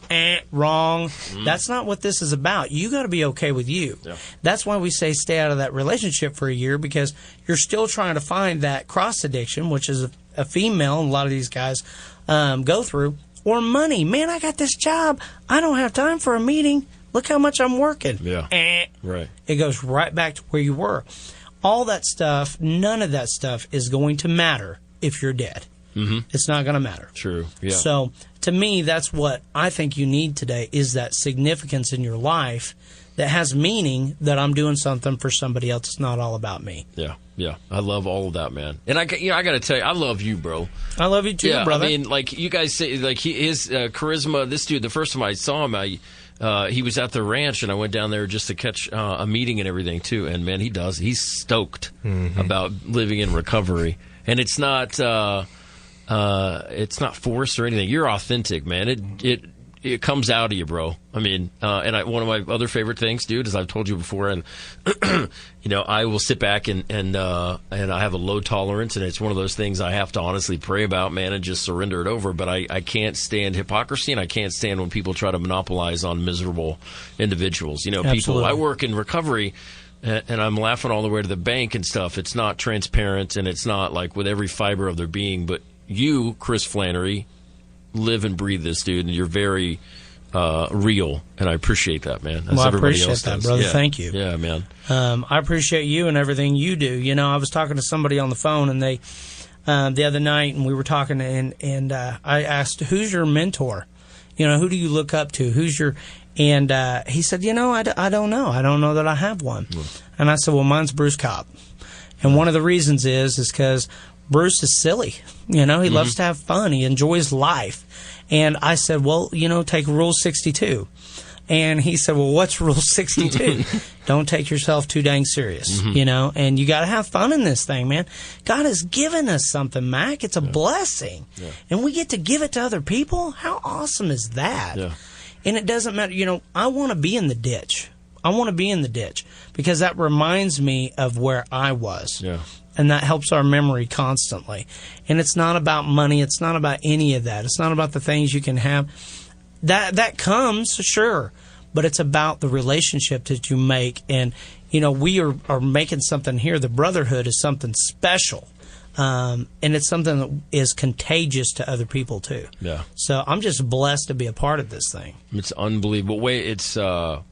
Wrong. That's not what this is about. You got to be okay with you. Yeah. That's why we say stay out of that relationship for a year, because you're still trying to find that cross addiction, which is a female, and a lot of these guys go through, or money. Man, I got this job. I don't have time for a meeting. Look how much I'm working. Yeah. Right. It goes right back to where you were. All that stuff, none of that stuff is going to matter if you're dead. It's not going to matter. True. Yeah. So to me, that's what I think you need today, is that significance in your life that has meaning, that I'm doing something for somebody else. It's not all about me. Yeah. Yeah. I love all of that, man. And I got to tell you, I love you, bro. I love you too, brother. I mean, like you guys say, like his charisma, this dude, the first time I saw him, he was at the ranch, and I went down there just to catch a meeting and everything too. And man, he's stoked about living in recovery. And it's not forced or anything. You're authentic, man. It comes out of you, bro. I mean, and one of my other favorite things, dude, as I've told you before, and I will sit back and I have a low tolerance, and it's one of those things I have to honestly pray about, man, and just surrender it over. But I can't stand hypocrisy, and I can't stand when people try to monopolize on miserable individuals. People. I work in recovery. And I'm laughing all the way to the bank and stuff. It's not transparent, and it's not like with every fiber of their being. But you, Chris Flannery, live and breathe this, dude, and you're very real, and I appreciate that, man. Well, I appreciate that, brother. Yeah. Thank you. Yeah, man. I appreciate you and everything you do. I was talking to somebody on the phone, and they the other night, and we were talking, and I asked, who's your mentor? Who do you look up to? And he said, I don't know. I don't know that I have one. And I said, well, mine's Bruce Cobb. And one of the reasons is because Bruce is silly. He loves to have fun. He enjoys life. And I said, well, take Rule 62. And he said, well, what's Rule 62? Don't take yourself too dang serious, and you got to have fun in this thing, man. God has given us something, Mac. It's a blessing. Yeah. And we get to give it to other people. How awesome is that? Yeah. And it doesn't matter. I want to be in the ditch. I want to be in the ditch because that reminds me of where I was. Yeah. And that helps our memory constantly. And it's not about money. It's not about any of that. It's not about the things you can have. That comes, sure, but it's about the relationship that you make. And, we are making something here. The brotherhood is something special. And it's something that is contagious to other people, too. Yeah. So I'm just blessed to be a part of this thing. It's unbelievable. It's, like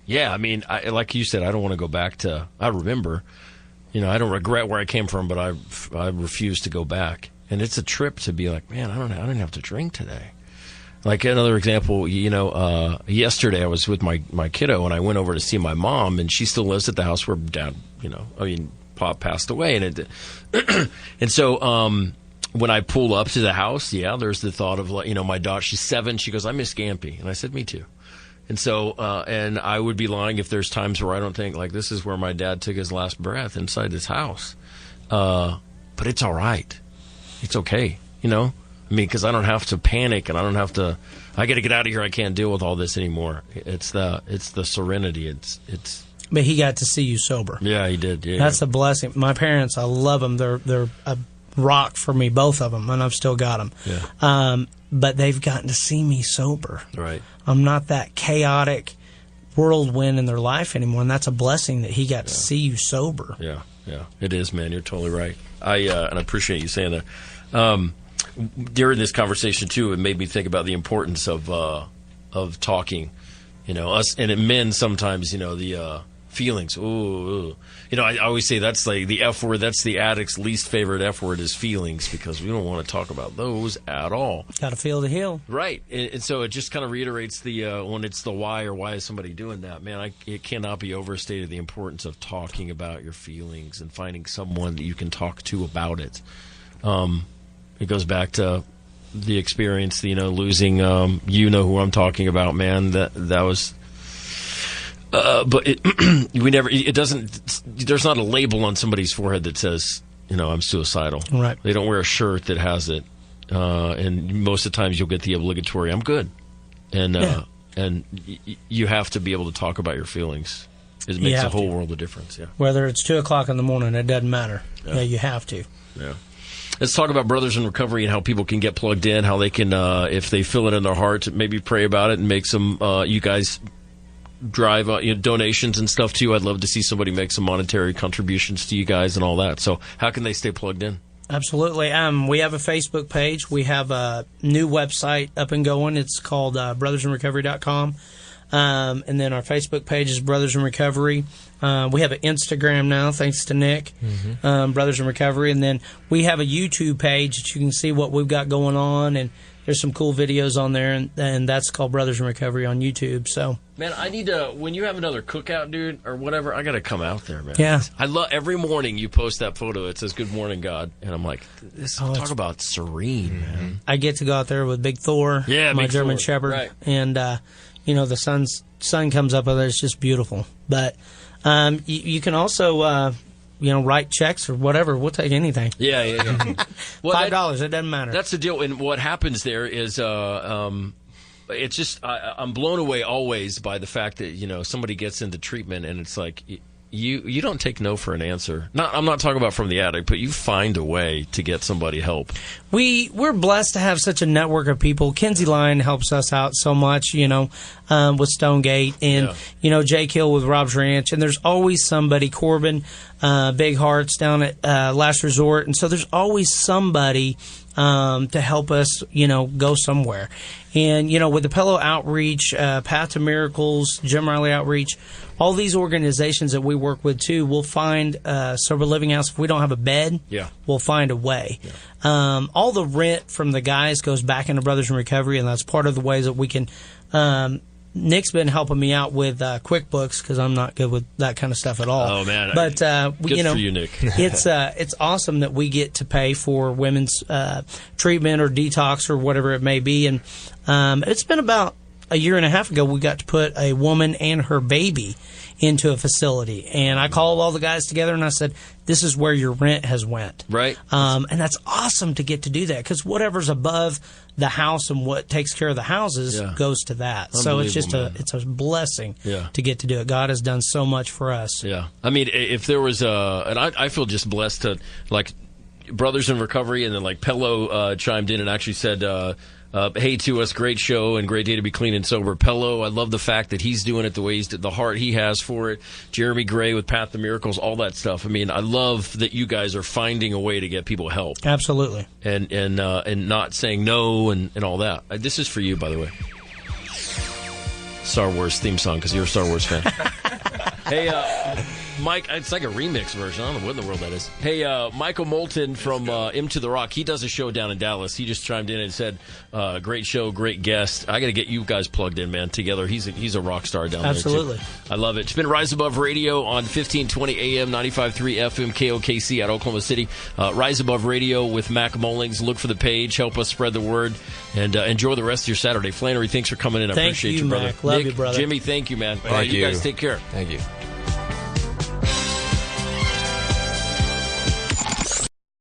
you said, I don't want to go back to, I remember, I don't regret where I came from, but I refuse to go back. And it's a trip to be like, man, I don't have to drink today. Like another example, yesterday I was with my kiddo and I went over to see my mom, and she still lives at the house where Dad, Pop passed away, and so when I pull up to the house, there's the thought of my daughter, she's 7, she goes, I miss Gampy, and I said, me too. And so, and I would be lying if there's times where I don't think this is where my dad took his last breath inside this house, but it's all right, it's okay, because I don't have to panic, and I got to get out of here. I can't deal with all this anymore. It's the serenity. It's. But he got to see you sober. Yeah, he did. Yeah. That's a blessing. My parents, I love them. They're a rock for me, both of them, and I've still got them. Yeah. But they've gotten to see me sober. Right. I'm not that chaotic whirlwind in their life anymore, and that's a blessing that he got to see you sober. Yeah, yeah, it is, man. You're totally right. And I appreciate you saying that. During this conversation too, it made me think about the importance of talking. Us and men sometimes, the feelings. Ooh. I always say that's like the F word. That's the addict's least favorite F word is feelings, because we don't want to talk about those at all. Got to feel to heal. Right. And so it just kind of reiterates the when it's the why, or why is somebody doing that, man. It cannot be overstated, the importance of talking about your feelings and finding someone that you can talk to about it. It goes back to the experience, losing, who I'm talking about, man. That was, but it doesn't, there's not a label on somebody's forehead that says, I'm suicidal. Right. They don't wear a shirt that has it. And most of the times you'll get the obligatory, I'm good. And you have to be able to talk about your feelings. It makes a whole world of difference. Yeah. Whether it's 2:00 in the morning, it doesn't matter. Yeah, you have to. Yeah. Let's talk about Brothers in Recovery and how people can get plugged in, how they can, if they feel it in their heart, maybe pray about it and make some, you guys drive donations and stuff too. I'd love to see somebody make some monetary contributions to you guys and all that. So how can they stay plugged in? Absolutely. We have a Facebook page. We have a new website up and going. It's called brothersinrecovery.com. And then our Facebook page is Brothers in Recovery. We have an Instagram now, thanks to Nick, Brothers in Recovery. And then we have a YouTube page that you can see what we've got going on. And there's some cool videos on there, and that's called Brothers in Recovery on YouTube. So, man, I need to, when you have another cookout, dude, or whatever, I got to come out there, man. Yeah. I love, every morning you post that photo. It says, "Good morning, God." And I'm like, talk about serene, man. I get to go out there with Big Thor, my German Shepherd. Right. And, the sun comes up and it's just beautiful. But you can also, write checks or whatever. We'll take anything. Yeah. Well, $5, it doesn't matter. That's the deal. And what happens there is it's just I'm blown away always by the fact that, somebody gets into treatment and it's like you don't take no for an answer. I'm not talking about from the addict, but you find a way to get somebody help. We're blessed to have such a network of people. Kenzie Line helps us out so much, with Stonegate, and Jake Hill with Rob's Ranch, and there's always somebody. Corbin, Big Hearts down at Last Resort, and so there's always somebody to help us, go somewhere. And, with the Pillow Outreach, Path to Miracles, Jim Riley Outreach, all these organizations that we work with, too, we'll find sober living house. If we don't have a bed, we'll find a way. Yeah. All the rent from the guys goes back into Brothers in Recovery, and that's part of the ways that we can Nick's been helping me out with QuickBooks because I'm not good with that kind of stuff at all. Oh man! But good for you, Nick. it's awesome that we get to pay for women's treatment or detox or whatever it may be, and it's been about a year and a half ago we got to put a woman and her baby into a facility, and I called all the guys together and I said, this is where your rent has went. Right. And that's awesome to get to do that because whatever's above the house and what takes care of the houses goes to that. So it's just it's a blessing to get to do it. God has done so much for us. Yeah. I mean, if there was and I feel just blessed to, like, Brothers in Recovery, and then like Pello chimed in and actually said, hey to us, great show and great day to be clean and sober. Pello, I love the fact that he's doing it the way the heart he has for it. Jeremy Gray with Path to Miracles, all that stuff. I mean, I love that you guys are finding a way to get people help. Absolutely. And not saying no and all that. This is for you, by the way. Star Wars theme song, because you're a Star Wars fan. Hey, Mike, it's like a remix version. I don't know what in the world that is. Hey, Michael Moulton from M to the Rock, he does a show down in Dallas. He just chimed in and said, great show, great guest. I got to get you guys plugged in, man, together. He's a rock star down Absolutely. there, too. I love it. It's been Rise Above Radio on 1520 AM, 95.3 FM, KOKC out of Oklahoma City. Rise Above Radio with Mac Mullings. Look for the page. Help us spread the word. And enjoy the rest of your Saturday. Flannery, thanks for coming in. I appreciate you, brother. Mac. Love Nick, you, brother. Jimmy, thank you, man. Thank you. You guys take care. Thank you.